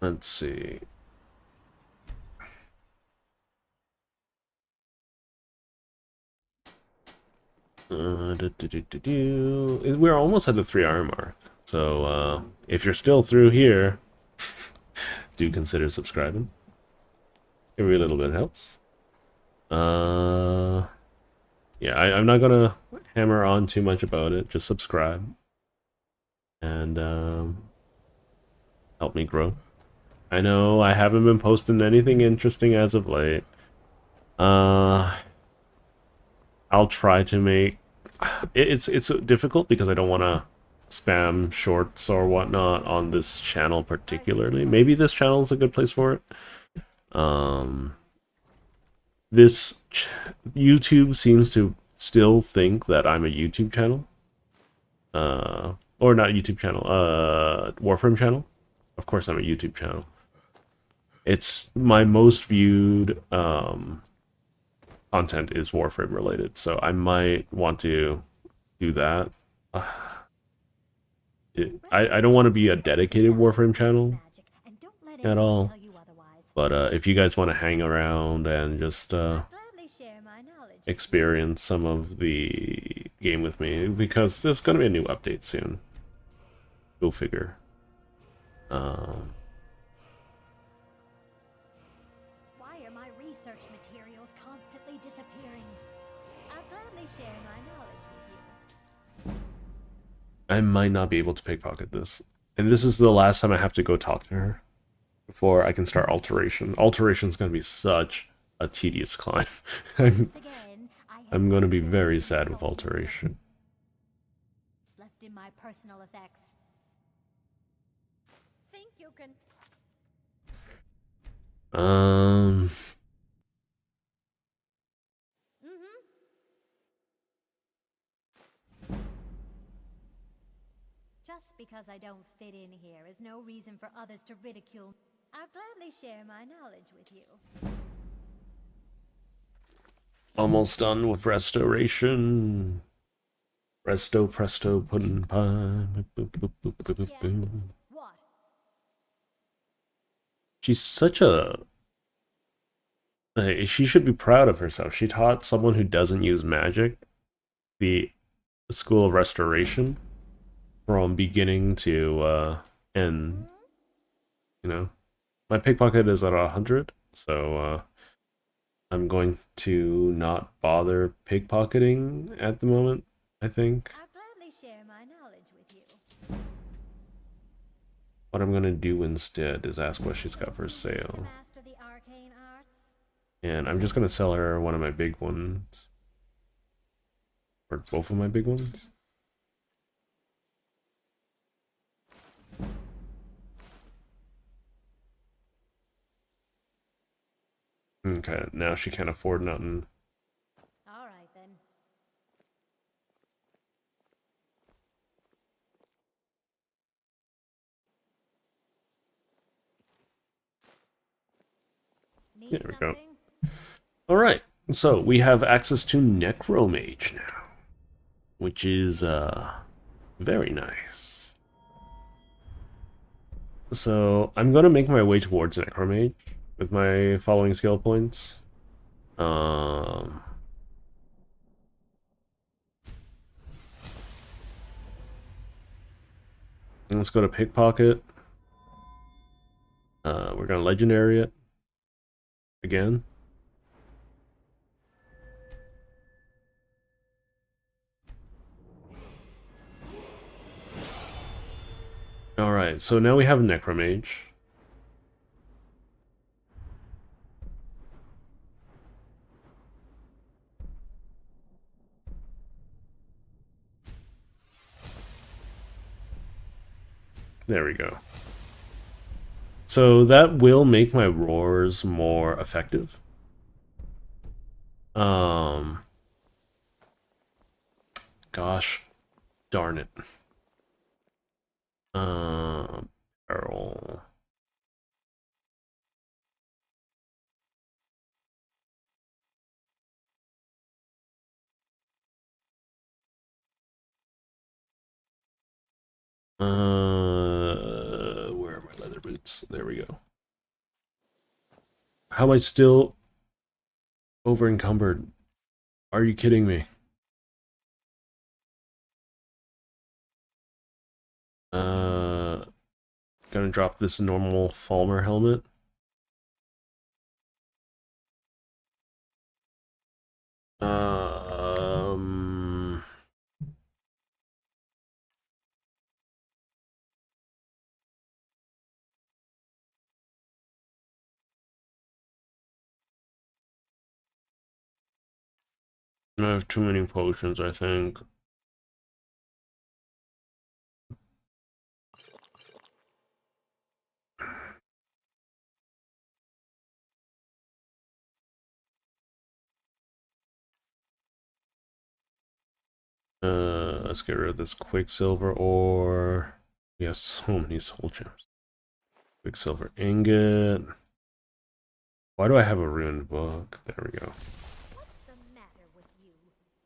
Let's see. We're almost at the 3-hour mark. So, if you're still through here, do consider subscribing. Every little bit helps. Yeah, I'm not gonna hammer on too much about it. Just subscribe and help me grow. I know I haven't been posting anything interesting as of late. I'll try to make it's difficult because I don't want to spam shorts or whatnot on this channel particularly. Maybe this channel is a good place for it. YouTube seems to still think that I'm a YouTube channel. Or not YouTube channel, Warframe channel. Of course I'm a YouTube channel. It's my most viewed content is Warframe related, so I might want to do that. I don't want to be a dedicated Warframe channel at all, but if you guys want to hang around and just experience some of the game with me, because there's going to be a new update soon. Go figure. Why are my research materials constantly disappearing? I'll gladly share my knowledge with you. I might not be able to pickpocket this. And this is the last time I have to go talk to her before I can start alteration. Alteration's going to be such a tedious climb. I'm going to be very sad with alteration. Left in my personal effects. Think you can Just because I don't fit in here is no reason for others to ridicule. I'll gladly share my knowledge with you. Almost done with restoration. Presto, pudding pie. What? She's such a... she should be proud of herself. She taught someone who doesn't use magic the School of Restoration from beginning to end. You know? My pickpocket is at 100, so I'm going to not bother pickpocketing at the moment, I think. I'll gladly share my knowledge with you. What I'm gonna do instead is ask what she's got for sale. Master the arcane arts? And I'm just gonna sell her one of my big ones. Or both of my big ones. Okay, now she can't afford nothing. Alright then. There we go. Alright, so we have access to Necromage now. Which is, very nice. So, I'm gonna make my way towards Necromage with my following skill points. Let's go to Pickpocket. We're gonna Legendary it. Again. Alright, so now we have Necromage. There we go. So that will make my roars more effective. Gosh, darn it. Peril. Where are my leather boots? There we go. How am I still over encumbered? Are you kidding me? Gonna drop this normal Falmer helmet. Um, I have too many potions, I think. Let's get rid of this Quicksilver ore. We have so many soul gems. Quicksilver ingot. Why do I have a ruined book? There we go. What's the matter with you?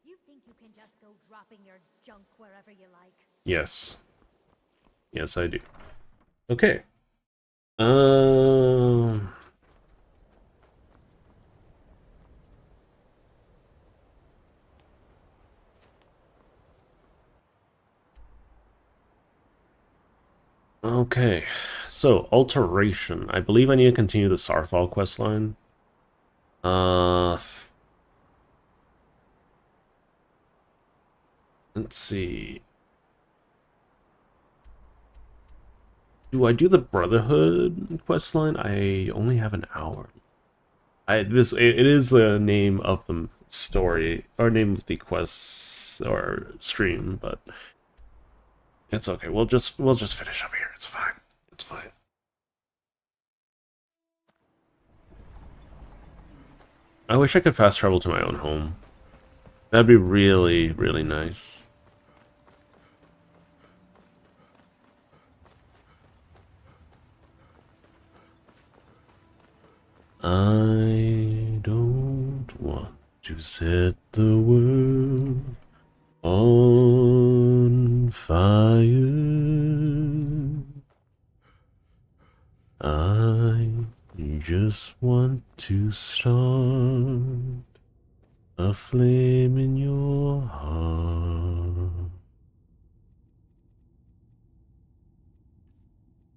You think you can just go dropping your junk wherever you like? Yes. Yes, I do. Okay. Um... Okay, so alteration. I believe I need to continue the Sarthal questline. Let's see. Do I do the Brotherhood questline? I only have an hour. It is the name of the story or name of the quest or stream, but it's okay. We'll just finish up here. It's fine. It's fine. I wish I could fast travel to my own home. That'd be really, really nice. I don't want to set the world on fire. I just want to start a flame in your heart.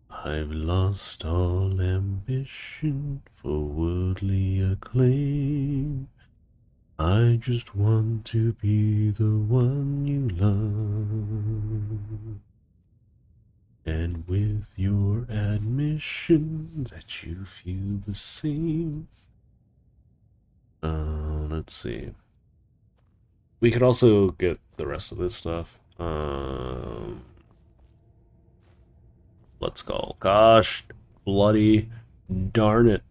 I've lost all ambition for worldly acclaim. I just want to be the one you love. And with your admission that you feel the same. Let's see. We could also get the rest of this stuff. Let's go. Gosh, bloody darn it.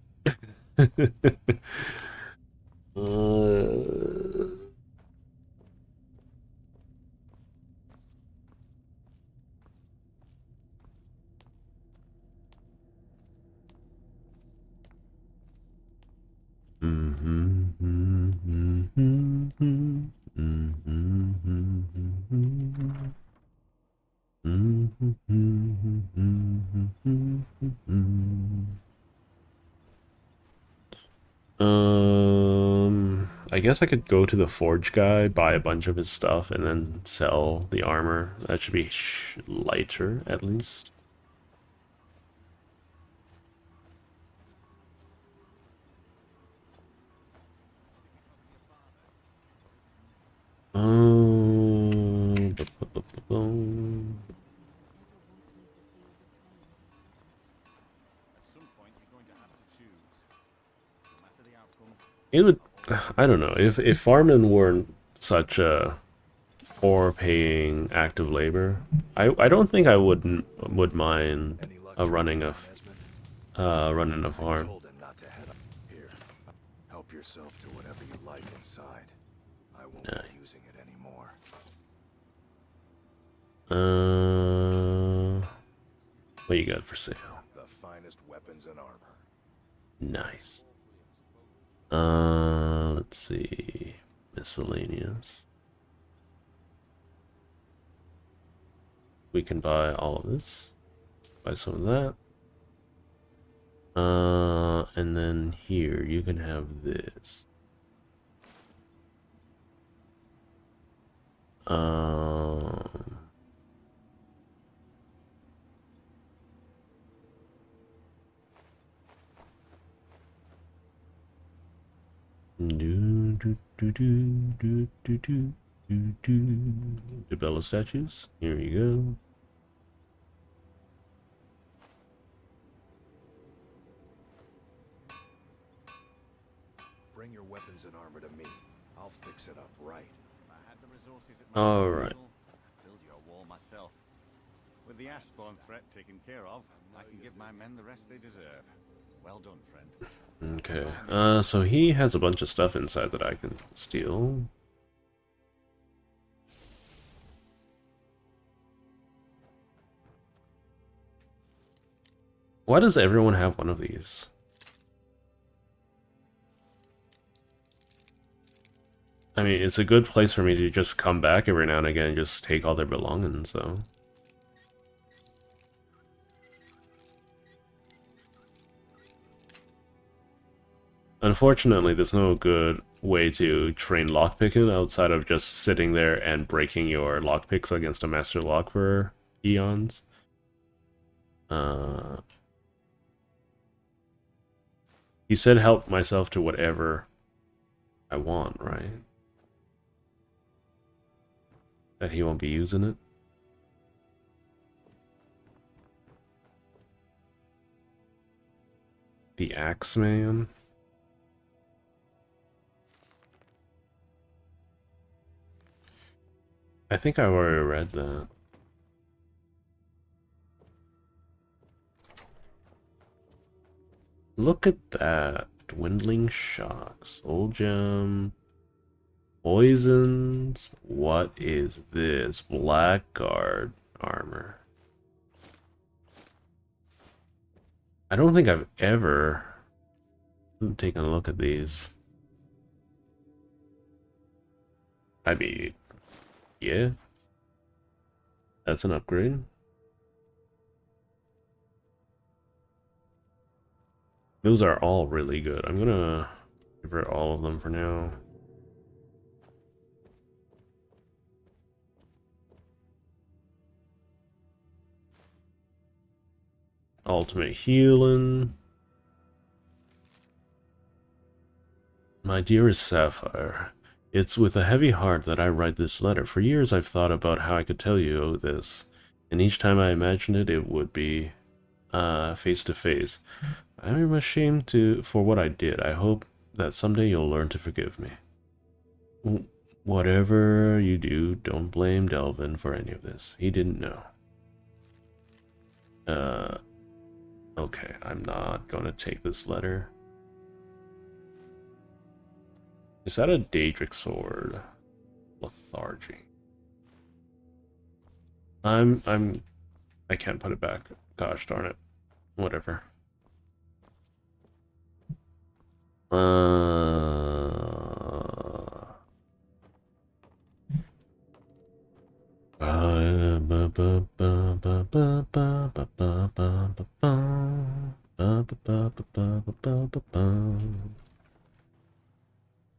I guess I could go to the forge guy, buy a bunch of his stuff, and then sell the armor. That should be lighter, at least. It would, I don't know, if farming weren't such a poor-paying active labor, I don't think I would mind running a farm. Told him not to head up here. Help yourself to whatever you like inside. I won't be using it anymore. What you got for sale? The finest weapons and armor. Nice. Let's see. Miscellaneous. We can buy all of this. Buy some of that. And then here, you can have this. Do, do, do, do, do, do, do, do, do. The Bella statues. Here we go. Bring your weapons and armor to me. I'll fix it up right. If I had the resources at my All right. disposal, I'd build your wall myself. With the Ashbourne threat taken care of, I can give my men the rest they deserve. Well done, friend. Okay. So he has a bunch of stuff inside that I can steal. Why does everyone have one of these? I mean, it's a good place for me to just come back every now and again and just take all their belongings, so. Unfortunately, there's no good way to train lockpicking outside of just sitting there and breaking your lockpicks against a master lock for eons. He said help myself to whatever I want, right? That he won't be using it. The Axeman. I think I already read that. Look at that. Dwindling shocks. Old gem. Poisons. What is this? Blackguard armor. I don't think I've ever taken a look at these. I mean, yeah. That's an upgrade. Those are all really good. I'm gonna convert all of them for now. Ultimate healing. My dearest Sapphire, it's with a heavy heart that I write this letter. For years I've thought about how I could tell you this, and each time I imagined it, it would be face to face. I'm ashamed for what I did. I hope that someday you'll learn to forgive me. Whatever you do, don't blame Delvin for any of this. He didn't know. Okay, I'm not gonna take this letter. Is that a Daedric sword? Lethargy. I can't put it back. Gosh darn it. Whatever.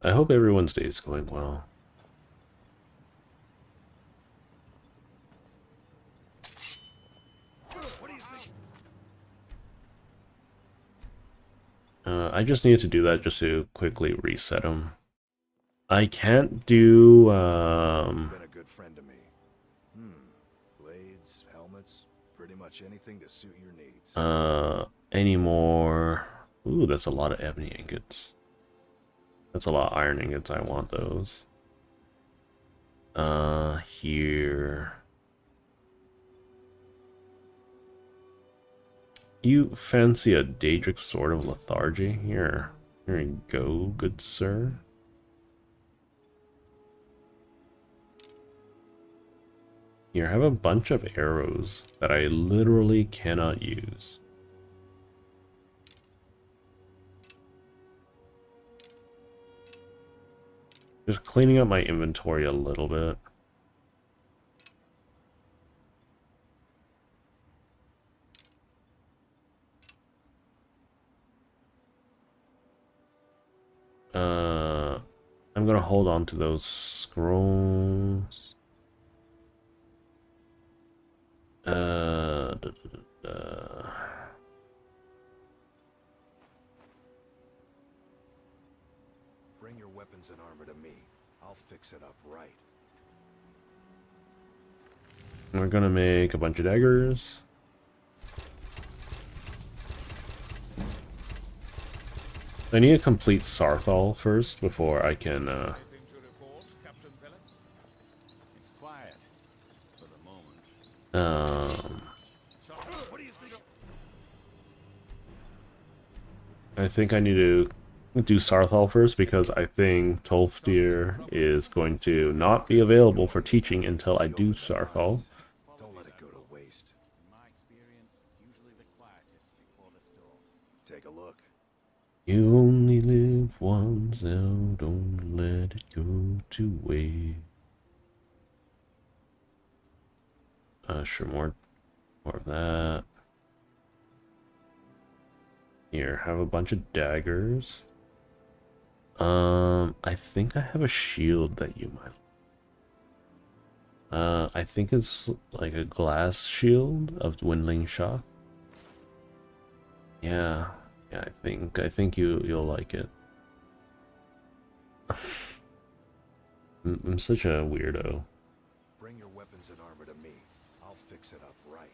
I hope everyone's day is going well. I just need to do that just to quickly reset them. I can't do, You've been a good friend to me. Blades, helmets, pretty much anything to suit your needs. any more. Ooh, that's a lot of ebony ingots. That's a lot of iron ingots. I want those. Here. You fancy a Daedric Sword of Lethargy? Here you go, good sir. Here, I have a bunch of arrows that I literally cannot use. Just cleaning up my inventory a little bit. I'm gonna hold on to those scrolls. Bring your weapons and armor to me. I'll fix it up right. We're gonna make a bunch of daggers. I need to complete Sarthal first before I can, Anything to report, Captain Pellet? It's quiet for the moment. So, what do you think? I think I need to do Sarthal first because I think Tolfdir is going to not be available for teaching until I do Sarthal. Don't let it go to waste. In my experience, it's usually the quietest before the storm. Take a look. You only live once, so don't let it go to waste. Sure, more of that. Here, have a bunch of daggers. I think I have a shield that you might. I think it's like a glass shield of Dwindling Shock. Yeah, I think you'll like it. I'm such a weirdo. Bring your weapons and armor to me. I'll fix it up right.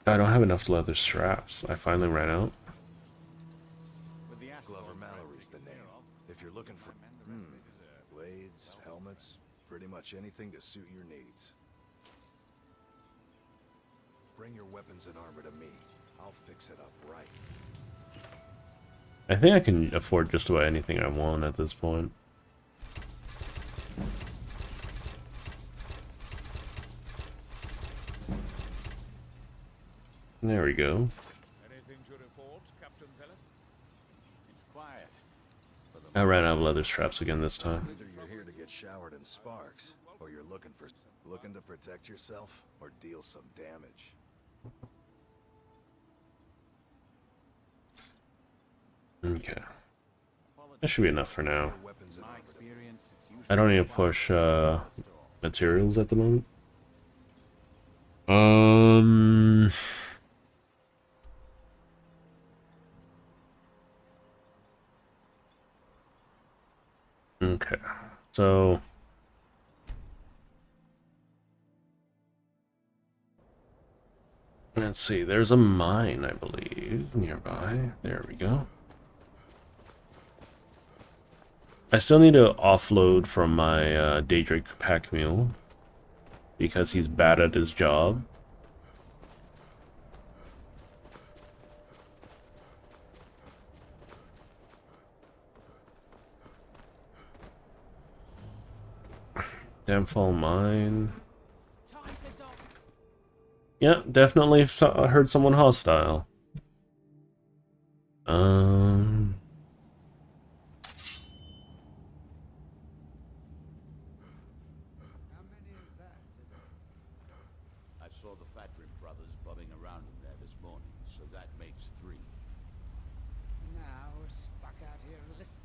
I don't have enough leather straps. I finally ran out. Glover Mallory's the name. If you're looking for blades, helmets, pretty much anything to suit your needs. Bring your weapons and armor to me. I'll fix it up right. I think I can afford just about anything I want at this point. There we go. Anything to report, Captain Pellet? It's quiet. I ran out of leather straps again this time. Either you're here to get showered in sparks, or you're looking to protect yourself or deal some damage. Okay. That should be enough for now. Weapons and My armor. experience, it's usually I don't need to push materials at the moment. Um, okay, so let's see, there's a mine, I believe, nearby. There we go. I still need to offload from my Daedric pack mule because he's bad at his job. Damfall mine. Time to dock. Yeah, definitely heard someone hostile. How many is that today? I saw the Fatrin brothers bumming around in there this morning, so that makes 3. Now we're stuck out here listening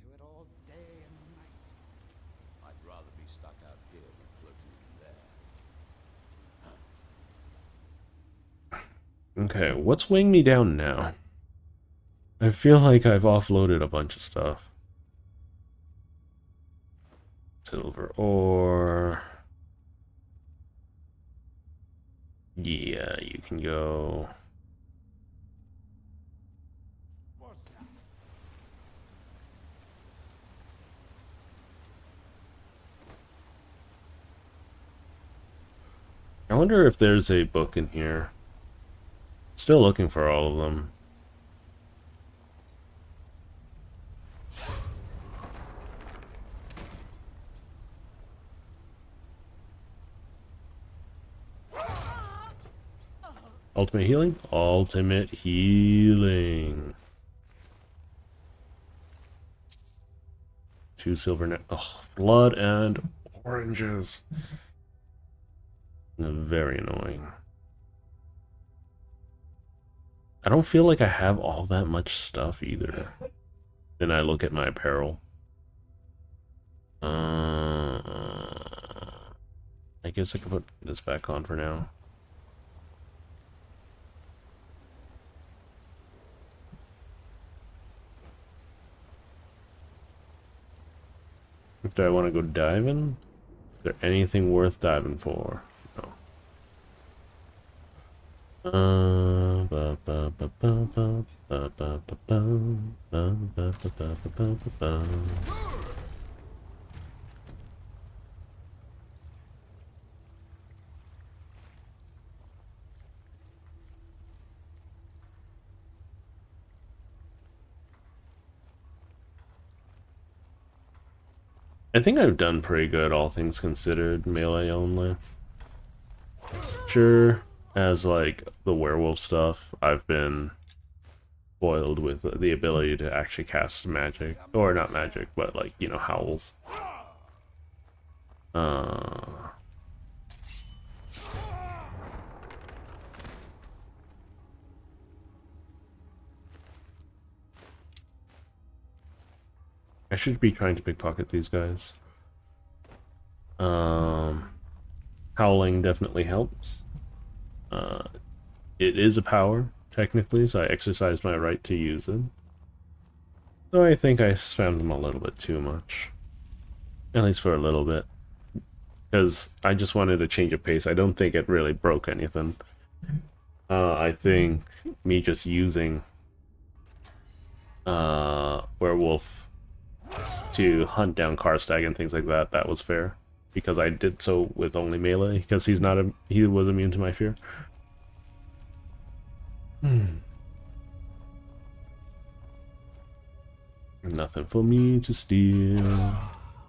to it all day and night. I'd rather be stuck out here than floating in there. Okay, what's weighing me down now? I feel like I've offloaded a bunch of stuff. Silver ore. Yeah, you can go. What's that? I wonder if there's a book in here. Still looking for all of them. Ultimate healing? Ultimate healing. 2 silver net. Oh, blood and oranges. Very annoying. I don't feel like I have all that much stuff either. Then I look at my apparel. I guess I can put this back on for now. Do I want to go diving? Is there anything worth diving for? No. I think I've done pretty good, all things considered, melee only. Sure, as like the werewolf stuff, I've been spoiled with the ability to actually cast magic. Or not magic, but like, you know, howls. I should be trying to pickpocket these guys. Howling definitely helps. It is a power, technically, so I exercised my right to use it. Though I think I spammed them a little bit too much. At least for a little bit. Because I just wanted a change of pace. I don't think it really broke anything. I think me just using werewolf to hunt down Karstag and things like that, that was fair. Because I did so with only melee, because he was immune to my fear. Nothing for me to steal,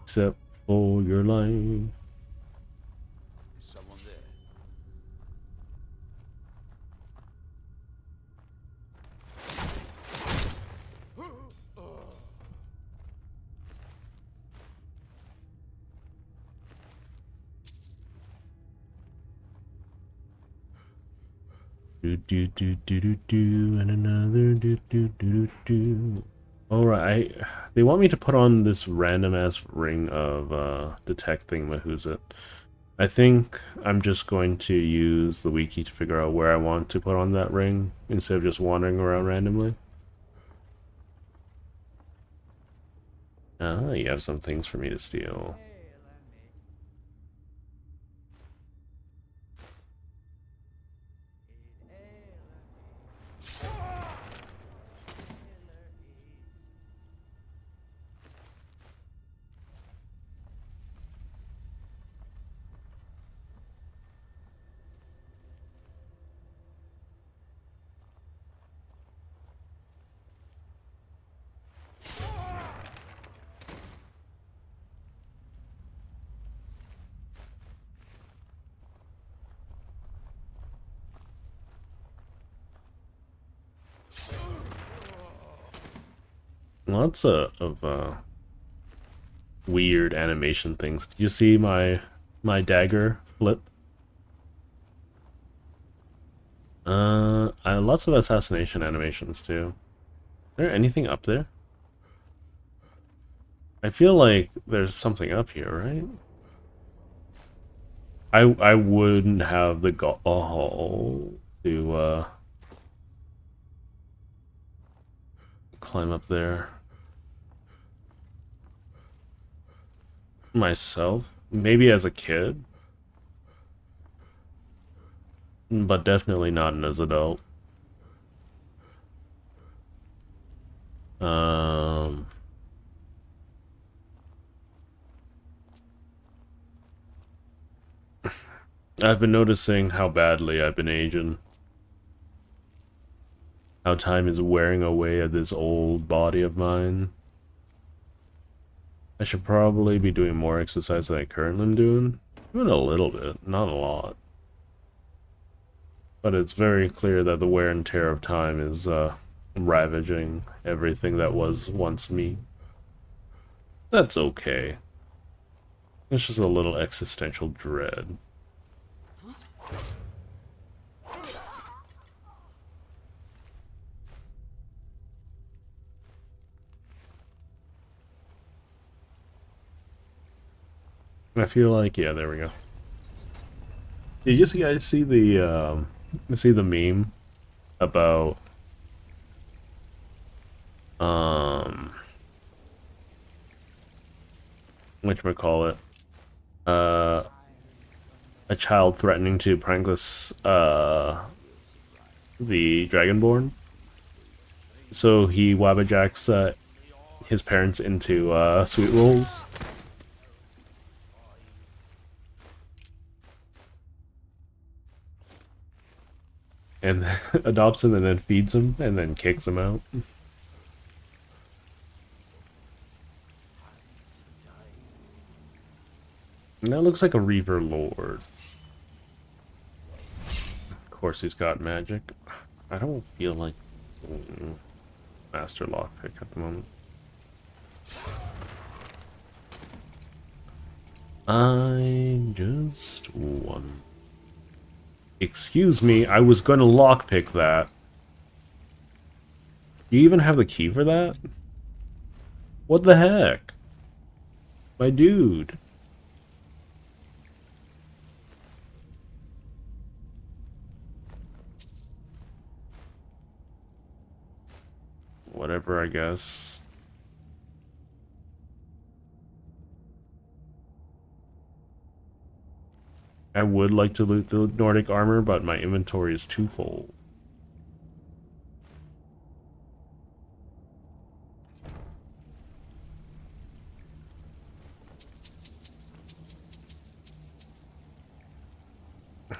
except for your life. Is someone there? Do, and another do. Alright, they want me to put on this random ass ring of detect thingamahoosit. I think I'm just going to use the wiki to figure out where I want to put on that ring instead of just wandering around randomly. Ah, you have some things for me to steal. Lots of weird animation things. Did you see my dagger flip? Lots of assassination animations too. Is there anything up there? I feel like there's something up here, right? I wouldn't have the gall to climb up there myself. Maybe as a kid, but definitely not as an adult. I've been noticing how badly I've been aging. How time is wearing away at this old body of mine. I should probably be doing more exercise than I currently am doing. Doing a little bit, not a lot. But it's very clear that the wear and tear of time is ravaging everything that was once me. That's okay. It's just a little existential dread. I feel like, yeah, there we go. Did you guys see the meme about whatchamacallit, a child threatening to prankless the Dragonborn. So he wabbajacks his parents into sweet rolls. And adopts him and then feeds him and then kicks him out. And that looks like a Reaver Lord. Of course he's got magic. I don't feel like Master Lockpick at the moment. I just won. Excuse me, I was gonna lockpick that. Do you even have the key for that? What the heck? My dude. Whatever, I guess. I would like to loot the Nordic armor, but my inventory is too full.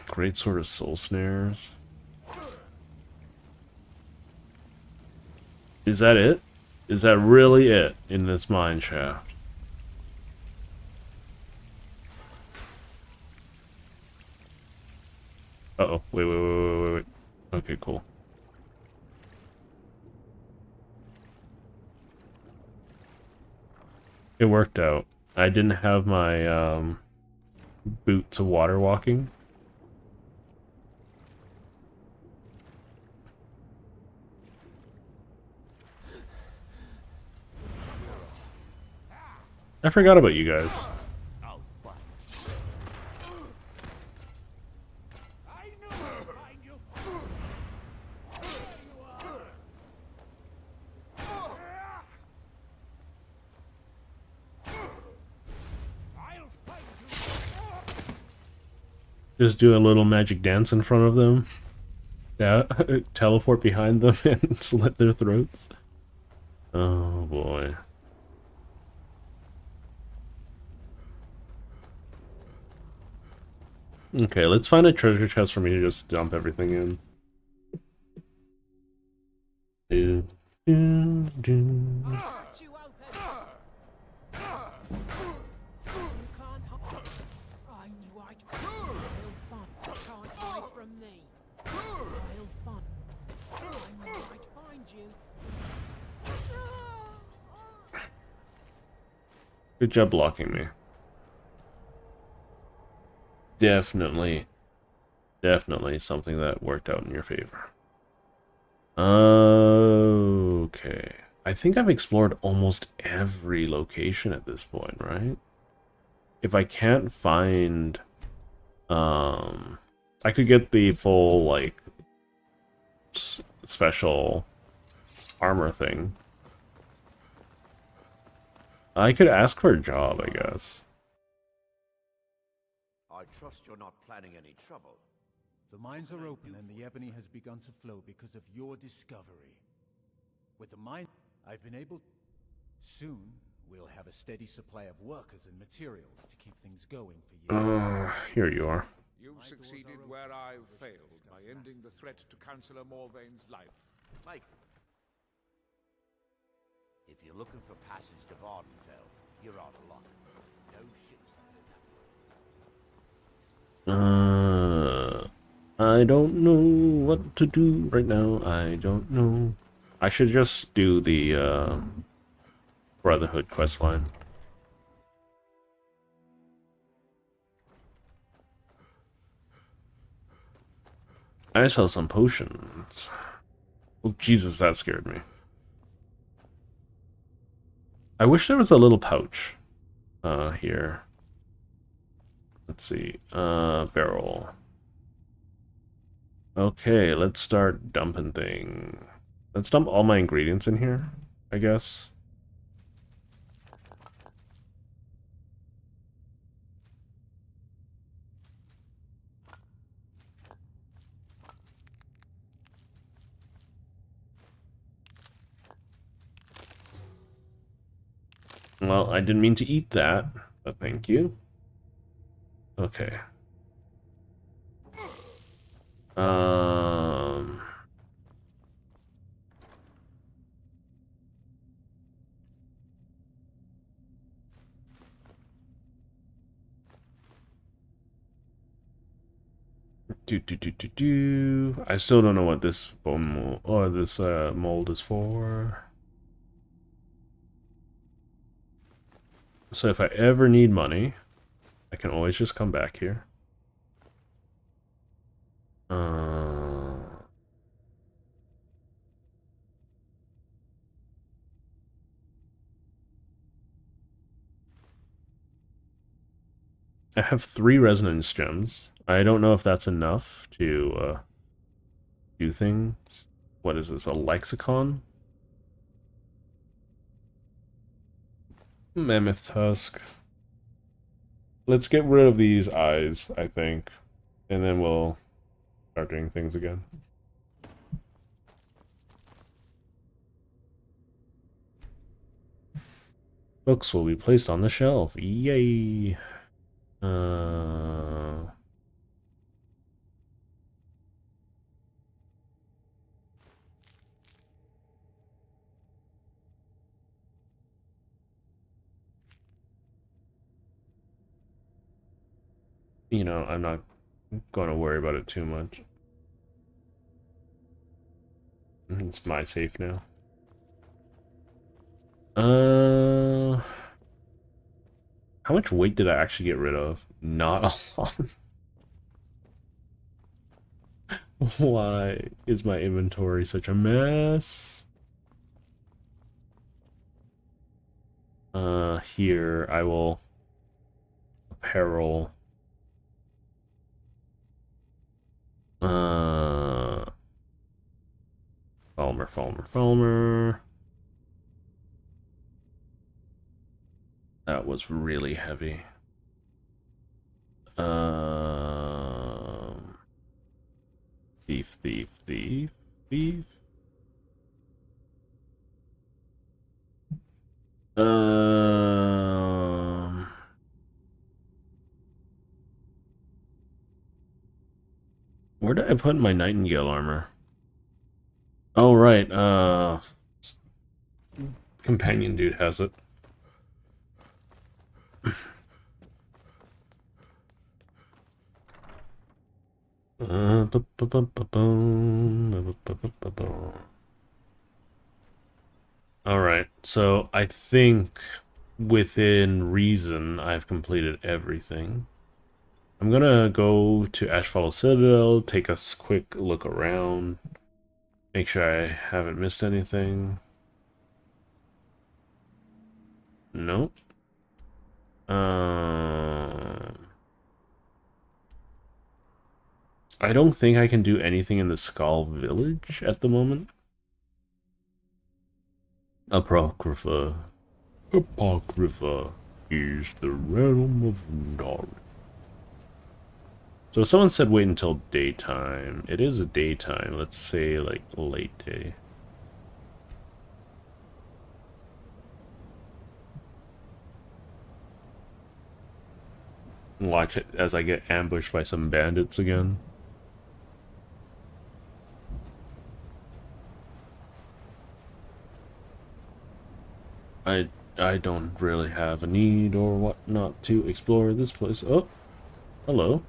Great sort of soul snares. Is that it? Is that really it in this mine shaft? Uh-oh. Wait. Okay, cool. It worked out. I didn't have my boots of water walking. I forgot about you guys. Just do a little magic dance in front of them. Yeah, teleport behind them and slit their throats. Oh boy. Okay, let's find a treasure chest for me to just dump everything in. Do, do. Good job blocking me. Definitely something that worked out in your favor. Okay. I think I've explored almost every location at this point, right? If I can't find... I could get the full, like, special armor thing. I could ask for a job, I guess. I trust you're not planning any trouble. The mines are open and the ebony has begun to flow because of your discovery. With the mine, I've been able... Soon, we'll have a steady supply of workers and materials to keep things going for years. Here you are. You've succeeded where I've failed by ending the threat to Councillor Morvane's life. Mike, if you're looking for passage to Vardenfell, you're out of luck. No ships headed that way. I don't know what to do right now. I don't know. I should just do the Brotherhood questline. I sell some potions. Oh, Jesus, that scared me. I wish there was a little pouch here. Let's see. Barrel. Okay, let's start dumping things. Let's dump all my ingredients in here, I guess. Well, I didn't mean to eat that, but thank you. Okay. Um... I still don't know what this bone mold or this mold is for. So if I ever need money, I can always just come back here. I have 3 resonance gems. I don't know if that's enough to do things. What is this, a lexicon? Mammoth tusk. Let's get rid of these eyes, I think. And then we'll start doing things again. Books will be placed on the shelf. Yay! You know, I'm not going to worry about it too much. It's my safe now. How much weight did I actually get rid of? Not a lot. Why is my inventory such a mess? Here, I will... Apparel. Falmer. That was really heavy. Thief. Where did I put my Nightingale armor? Oh, right, companion dude has it. Alright, so I think within reason I've completed everything. I'm gonna go to Ashfall Citadel, take a quick look around, make sure I haven't missed anything. Nope. I don't think I can do anything in the Skull Village at the moment. Apocrypha is the realm of knowledge. So someone said wait until daytime. It is a daytime. Let's say like late day. Watch it as I get ambushed by some bandits again. I don't really have a need or whatnot to explore this place. Oh, hello.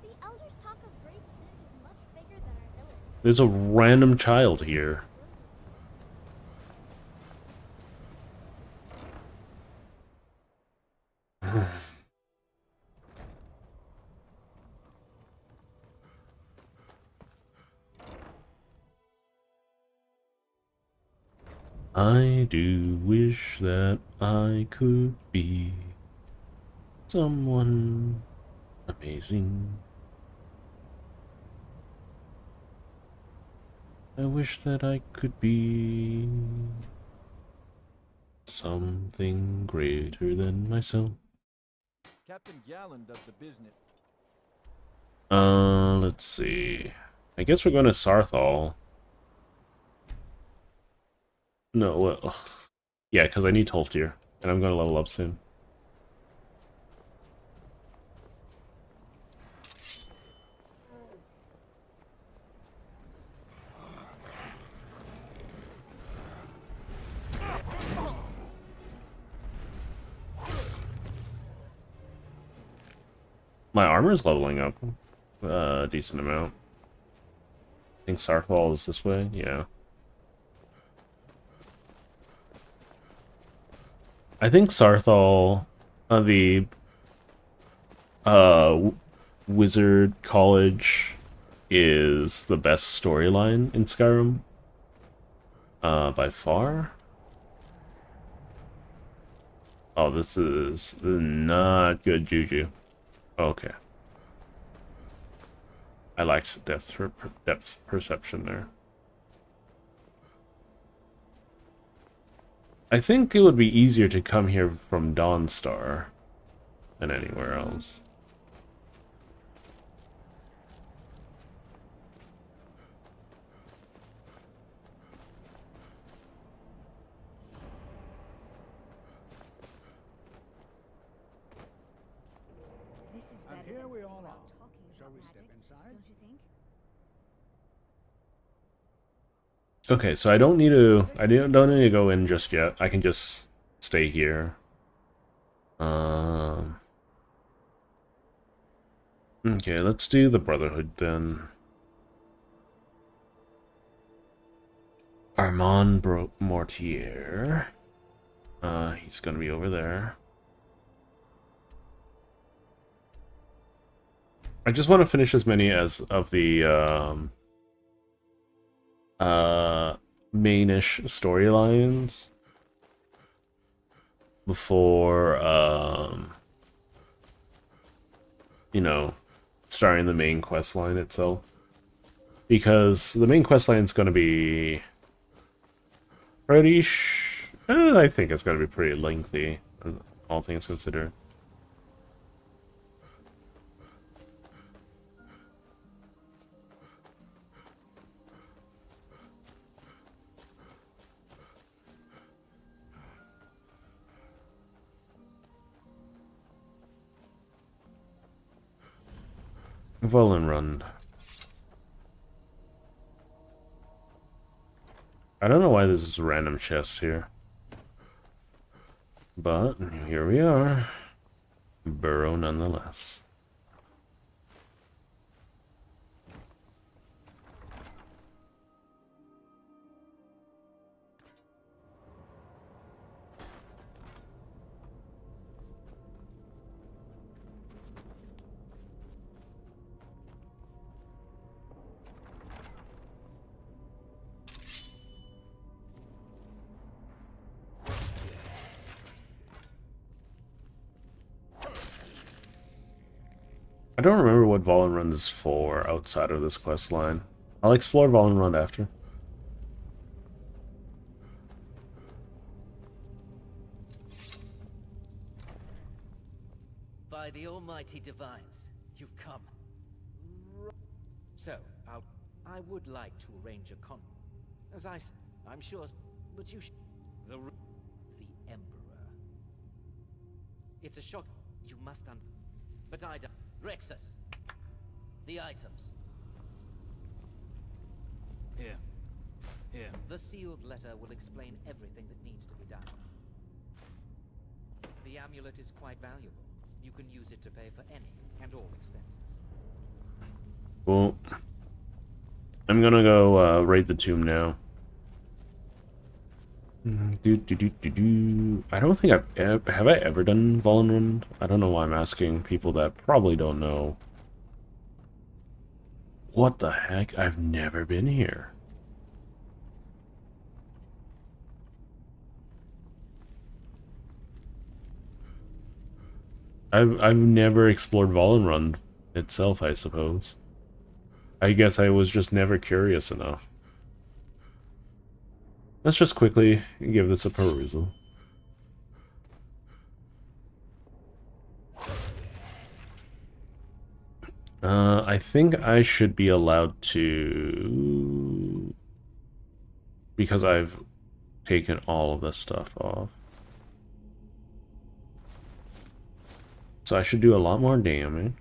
The elders talk of Great Sin is much bigger than our village. There's a random child here. I do wish that I could be someone amazing. I wish that I could be something greater than myself. Captain Gallen does the business. Let's see. I guess we're going to Sarthal. No, well, yeah, because I need 12 tier, and I'm gonna level up soon. My armor's leveling up a decent amount. I think Sarthal is this way, yeah. I think Sarthal, the Wizard College is the best storyline in Skyrim. By far. Oh, this is not good juju. Okay. I liked depth perception there. I think it would be easier to come here from Dawnstar than anywhere else. This is And better here than we sitting all around are. talking Shall about we step magic, inside? don't you think? Okay, so I don't need to go in just yet. I can just stay here. Okay, let's do the Brotherhood then. Armand Mortier. He's gonna be over there. I just want to finish as many as of the mainish storylines before you know, starting the main quest line itself. Because the main quest line is going to be pretty I think it's going to be pretty lengthy, all things considered. Volenrund. I don't know why there's this random chest here. But here we are. Burrow nonetheless. I don't remember what Volenrund is for outside of this quest line. I'll explore Volenrund after. By the almighty divines, you've come. So, I would like to arrange a as I'm sure, but you the Emperor. It's a shock. You must but I don't. Rexus. The items. Here. Here. The sealed letter will explain everything that needs to be done. The amulet is quite valuable. You can use it to pay for any and all expenses. Well, I'm gonna go raid the tomb now. I don't think have I ever done Volenrund? I don't know why I'm asking people that probably don't know. What the heck? I've never been here. I've never explored Volenrund itself, I suppose. I guess I was just never curious enough. Let's just quickly give this a perusal. I think I should be allowed to... Because I've taken all of this stuff off. So I should do a lot more damage.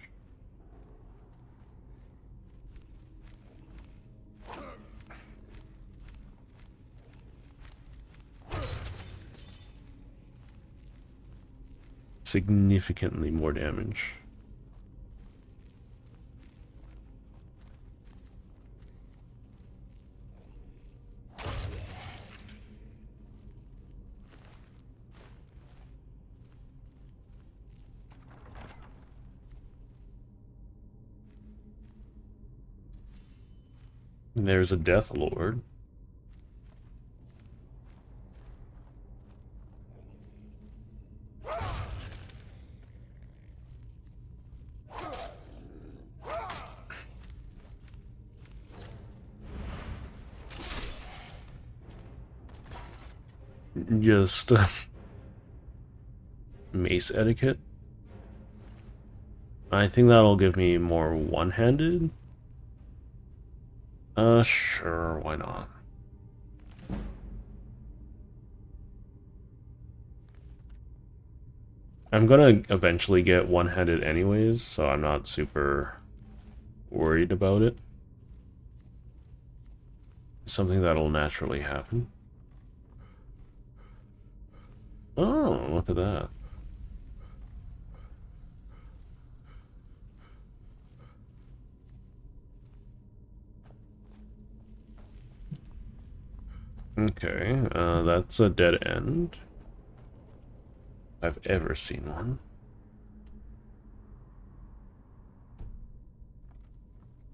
Significantly more damage. There's a Death Lord. Just mace etiquette. I think that'll give me more one-handed. Sure, why not? I'm gonna eventually get one-handed anyways, so I'm not super worried about it. It's something that'll naturally happen. Oh, look at that. Okay, that's a dead end. I've ever seen one.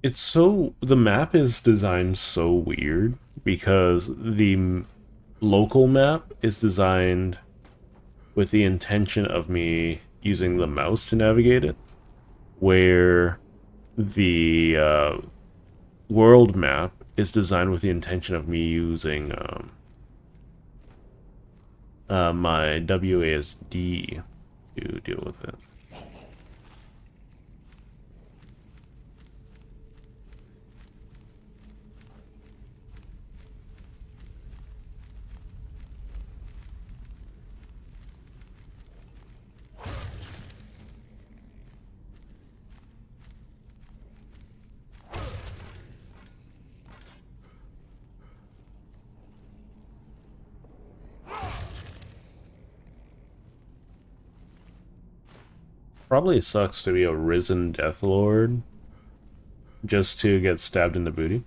It's so... the map is designed so weird because the local map is designed with the intention of me using the mouse to navigate it, where the world map is designed with the intention of me using my WASD to deal with it. Probably sucks to be a risen Death Lord just to get stabbed in the booty.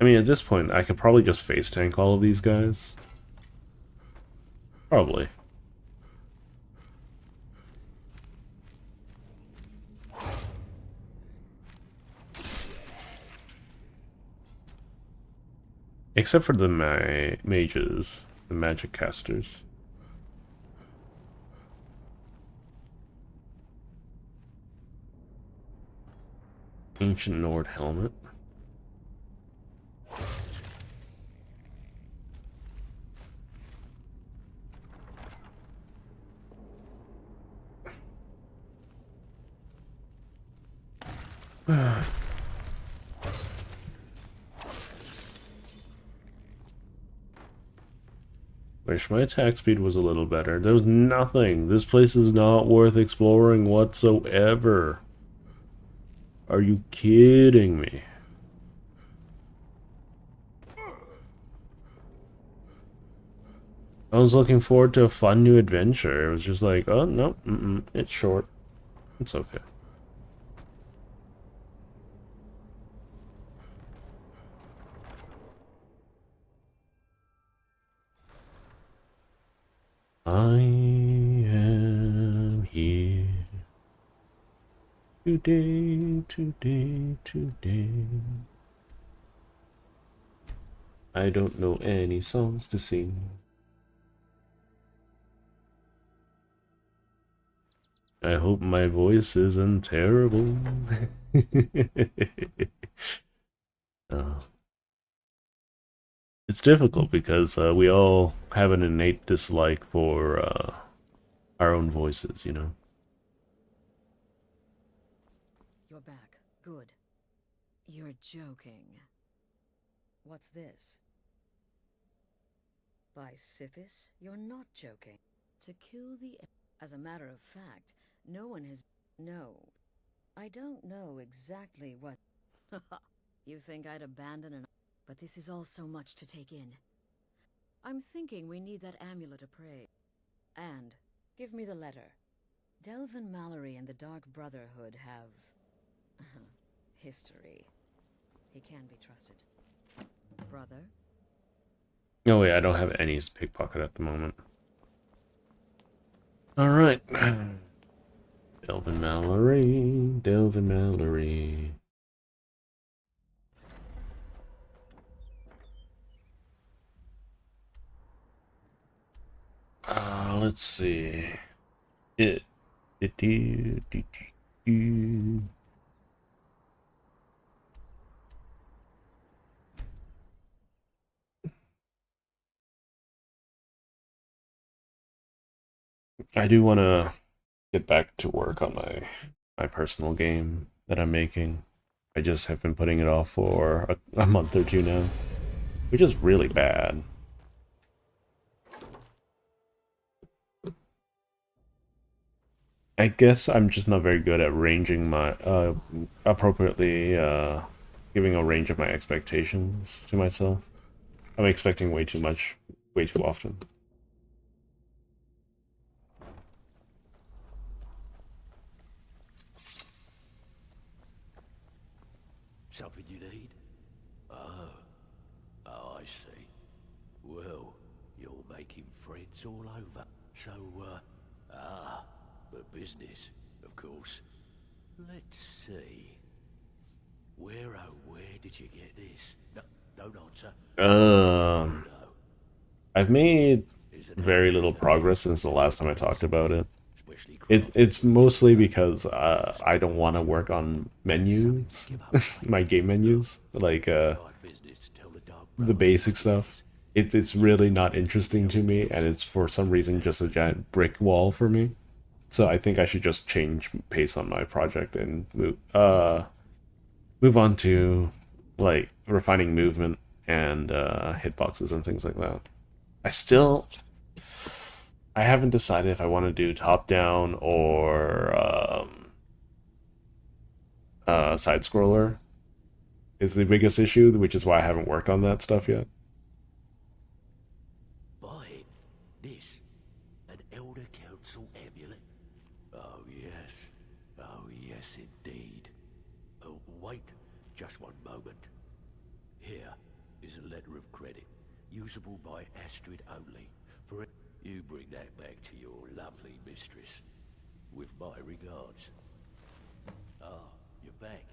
I mean, at this point, I could probably just face tank all of these guys. Probably. Except for the mages. The magic casters. Ancient Nord helmet. Wish my attack speed was a little better. There's nothing. This place is not worth exploring whatsoever. Are you kidding me? I was looking forward to a fun new adventure. It was just like, oh, no, it's short. It's okay. I am here today, today, today. I don't know any songs to sing. I hope my voice isn't terrible. It's difficult because we all have an innate dislike for our own voices, you know? You're back. Good. You're joking. What's this? By Sithis, you're not joking. To kill the... As a matter of fact, no one has... No. I don't know exactly what... You think I'd abandon an... But this is all so much to take in. I'm thinking we need that amulet of prey. And, give me the letter. Delvin Mallory and the Dark Brotherhood have... history. He can be trusted. Brother? Oh wait, I don't have any pickpocket at the moment. Alright. Delvin Mallory, Delvin Mallory. Let's see. I do want to get back to work on my personal game that I'm making. I just have been putting it off for a month or two now, which is really bad. I guess I'm just not very good at ranging my appropriately giving a range of my expectations to myself. I'm expecting way too much, way too often. Something you need? Oh, I see. Well, you're making friends all over. So, but business, of course. Let's see. Where did you get this? No, don't answer. I've made very little progress since the last time I talked about it. It's mostly because I don't want to work on menus, my game menus, like the basic stuff. It's really not interesting to me, and it's for some reason just a giant brick wall for me. So I think I should just change pace on my project and move on to like refining movement and hitboxes and things like that. I haven't decided if I want to do top-down or side-scroller is the biggest issue, which is why I haven't worked on that stuff yet. Buy it. This, an Elder Council amulet. Oh yes indeed. Oh, wait, just one moment. Here is a letter of credit, usable by Astrid only. For it, you bring that back to your lovely mistress. With my regards. Ah, you're back.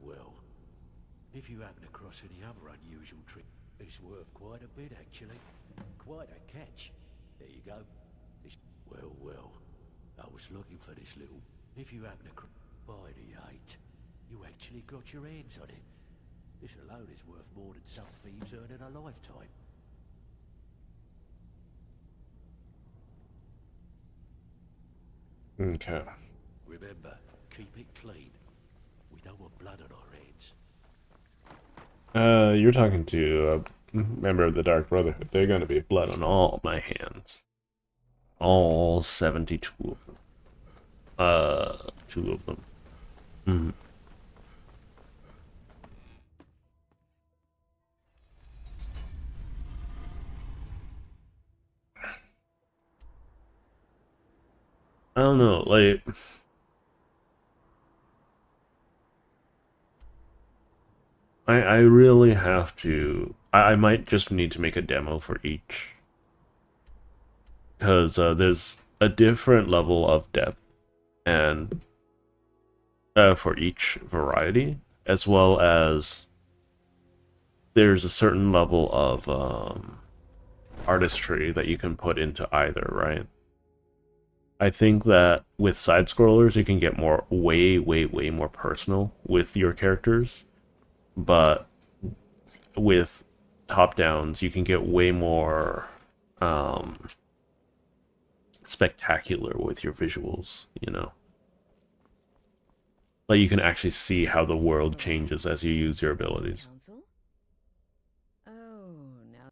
Well. If you happen across any other unusual trick, it's worth quite a bit, actually. Quite a catch. There you go. Well. I was looking for this little... If you happen across... By the 8, you actually got your hands on it. This alone is worth more than some thieves earn in a lifetime. Okay. Remember, keep it clean. We don't want blood on our hands. You're talking to a member of the Dark Brotherhood. They're going to be blood on all my hands. All 72 of them. 2 of them. Mm-hmm. I don't know, like... I really have to... I might just need to make a demo for each. Because there's a different level of depth and for each variety, as well as there's a certain level of artistry that you can put into either, right? I think that with side-scrollers, you can get way more personal with your characters, but with top-downs, you can get way more spectacular with your visuals, you know? Like you can actually see how the world changes as you use your abilities. Council? Oh, now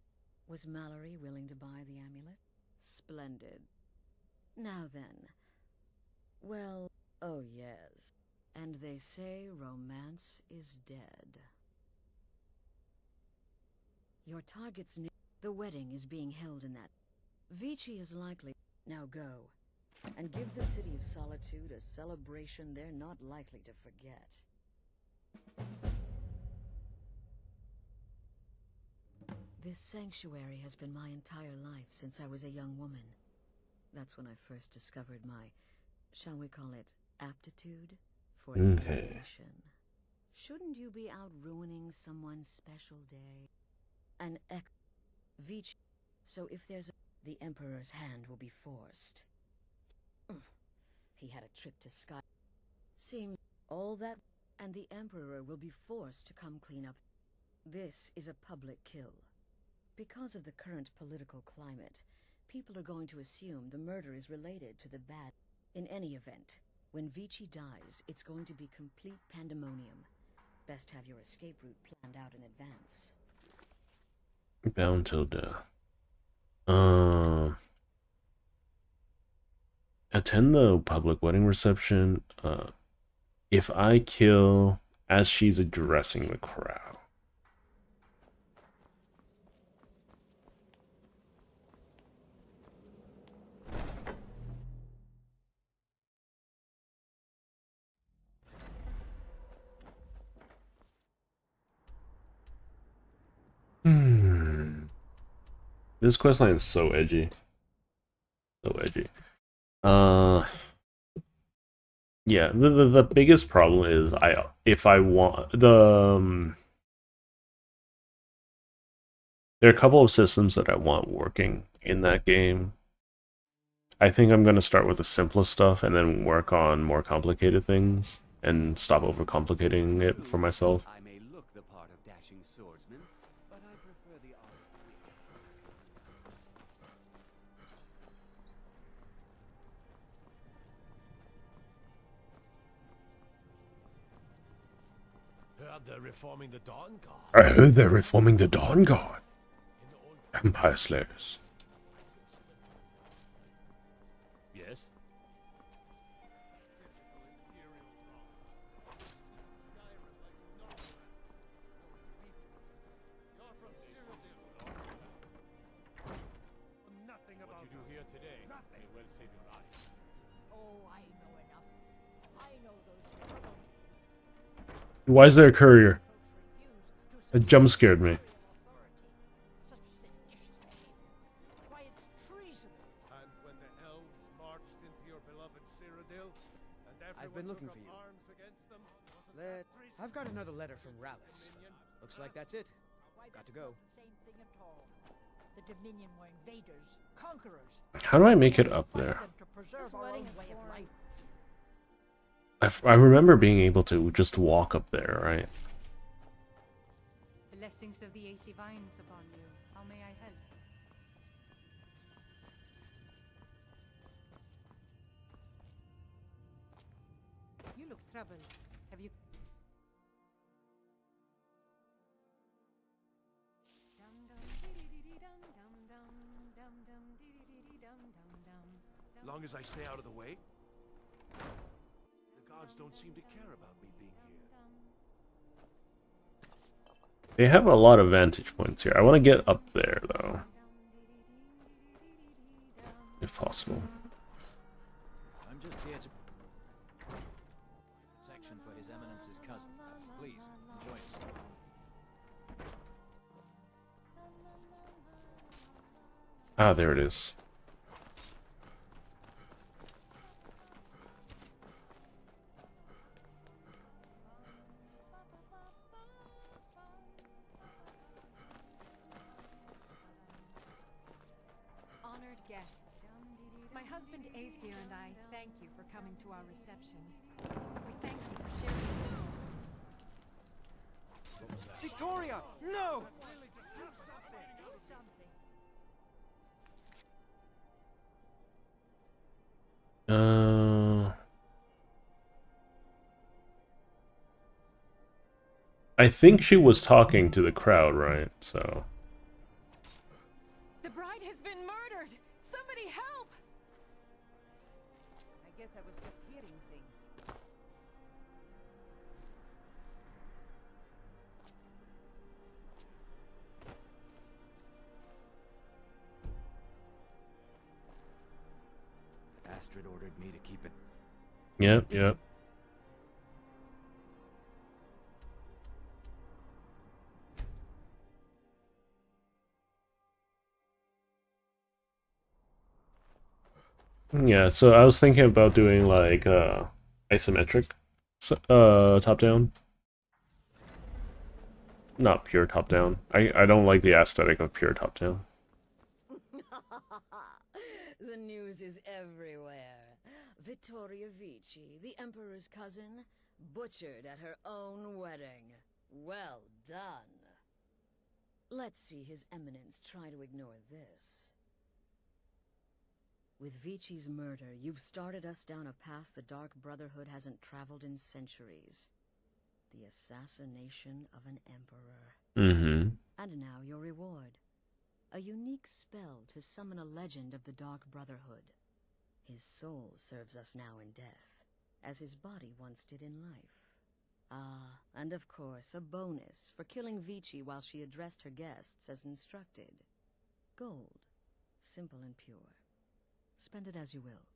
was Mallory willing to buy the amulet? Splendid. Now then. Well, oh yes. And they say romance is dead. Your target's new. The wedding is being held in that. Vici is likely. Now go. And give the City of Solitude a celebration they're not likely to forget. This sanctuary has been my entire life since I was a young woman. That's when I first discovered my, shall we call it, aptitude for innovation. Shouldn't you be out ruining someone's special day? An Vici. So if there's the Emperor's hand will be forced. He had a trip to Sky. Seems all that, and the Emperor will be forced to come clean up. This is a public kill. Because of the current political climate, people are going to assume the murder is related to the bad. In any event, when Vici dies, it's going to be complete pandemonium. Best have your escape route planned out in advance. Bound till death. Attend the public wedding reception. If I kill as she's addressing the crowd. This questline is so edgy. So edgy. Yeah, the biggest problem is if I want the there are a couple of systems that I want working in that game. I think I'm gonna start with the simplest stuff and then work on more complicated things and stop overcomplicating it for myself. I may look the part of dashing swordsman, but I prefer the art of Heard they're reforming the Dawn Guard. I heard they're reforming the Dawn Guard. Empire Slayers. Yes? Nothing about What you do here today may well save your life. Oh, I know enough. I know those trouble. Why is there a courier? It jump scared me. I've been looking for you. I've got another letter from Rallis. Looks like that's it. Got to go. Same thing at all. The Dominion were invaders, conquerors. How do I make it up there? To preserve our own way of life. I remember being able to just walk up there, right? Blessings of the Eight Divines upon you. How may I help? You look troubled. Have you... Long as I stay out of the way, the gods don't seem to care about me being here. They have a lot of vantage points here. I want to get up there, though. If possible. I'm just here to... protection for His Eminence's cousin. Please, enjoy yourself. Ah, there it is. Honored guests, my husband Aesgeir and I thank you for coming to our reception. We thank you for sharing. Victoria! No! I think she was talking to the crowd, right? So. The bride has been murdered! Somebody help! I guess I was just hearing things. Astrid ordered me to keep it. Yep, yep. Yeah, so I was thinking about doing like isometric top down. Not pure top down. I don't like the aesthetic of pure top down. The news is everywhere. Vittoria Vici, the Emperor's cousin, butchered at her own wedding. Well done. Let's see His Eminence try to ignore this. With Vici's murder, you've started us down a path the Dark Brotherhood hasn't traveled in centuries. The assassination of an emperor. Mm-hmm. And now your reward. A unique spell to summon a legend of the Dark Brotherhood. His soul serves us now in death, as his body once did in life. Ah, and of course, a bonus for killing Vici while she addressed her guests as instructed. Gold. Simple and pure. Spend it as you will.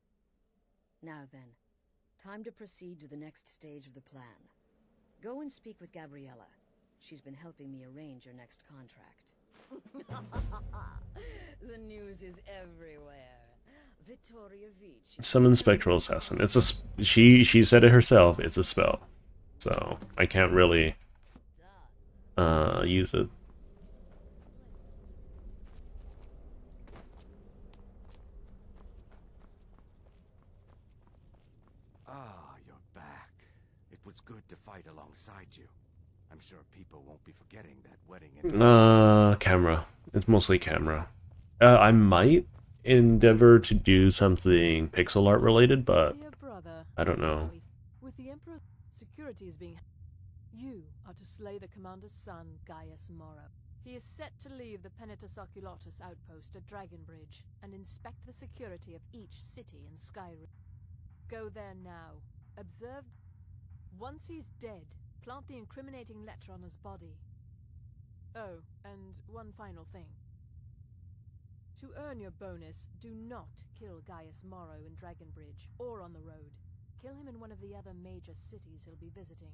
Now then, time to proceed to the next stage of the plan. Go and speak with Gabriella. She's been helping me arrange your next contract. The news is everywhere. Vittoria Vici. Summon Spectral Assassin. It's a she said it herself. It's a spell, so I can't really use it. Ah, you're back. It was good to fight alongside you. I'm sure people won't be forgetting that wedding. Camera. It's mostly camera. I might endeavor to do something pixel art related, but Dear brother, I don't know. with the Emperor's security is being... You are to slay the commander's son, Gaius Morrow. He is set to leave the Penitus Oculatus outpost at Dragonbridge and inspect the security of each city in Skyrim. Go there now. Observe. Once he's dead, plant the incriminating letter on his body. Oh, and one final thing. To earn your bonus, do not kill Gaius Morrow in Dragonbridge or on the road. Kill him in one of the other major cities he'll be visiting.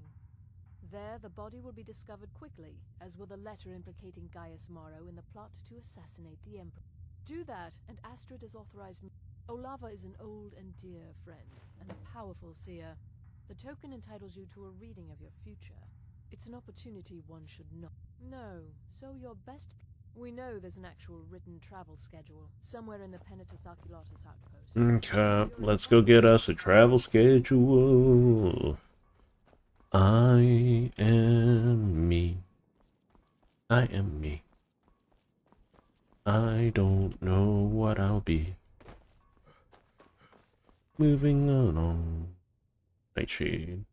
There, the body will be discovered quickly, as will the letter implicating Gaius Morrow in the plot to assassinate the Emperor. Do that, and Astrid is authorized. Olava is an old and dear friend, and a powerful seer. The token entitles you to a reading of your future. It's an opportunity one should not. No, so your best... We know there's an actual written travel schedule, somewhere in the Penitus Oculatus outpost. Okay, let's go get us a travel schedule. I am me. I am me. I don't know what I'll be. Moving along. Nightshade.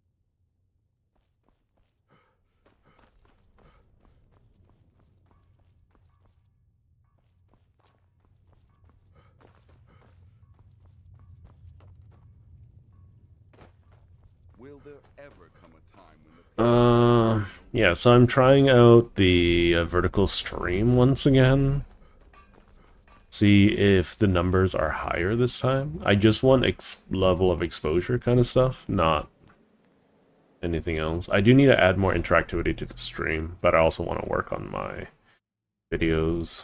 Will there ever come a time when the yeah, so I'm trying out the vertical stream once again. See if the numbers are higher this time. I just want level of exposure kind of stuff, not anything else. I do need to add more interactivity to the stream, but I also want to work on my videos.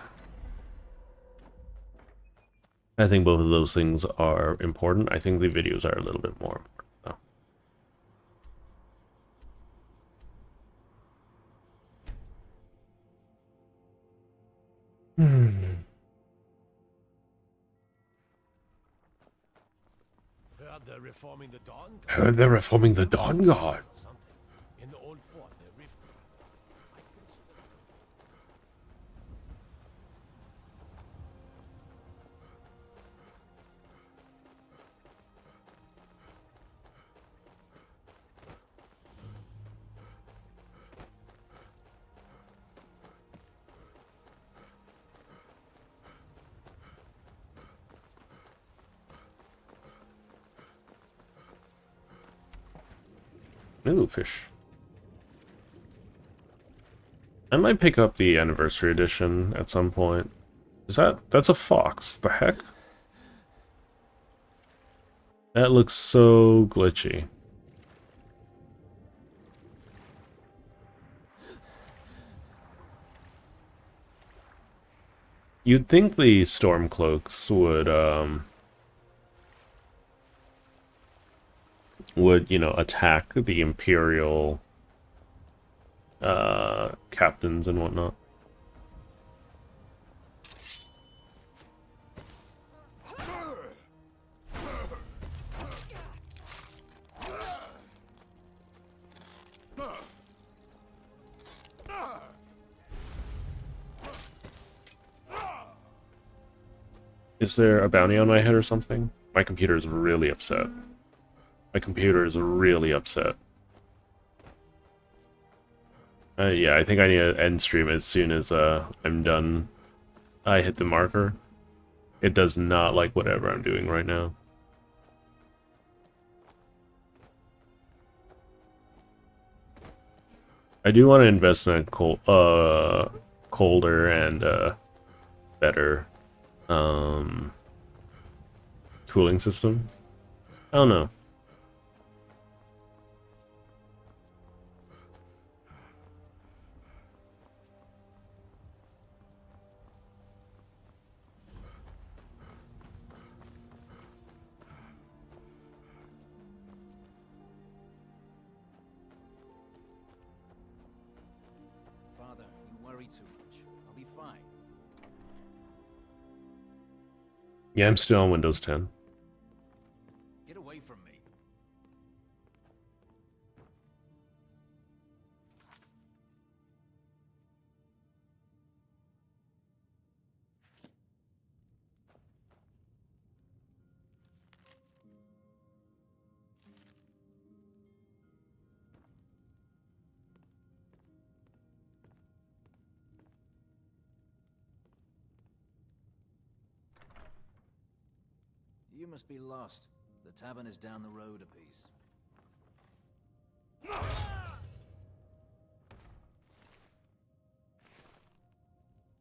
I think both of those things are important. I think the videos are a little bit more important, though. Heard they're reforming the Dawn Guard. Heard they're reforming the Dawn Guard. In the old fort, they're Ooh, fish. I might pick up the anniversary edition at some point. That's a fox? The heck? That looks so glitchy. You'd think the Stormcloaks would, you know, attack the Imperial captains and whatnot. Is there a bounty on my head or something? My computer is really upset. My computer is really upset. Yeah, I think I need to end stream as soon as I'm done. I hit the marker. It does not like whatever I'm doing right now. I do want to invest in a colder and better cooling system. I don't know. Father, you worry too much. I'll be fine. Yeah, I'm still on Windows 10. Get away from me. You must be lost. The tavern is down the road a piece.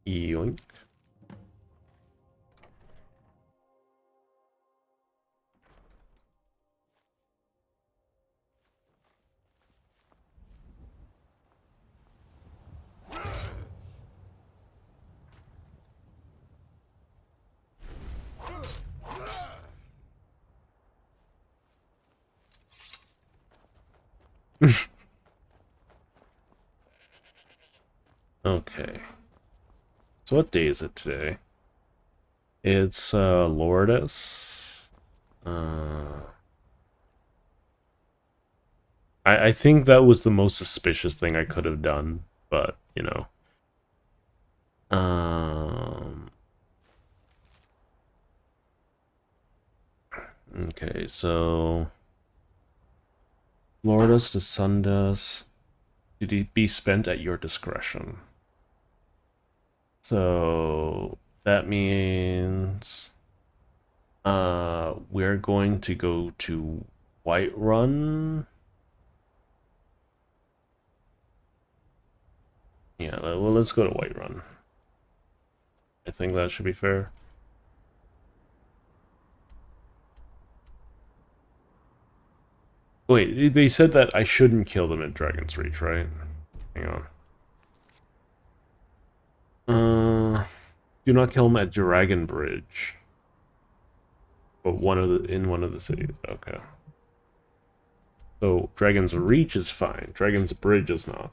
Yoink. Okay. So what day is it today? It's Lourdes. I think that was the most suspicious thing I could have done, but you know. Okay, so Lourdes to Sundas to be spent at your discretion. So that means we're going to go to Whiterun. Yeah, well, let's go to Whiterun. I think that should be fair. Wait, they said that I shouldn't kill them at Dragon's Reach, right? Hang on. Do not kill them at Dragon Bridge. But in one of the cities. Okay. So Dragon's Reach is fine. Dragon's Bridge is not.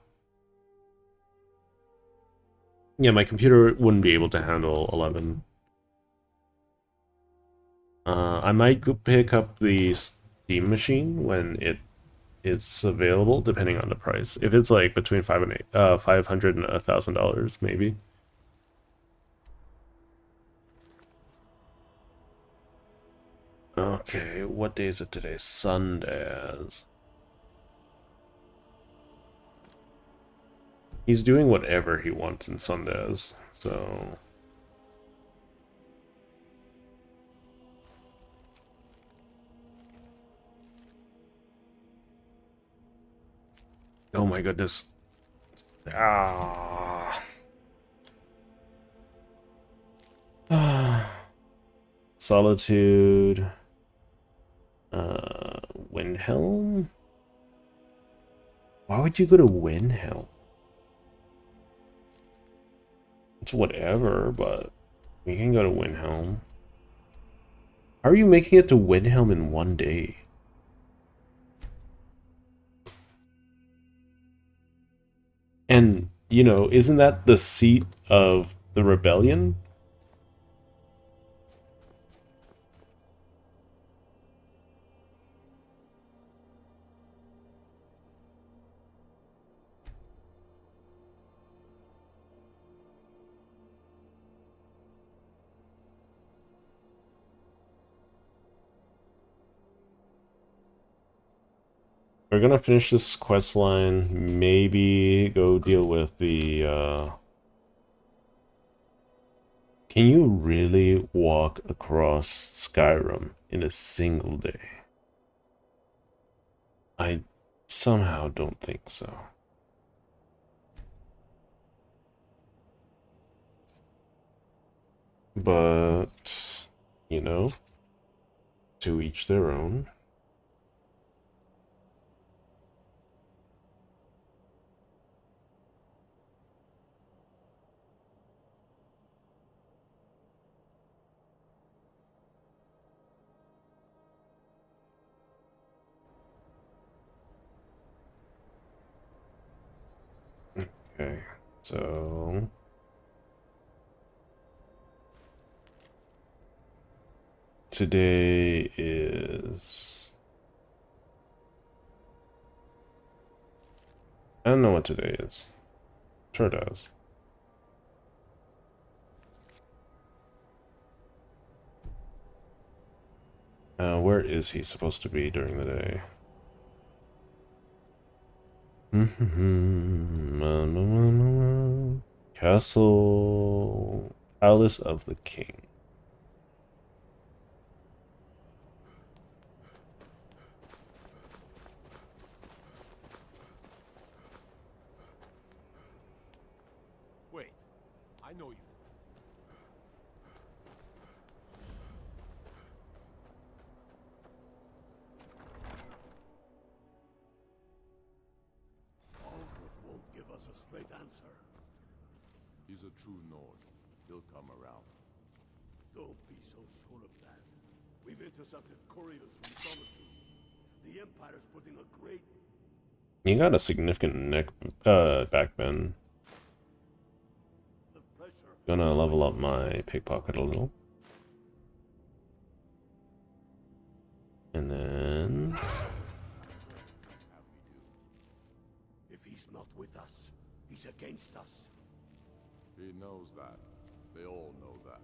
Yeah, my computer wouldn't be able to handle 11. I might go pick up the Steam machine when it's available, depending on the price. If it's like between $500 and $1,000, maybe. Okay, what day is it today? Sundays. He's doing whatever he wants in Sundays, so... Oh my goodness. Ah. Solitude. Windhelm? Why would you go to Windhelm? It's whatever, but we can go to Windhelm. How are you making it to Windhelm in one day? And, you know, isn't that the seat of the rebellion? We're gonna finish this quest line, maybe go deal with the, Can you really walk across Skyrim in a single day? I somehow don't think so. But, you know, to each their own. Okay, so today is... I don't know what today is. Sure does. Where is he supposed to be during the day? Castle... Palace of the King. Wait, I know you. Algrove won't give us a straight answer. He's a true Nord. He'll come around. Don't be so sure of that. We've intercepted couriers from Solitude. The Empire's putting a great... You got a significant backbend. Gonna level up my pickpocket a little. And then... If he's not with us, he's against us. He knows that. They all know that.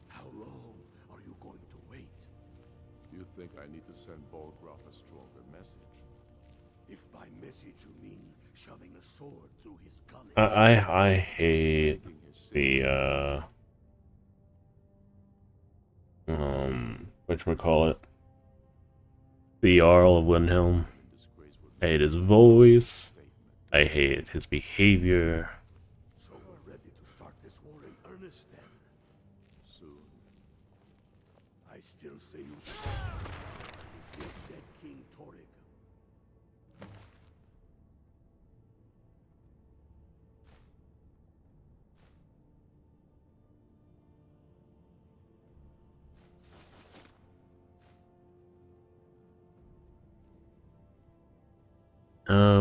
How long are you going to wait? You think I need to send Bolgraf a stronger message? If by message you mean shoving a sword through his gullet... I hate the, whatchamacallit? The Jarl of Windhelm. I hate his voice. I hate his behavior. So we're ready to start this war in earnest then? Soon. I still say you... Give dead King Torrig.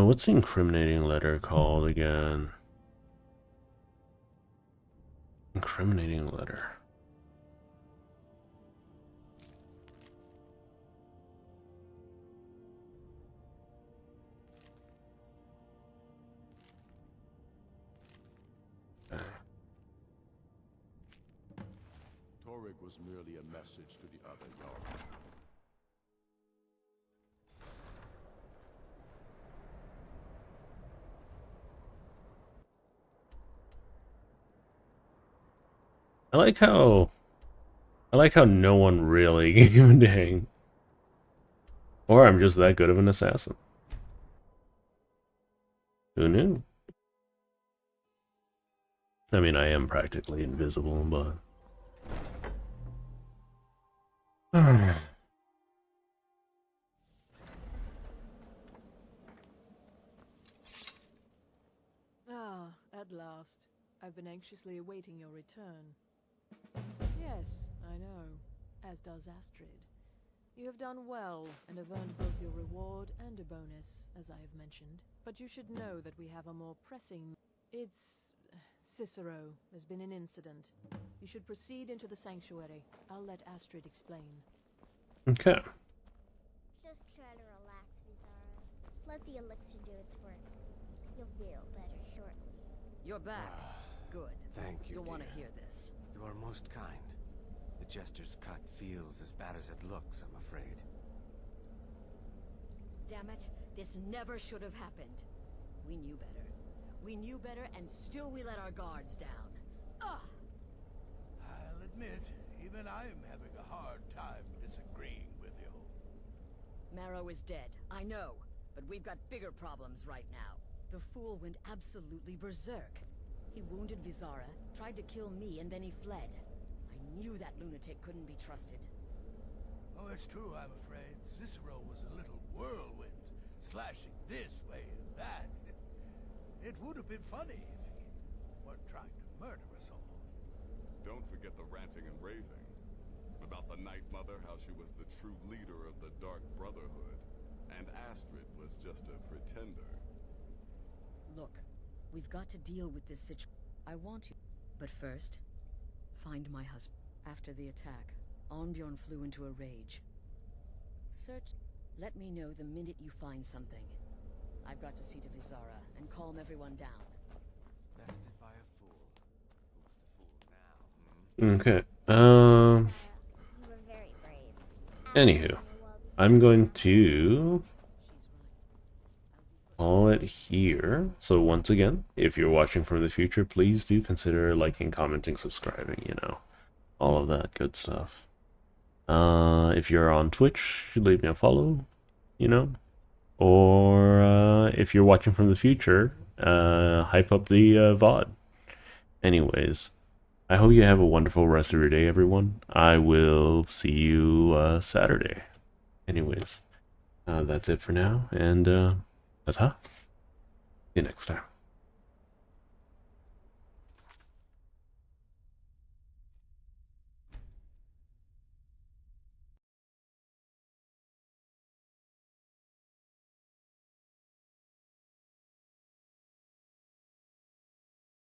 What's the incriminating letter called again? Incriminating letter. Torrig was merely a message to the other Jarl. I like how no one really gave a dang. Or I'm just that good of an assassin. Who knew? I mean, I am practically invisible, but... Ah, at last. I've been anxiously awaiting your return. Yes, I know. As does Astrid. You have done well, and have earned both your reward and a bonus, as I have mentioned. But you should know that we have a more pressing... It's... Cicero. There's been an incident. You should proceed into the sanctuary. I'll let Astrid explain. Okay. Just try to relax, Vizara. Let the elixir do its work. You'll feel better shortly. You're back. Good. Thank you, You'll want to dear. hear this. You are most kind. The Jester's cut feels as bad as it looks, I'm afraid. Damn it. This never should have happened. We knew better. We knew better, and still we let our guards down. Ugh! I'll admit, even I'm having a hard time disagreeing with you. Marrow is dead, I know. But we've got bigger problems right now. The fool went absolutely berserk. He wounded Vizara, tried to kill me, and then he fled. I knew that lunatic couldn't be trusted. Oh, it's true, I'm afraid. Cicero was a little whirlwind, slashing this way and that. It would have been funny if he weren't trying to murder us all. Don't forget the ranting and raving. About the Night Mother, how she was the true leader of the Dark Brotherhood. And Astrid was just a pretender. Look, we've got to deal with this situation. I want you. But first, find my husband. After the attack, Arnbjorn flew into a rage. Search. Let me know the minute you find something. I've got to see to Vizara and calm everyone down. Bested by a fool. Who's the fool now? Okay. You were very brave. Anywho, I'm going to call it here. So once again, if you're watching from the future, please do consider liking, commenting, subscribing, you know, all of that good stuff. If you're on Twitch, leave me a follow, you know, or if you're watching from the future, hype up the VOD. Anyways, I hope you have a wonderful rest of your day, everyone. I will see you Saturday. Anyways, that's it for now, and ta-ta. See you next time.